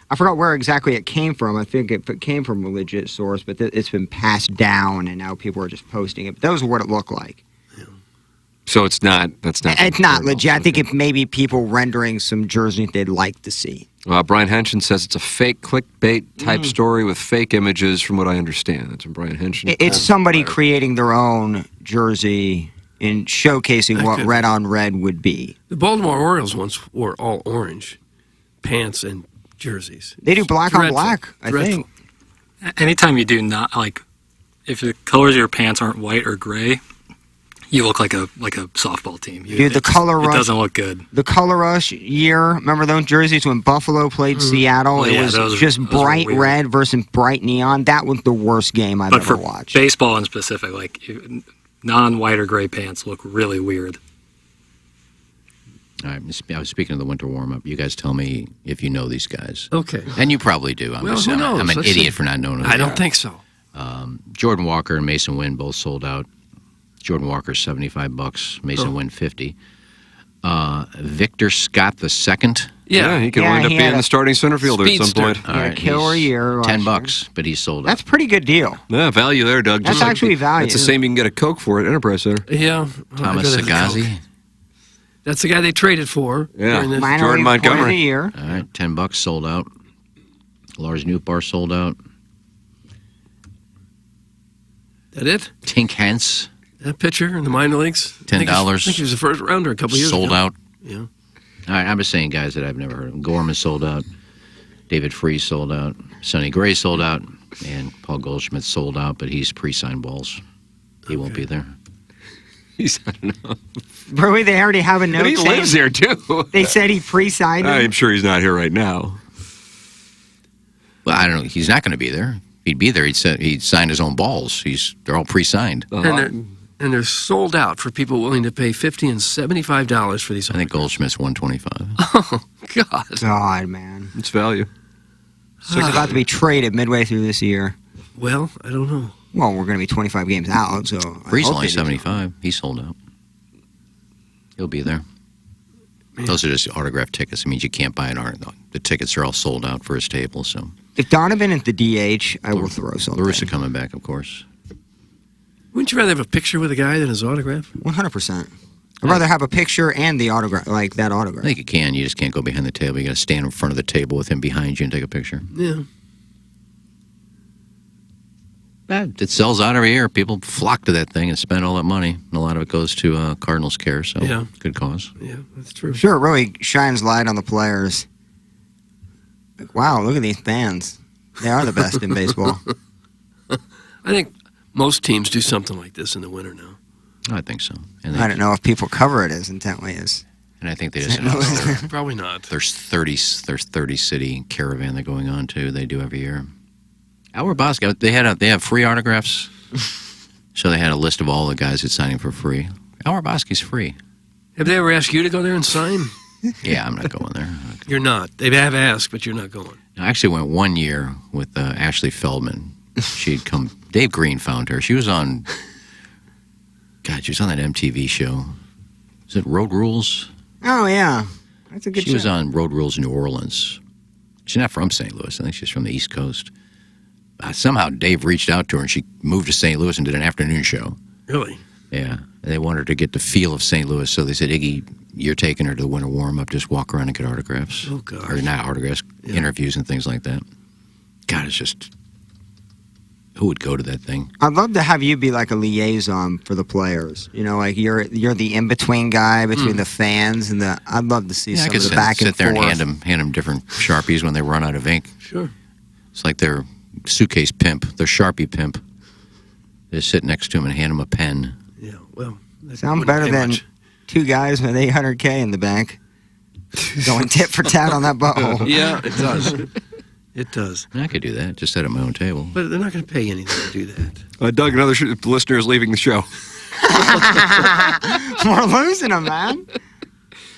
B: I forgot where exactly it came from. I think it came from a legit source, but it's been passed down, and now people are just posting it. But that was what it looked like.
S: So it's not. That's not.
B: It's not legit. I think it may be people rendering some jerseys they'd like to see.
S: Brian Henson says it's a fake clickbait type story with fake images, from what I understand. That's from Brian Henson.
B: It's somebody creating their own jersey and showcasing what red on red would be.
C: The Baltimore Orioles once wore all orange pants and jerseys.
B: They do black on black, I think.
A: Anytime you do not, if the colors of your pants aren't white or gray, you look like a softball team.
B: Dude, the color rush.
A: It doesn't look good.
B: The color rush year, remember those jerseys when Buffalo played Seattle? It was just bright red versus bright neon. That was the worst game I've ever watched.
A: Baseball in specific, non-white or gray pants look really weird.
P: All right, I was speaking of the winter warm-up. You guys tell me if you know these guys.
C: Okay.
P: And you probably do.
C: Who knows?
P: I'm an idiot for not knowing them.
C: I don't think so.
P: Jordan Walker and Mason Wynn both sold out. Jordan Walker, $75. Mason Wynn, $50. Victor Scott II.
S: Yeah, he could wind up being the starting center fielder at some point.
B: All right, killer year.
P: $10, but he's sold out.
B: That's a pretty good deal.
S: Yeah, value there, Doug.
B: That's actually value.
S: That's the same you can get a Coke for at Enterprise Center.
C: Yeah.
P: Thomas Sagazi.
C: That's the guy they traded for.
S: Yeah,
B: Jordan Montgomery. Year.
P: All right, $10 sold out. Lars Nootbaar sold out.
C: That it?
P: Tink Hence.
C: That pitcher in the minor leagues?
P: $10.
C: I think he was a first rounder a couple years ago.
P: Sold out.
C: Yeah.
P: All right, I'm just saying guys that I've never heard of. Gorman sold out. David Freese sold out. Sonny Gray sold out. And Paul Goldschmidt sold out, but he's pre-signed balls. He won't be there.
S: I don't know.
B: Really? They already have a note.
S: But he lives here, too.
B: They said he pre-signed him?
S: I'm sure he's not here right now.
P: Well, I don't know. He's not going to be there. If he'd be there, he'd sign his own balls. They're all pre-signed.
C: And they're sold out for people willing to pay $50 and $75 for these.
P: I think Goldschmidt's $125.
C: Oh, God.
B: God, man.
S: It's value.
B: So he's about to be traded midway through this year.
C: Well, I don't know.
B: Well, we're going to be 25 games out, so...
P: Freese only 75. He's sold out. He'll be there. Man. Those are just autographed tickets. It means you can't buy an autograph. The tickets are all sold out for his table, so...
B: If Donovan is the DH, I will throw something.
P: Larissa coming back, of course.
C: Wouldn't you rather have a picture with a guy than his autograph?
B: 100%. I'd rather have a picture and the autograph, like that autograph.
P: I think you can. You just can't go behind the table. You got to stand in front of the table with him behind you and take a picture.
C: Yeah.
P: It sells out every year. People flock to that thing and spend all that money. And a lot of it goes to Cardinals Care, so good cause.
C: Yeah, that's true.
B: Sure, it really shines light on the players. Like, wow, look at these fans. They are the best in baseball.
C: I think most teams do something like this in the winter now.
P: I think so. And
B: I don't know if people cover it as intently as...
P: And I think they just...
C: Probably not.
P: There's 30 city caravan they're going on to. They do every year. Albert Bosco, they have free autographs. So they had a list of all the guys that's signing for free. Albert Bosco's free.
C: Have they ever asked you to go there and sign?
P: Yeah, I'm not going there.
C: You're not. They have asked, but you're not going.
P: I actually went 1 year with Ashley Feldman. She'd come. Dave Green found her. She was on. God, she was on that MTV show. Is it Road Rules?
B: Oh yeah, that's a good.
P: She was on Road Rules New Orleans. She's not from St. Louis. I think she's from the East Coast. Somehow Dave reached out to her, and she moved to St. Louis and did an afternoon show.
C: Really?
P: Yeah. They wanted her to get the feel of St. Louis, so they said, Iggy, you're taking her to the winter warm-up. Just walk around and get autographs.
C: Oh, God.
P: Or not autographs, interviews and things like that. God, it's just... Who would go to that thing?
B: I'd love to have you be like a liaison for the players. You know, like you're the in-between guy between the fans and the... I'd love to see some of the back and forth.
P: Sit there and hand them different Sharpies when they run out of ink.
C: Sure.
P: It's like their suitcase pimp, their Sharpie pimp. They sit next to him and hand him a pen.
C: Yeah, well...
B: Sound better than two guys with $800K in the bank going tit for tat on that butthole.
C: Yeah, it does. It does.
P: I could do that. Just sit at my own table.
C: But they're not going to pay you anything to do that.
S: Doug, another listener is leaving the show.
B: We're losing them, man.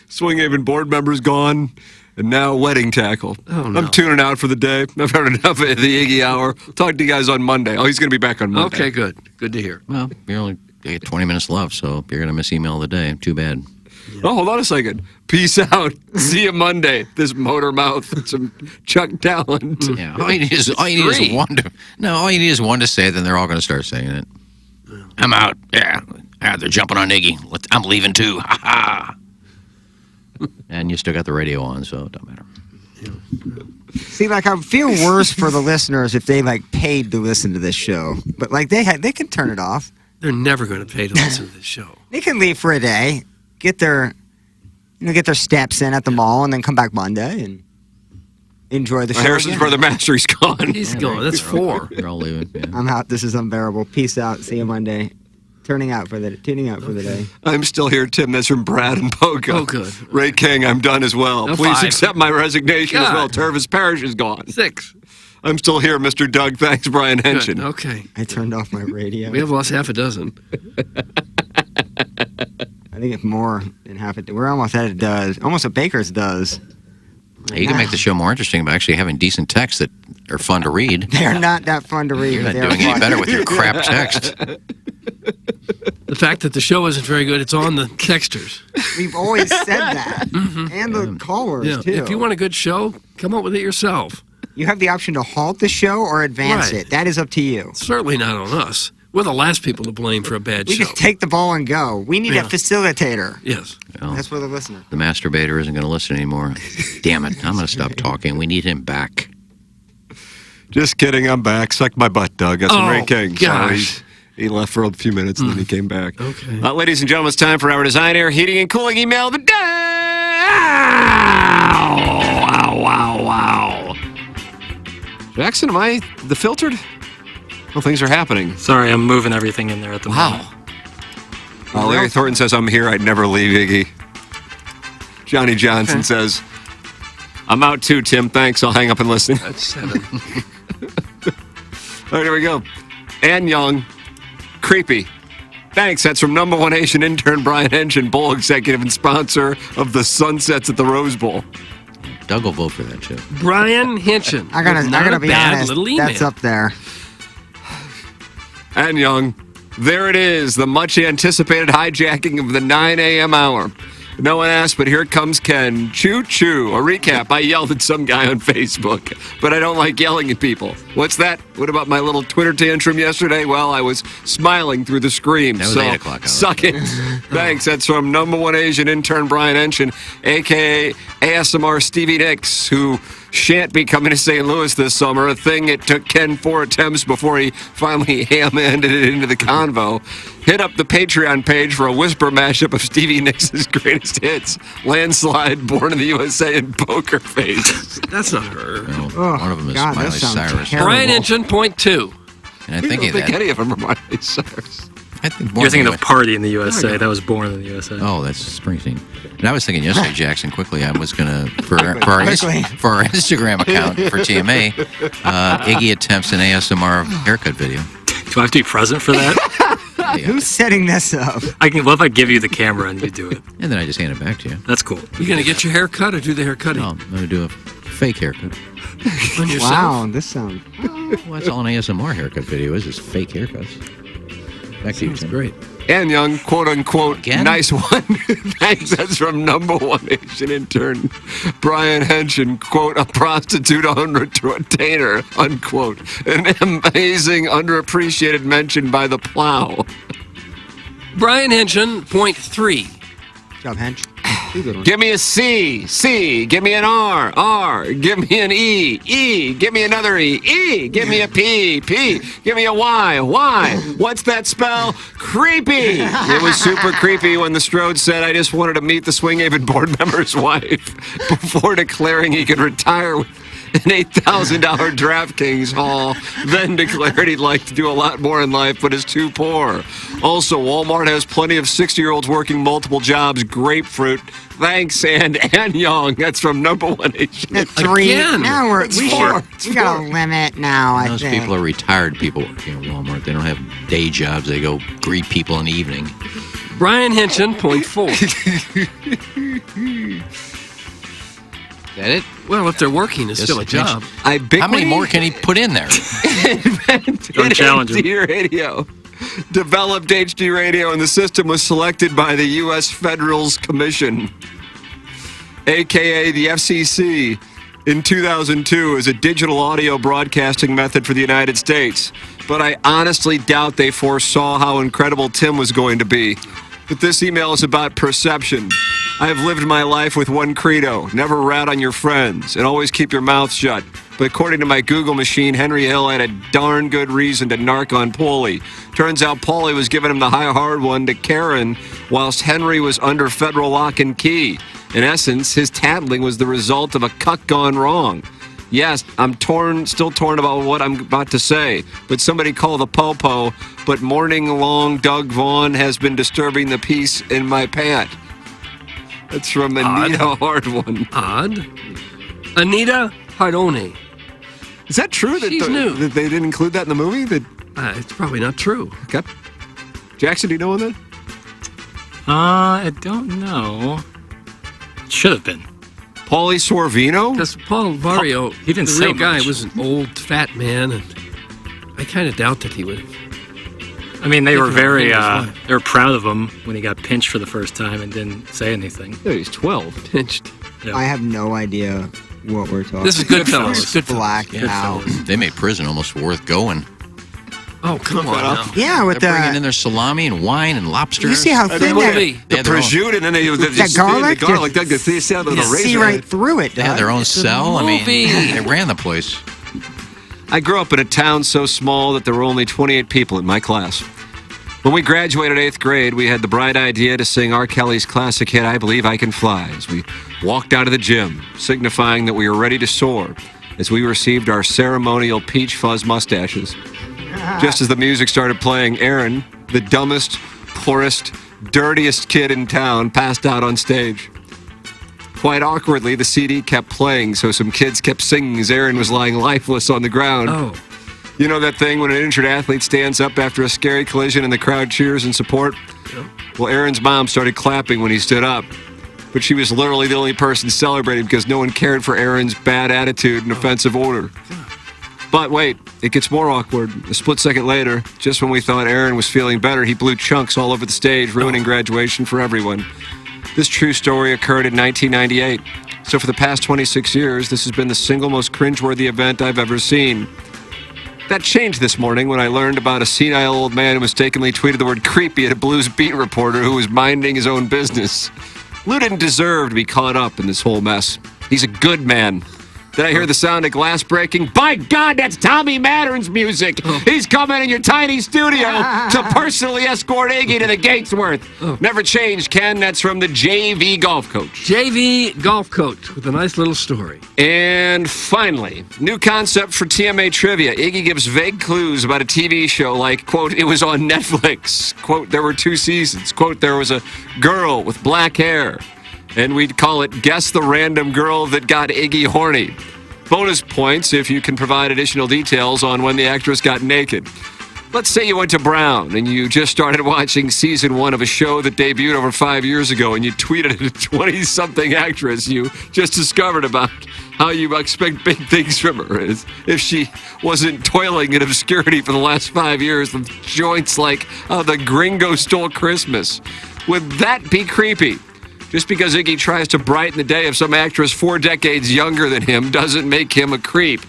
S: Swing Haven board members gone, and now wedding tackle.
C: Oh, no.
S: I'm tuning out for the day. I've heard enough of the Iggy Hour. Talk to you guys on Monday. Oh, he's going to be back on Monday.
C: Okay, good. Good to hear.
P: Well, you're only 20 minutes left, so you're going to miss email of the day. Too bad.
S: Yeah. Oh, hold on a second. Peace out. See you Monday. This motor mouth and some Chuck talent.
P: Yeah. All you need is one to. No, all you need is one to say it, then they're all going to start saying it. I'm out. Yeah. They're jumping on Iggy. I'm leaving too. Ha ha. And you still got the radio on, so it don't matter.
B: See, like I feel worse for the listeners if they like paid to listen to this show, but like they can turn it off.
C: They're never going to pay to listen to this show.
B: They can leave for a day, get their steps in at the mall, and then come back Monday and enjoy the show.
S: Harrison's brother Master, he's gone.
C: He's gone. That's 4.
P: They're all leaving. Yeah.
B: I'm out. This is unbearable. Peace out. See you Monday. Tuning out for the day.
S: I'm still here, Tim. That's from Brad and Boca.
C: Oh, good.
S: Ray King, I'm done as well.
C: No,
S: Please
C: 5.
S: accept my resignation as well.
C: God.
S: Tervis Parish is gone.
C: 6.
S: I'm still here, Mr. Doug. Thanks, Brian Henshin.
C: Good. Okay.
B: I turned off my radio.
C: We have lost half a dozen.
B: I think it's more than half a. We're almost at a dozen. Almost a baker's does.
P: You can make the show more interesting by actually having decent texts that are fun to read.
B: They're not that fun to read.
P: You're not doing any better with your crap text.
C: The fact that the show isn't very good, it's on the texters.
B: We've always said that. And the callers, too.
C: If you want a good show, come up with it yourself.
B: You have the option to halt the show or advance it. That is up to you.
C: Certainly not on us. We're the last people to blame for a bad
B: We
C: show.
B: just take the ball and go. We need a facilitator.
C: Yes.
P: Well,
B: that's for the listener.
P: The masturbator isn't going to listen anymore. Damn it. I'm going to stop talking. We need him back.
S: Just kidding. I'm back. Suck my butt, Doug. That's from Ray King.
C: Gosh.
S: Sorry. He left for a few minutes and then he came back.
C: Okay.
S: Ladies and gentlemen, it's time for our design, air, heating, and cooling email of the day. Wow. Jackson, am I the filtered? Well, things are happening.
A: Sorry, I'm moving everything in there at the moment.
S: Larry Thornton says, I'm here. I'd never leave, Iggy. Johnny Johnson says, I'm out too, Tim. Thanks. I'll hang up and listen.
C: That's 7.
S: All right, here we go. Ann Young, creepy. Thanks. That's from number 1 Asian intern Brian Henshin, bowl executive and sponsor of the Sunsets at the Rose Bowl.
P: Doug will vote for that shit.
C: Brian Henshin.
B: I gotta be honest. That's up there.
S: And Young, there it is, the much anticipated hijacking of the 9 a.m. hour. No one asked, but here comes Ken. Choo-choo. A recap. I yelled at some guy on Facebook, but I don't like yelling at people. What's that? What about my little Twitter tantrum yesterday? Well, I was smiling through the scream.
P: That was 8 o'clock hour.
S: Suck it. Thanks. That's from number 1 Asian intern Brian Henshin, a.k.a. ASMR Stevie Nicks, who shan't be coming to St. Louis this summer, a thing it took Ken 4 attempts before he finally ham-handed it into the convo. Hit up the Patreon page for a whisper mashup of Stevie Nicks' greatest hits, Landslide, Born in the USA, and Poker Face.
C: That's not her.
P: No, one of them is Miley Cyrus.
C: Brian Henshin, point 2.
P: And I
S: I
P: think
S: don't think any of them are Miley Cyrus.
P: I think
A: You're thinking of Party in the USA. That was Born in the USA.
P: Oh, that's Springsteen. And I was thinking yesterday, Jackson, quickly, I was going to, for our Instagram account for TMA, Iggy attempts an ASMR haircut video.
A: Do I have to be present for that?
B: Who's setting this up?
A: What if I give you the camera and you do it?
P: And then I just hand it back to you.
A: That's cool.
C: You going to get your hair cut or do the hair cutting?
P: No, I'm going to do a fake haircut.
C: On yourself?
B: Wow, this sounds...
P: Well, that's all an ASMR haircut video is fake haircuts. Back to you, Tim.
C: Great.
S: And young, quote unquote, nice one. Thanks. That's from number one Asian intern Brian Henshin. Quote, a prostitute en route to a tater, unquote. An amazing, underappreciated mention by the Plow.
C: Brian Henshin, point 3.
B: Good job, Hench.
S: Give me a C, C. Give me an R, R. Give me an E, E. Give me another E, E. Give me a P, P. Give me a Y, Y. What's that spell? Creepy. It was super creepy when the Strode said, I just wanted to meet the Swing Haven board member's wife before declaring he could retire with an $8,000 DraftKings haul, then declared he'd like to do a lot more in life, but is too poor. Also, Walmart has plenty of 60-year-olds working multiple jobs. Grapefruit. Thanks, and Young. That's from number one Asian.
B: At 3.
C: Again.
B: Now we
S: four.
B: got a limit now, I
P: Those
B: think.
P: people are retired people working at Walmart. They don't have day jobs. They go greet people in the evening.
C: Brian Henshin, point 4.
P: Is that it?
C: Well, if they're working, it's still a job.
P: How many more can he put in there?
S: Don't
A: challenge him.
S: HD Radio. Developed HD Radio, and the system was selected by the U.S. Federals Commission, a.k.a. the FCC, in 2002 as a digital audio broadcasting method for the United States. But I honestly doubt they foresaw how incredible Tim was going to be. But this email is about perception. I have lived my life with one credo: never rat on your friends and always keep your mouth shut. But according to my Google machine, Henry Hill had a darn good reason to narc on Paulie. Turns out Paulie was giving him the high hard one to Karen, whilst Henry was under federal lock and key. In essence, his tattling was the result of a cuck gone wrong. Yes, I'm still torn about what I'm about to say, but somebody call the popo, but morning long Doug Vaughn has been disturbing the peace in my pant. That's from Anita Hardone.
C: Odd. Anita Hardone.
S: Is that true that they didn't include that in the movie?
C: It's probably not true.
S: Okay. Jackson, do you know on that?
A: I don't know. Should have been.
S: Paulie Sorvino?
C: Because Paul Vario,
A: he didn't
C: the
A: say
C: real guy,
A: much.
C: was an old, fat man, and I kind of doubt that he would.
A: I mean, they were very, they were proud of him when he got pinched for the first time and didn't say anything.
S: Yeah, he's 12.
C: Pinched.
A: Yeah.
B: I have no idea what we're talking about.
C: This is Goodfellas. Goodfellas.
B: Blackout.
P: They made prison almost worth going.
C: Oh, come on now.
B: Yeah, with
P: They're bringing in their salami and wine and lobster.
B: You see how thin that
S: The prosciutto, and then they
B: that garlic?
S: The garlic. You
B: see right through it,
P: They had their own cell. I mean, they ran the place.
S: I grew up in a town so small that there were only 28 people in my class. When we graduated 8th grade, we had the bright idea to sing R. Kelly's classic hit, I Believe I Can Fly, as we walked out of the gym, signifying that we were ready to soar, as we received our ceremonial peach fuzz mustaches. Just as the music started playing, Aaron, the dumbest, poorest, dirtiest kid in town, passed out on stage. Quite awkwardly, the CD kept playing, so some kids kept singing as Aaron was lying lifeless on the ground.
C: Oh.
S: You know that thing when an injured athlete stands up after a scary collision and the crowd cheers in support?
C: Yeah.
S: Well, Aaron's mom started clapping when he stood up. But she was literally the only person celebrating because no one cared for Aaron's bad attitude and offensive odor. But wait, it gets more awkward. A split second later, just when we thought Aaron was feeling better, he blew chunks all over the stage, ruining graduation for everyone. This true story occurred in 1998. So for the past 26 years, this has been the single most cringeworthy event I've ever seen. That changed this morning when I learned about a senile old man who mistakenly tweeted the word creepy at a Blues beat reporter who was minding his own business. Lou didn't deserve to be caught up in this whole mess. He's a good man. Did I hear the sound of glass breaking? By God, that's Tommy Mattern's music. He's coming in your tiny studio to personally escort Iggy to the Gatesworth. Never changed, Ken. That's from the JV Golf Coach.
C: JV Golf Coach with a nice little story.
S: And finally, new concept for TMA Trivia. Iggy gives vague clues about a TV show like, quote, it was on Netflix. Quote, there were 2 seasons. Quote, there was a girl with black hair. And we'd call it Guess the Random Girl That Got Iggy Horny. Bonus points if you can provide additional details on when the actress got naked. Let's say you went to Brown and you just started watching season 1 of a show that debuted over 5 years ago, and you tweeted at a 20-something actress you just discovered about how you expect big things from her if she wasn't toiling in obscurity for the last 5 years with joints like The Gringo Stole Christmas. Would that be creepy? Just because Iggy tries to brighten the day of some actress 4 decades younger than him doesn't make him a creep.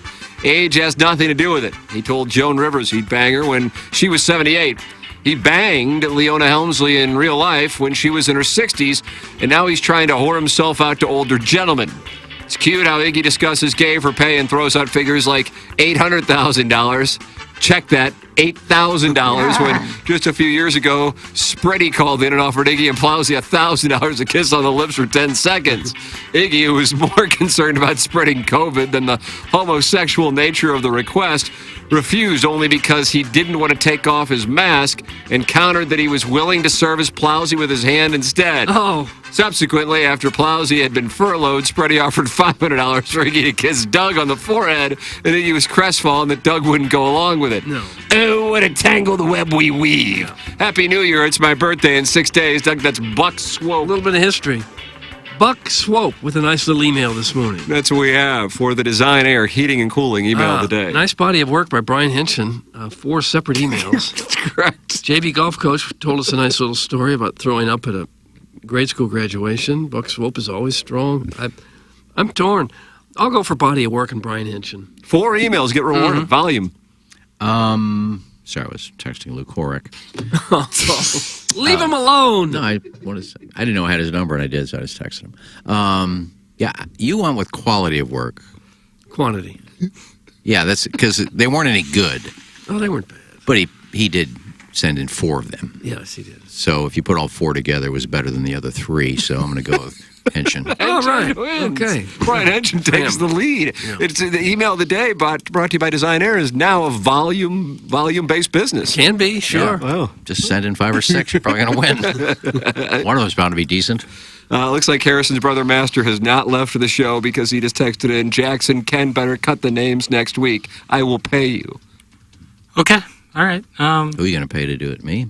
S: Age has nothing to do with it. He told Joan Rivers he'd bang her when she was 78. He banged Leona Helmsley in real life when she was in her 60s, and now he's trying to whore himself out to older gentlemen. It's cute how Iggy discusses gay for pay and throws out figures like $800,000. Check that, $8,000, when just a few years ago, Spready called in and offered Iggy and Plowsy $1,000 a kiss on the lips for 10 seconds. Iggy, who was more concerned about spreading COVID than the homosexual nature of the request, refused only because he didn't want to take off his mask and countered that he was willing to service Plowsy with his hand instead.
C: Oh.
S: Subsequently, after Plowsy had been furloughed, Spready offered $500 for Iggy to kiss Doug on the forehead, and Iggy was crestfallen that Doug wouldn't go along with it.
C: No.
S: Oh, what a tangled web we weave. Happy New Year. It's my birthday in 6 days. Doug, that's Buck Swope.
C: A little bit of history. Buck Swope with a nice little email this morning.
S: That's what we have for the Design Air Heating and Cooling email of the day.
C: Nice body of work by Brian Hinchin. 4 separate emails.
S: That's correct.
C: JV Golf Coach told us a nice little story about throwing up at a grade school graduation. Buck Swope is always strong. I'm torn. I'll go for body of work and Brian Hinchin.
S: 4 emails get rewarded. Volume.
P: Sorry, I was texting Luke Korek.
C: Leave him alone.
P: No, I didn't know I had his number, and I did, so I just texted him. Yeah, you went with quality of work.
C: Quantity.
P: Yeah, that's because they weren't any good.
C: Oh, they weren't bad.
P: But he did send in 4 of them.
C: Yes, he did.
P: So if you put all 4 together, it was better than the other 3. So I'm going to go with Hinchin.
C: All right.
S: Wins.
C: Okay.
S: Brian Hinchin takes the lead.
C: Yeah.
S: It's the email of the day brought to you by Design Air is now a volume-based business.
C: Can be, sure.
P: Yeah, well, just send in 5 or 6. You're probably going to win. One of them's bound to be decent.
S: Looks like Harrison's brother Master has not left for the show because he just texted in, Jackson, Ken better cut the names next week. I will pay you.
A: Okay. All right.
P: Who are you going to pay to do it? Me?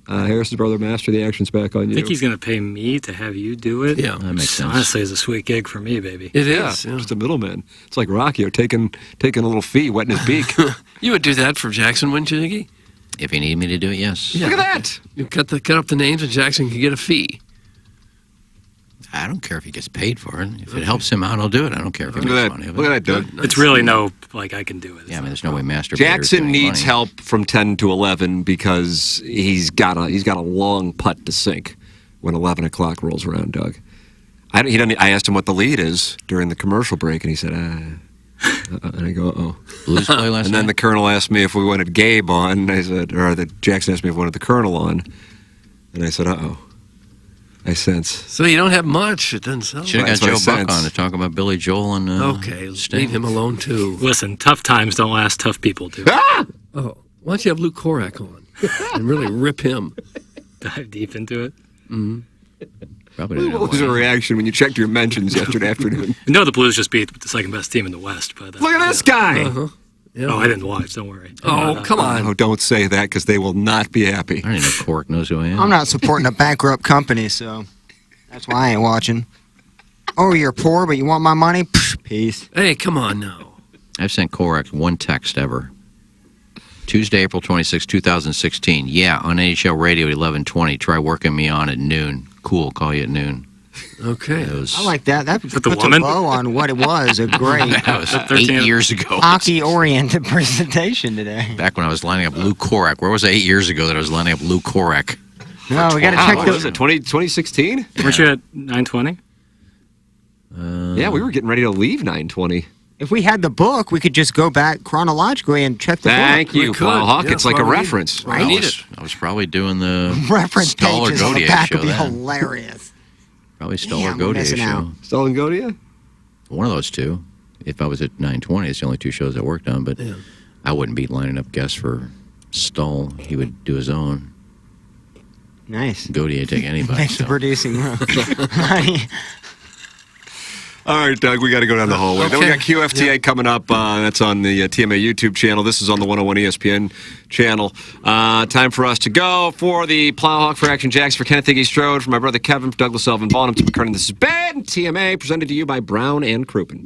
S: Harrison's brother Master, the action's back on you.
A: I think he's going to pay me to have you do it.
C: Yeah,
P: that makes sense.
A: Honestly, it's a sweet gig for me, baby.
C: It is.
S: Yeah. Just a middleman. It's like Rocky taking a little fee, wetting his beak.
C: You would do that for Jackson, wouldn't you, Iggy?
P: If you need me to do it, yes.
C: Yeah.
S: Look at that.
C: You cut up the names, and Jackson can get a fee.
P: I don't care if he gets paid for it. If it helps him out, I'll do it. I don't care if he makes money of it.
S: Look at that, Doug.
A: It's really I can do it.
P: Yeah, I mean, there's no way Master
S: Jackson needs help from 10 to 11 because he's got a long putt to sink when 11 o'clock rolls around, Doug. I asked him what the lead is during the commercial break, and he said, and I go, uh-oh.
P: Blues play last
S: And then the Colonel asked me if we wanted Gabe on, and I said, Jackson asked me if we wanted the Colonel on, and I said, uh-oh. I sense.
C: So you don't have much. It doesn't sound
P: Should have got Joe Buck on to talk about Billy Joel and
C: okay,
P: Sting.
C: leave him alone, too.
A: Listen, tough times don't last, tough people do.
S: Ah!
C: Oh, why don't you have Luke Korek on and really rip him?
A: Dive deep into it.
C: Mm-hmm.
P: Probably
S: What was the reaction when you checked your mentions yesterday afternoon?
A: No, the Blues just beat the second best team in the West. But
S: Look at this guy!
C: Uh-huh. Yeah.
A: Oh, I didn't watch. Don't worry.
C: Oh, come on.
S: Oh, don't say that because they will not be happy.
P: I don't even know Cork knows who I am.
B: I'm not supporting a bankrupt company, so that's why I ain't watching. Oh, you're poor, but you want my money? Psh, peace.
C: Hey, come on now.
P: I've sent Korek 1 text ever. Tuesday, April 26, 2016. Yeah, on NHL Radio at 11:20. Try working me on at noon. Cool, call you at noon.
C: Okay.
B: I like that. That puts
A: the
B: a
A: woman?
B: bow on what it was. A great
P: That was 8 years ago.
B: hockey-oriented presentation today.
P: Back when I was lining up Luke Korek. Where was I 8 years ago that I was lining up Luke Korek?
B: No, we got to check
S: What was it, 2016?
A: Weren't you at 9:20?
S: Yeah, we were getting ready to leave 9:20.
B: If we had the book, we could just go back chronologically and check the
S: Thank
B: book.
S: you, Paul Hawk. It's like a reference.
B: Right?
P: I was probably doing the
B: Reference
P: Stoller
B: pages on the
P: Gaudier
B: back
P: show
B: would be
P: then.
B: hilarious.
P: Probably Stoller
B: Damn, we're
P: Gaudier
B: missing
P: show.
B: out.
S: Stoller and Gaudier?
P: One of those two. If I was at 9:20, it's the only 2 shows I worked on, but I wouldn't be lining up guests for Stoll. He would do his own.
B: Nice.
P: Gaudier take anybody.
B: Makes the producing room.
S: All right, Doug, we got to go down the hallway. Then we got QFTA coming up. That's on the TMA YouTube channel. This is on the 101 ESPN channel. Time for us to go. For the Plowhawk, for Action Jacks, for Kenneth Iggy Strode, for my brother Kevin, for Douglas Elvin Vaughn, I'm Tim McKernan. This is Ben TMA, presented to you by Brown and Crouppen.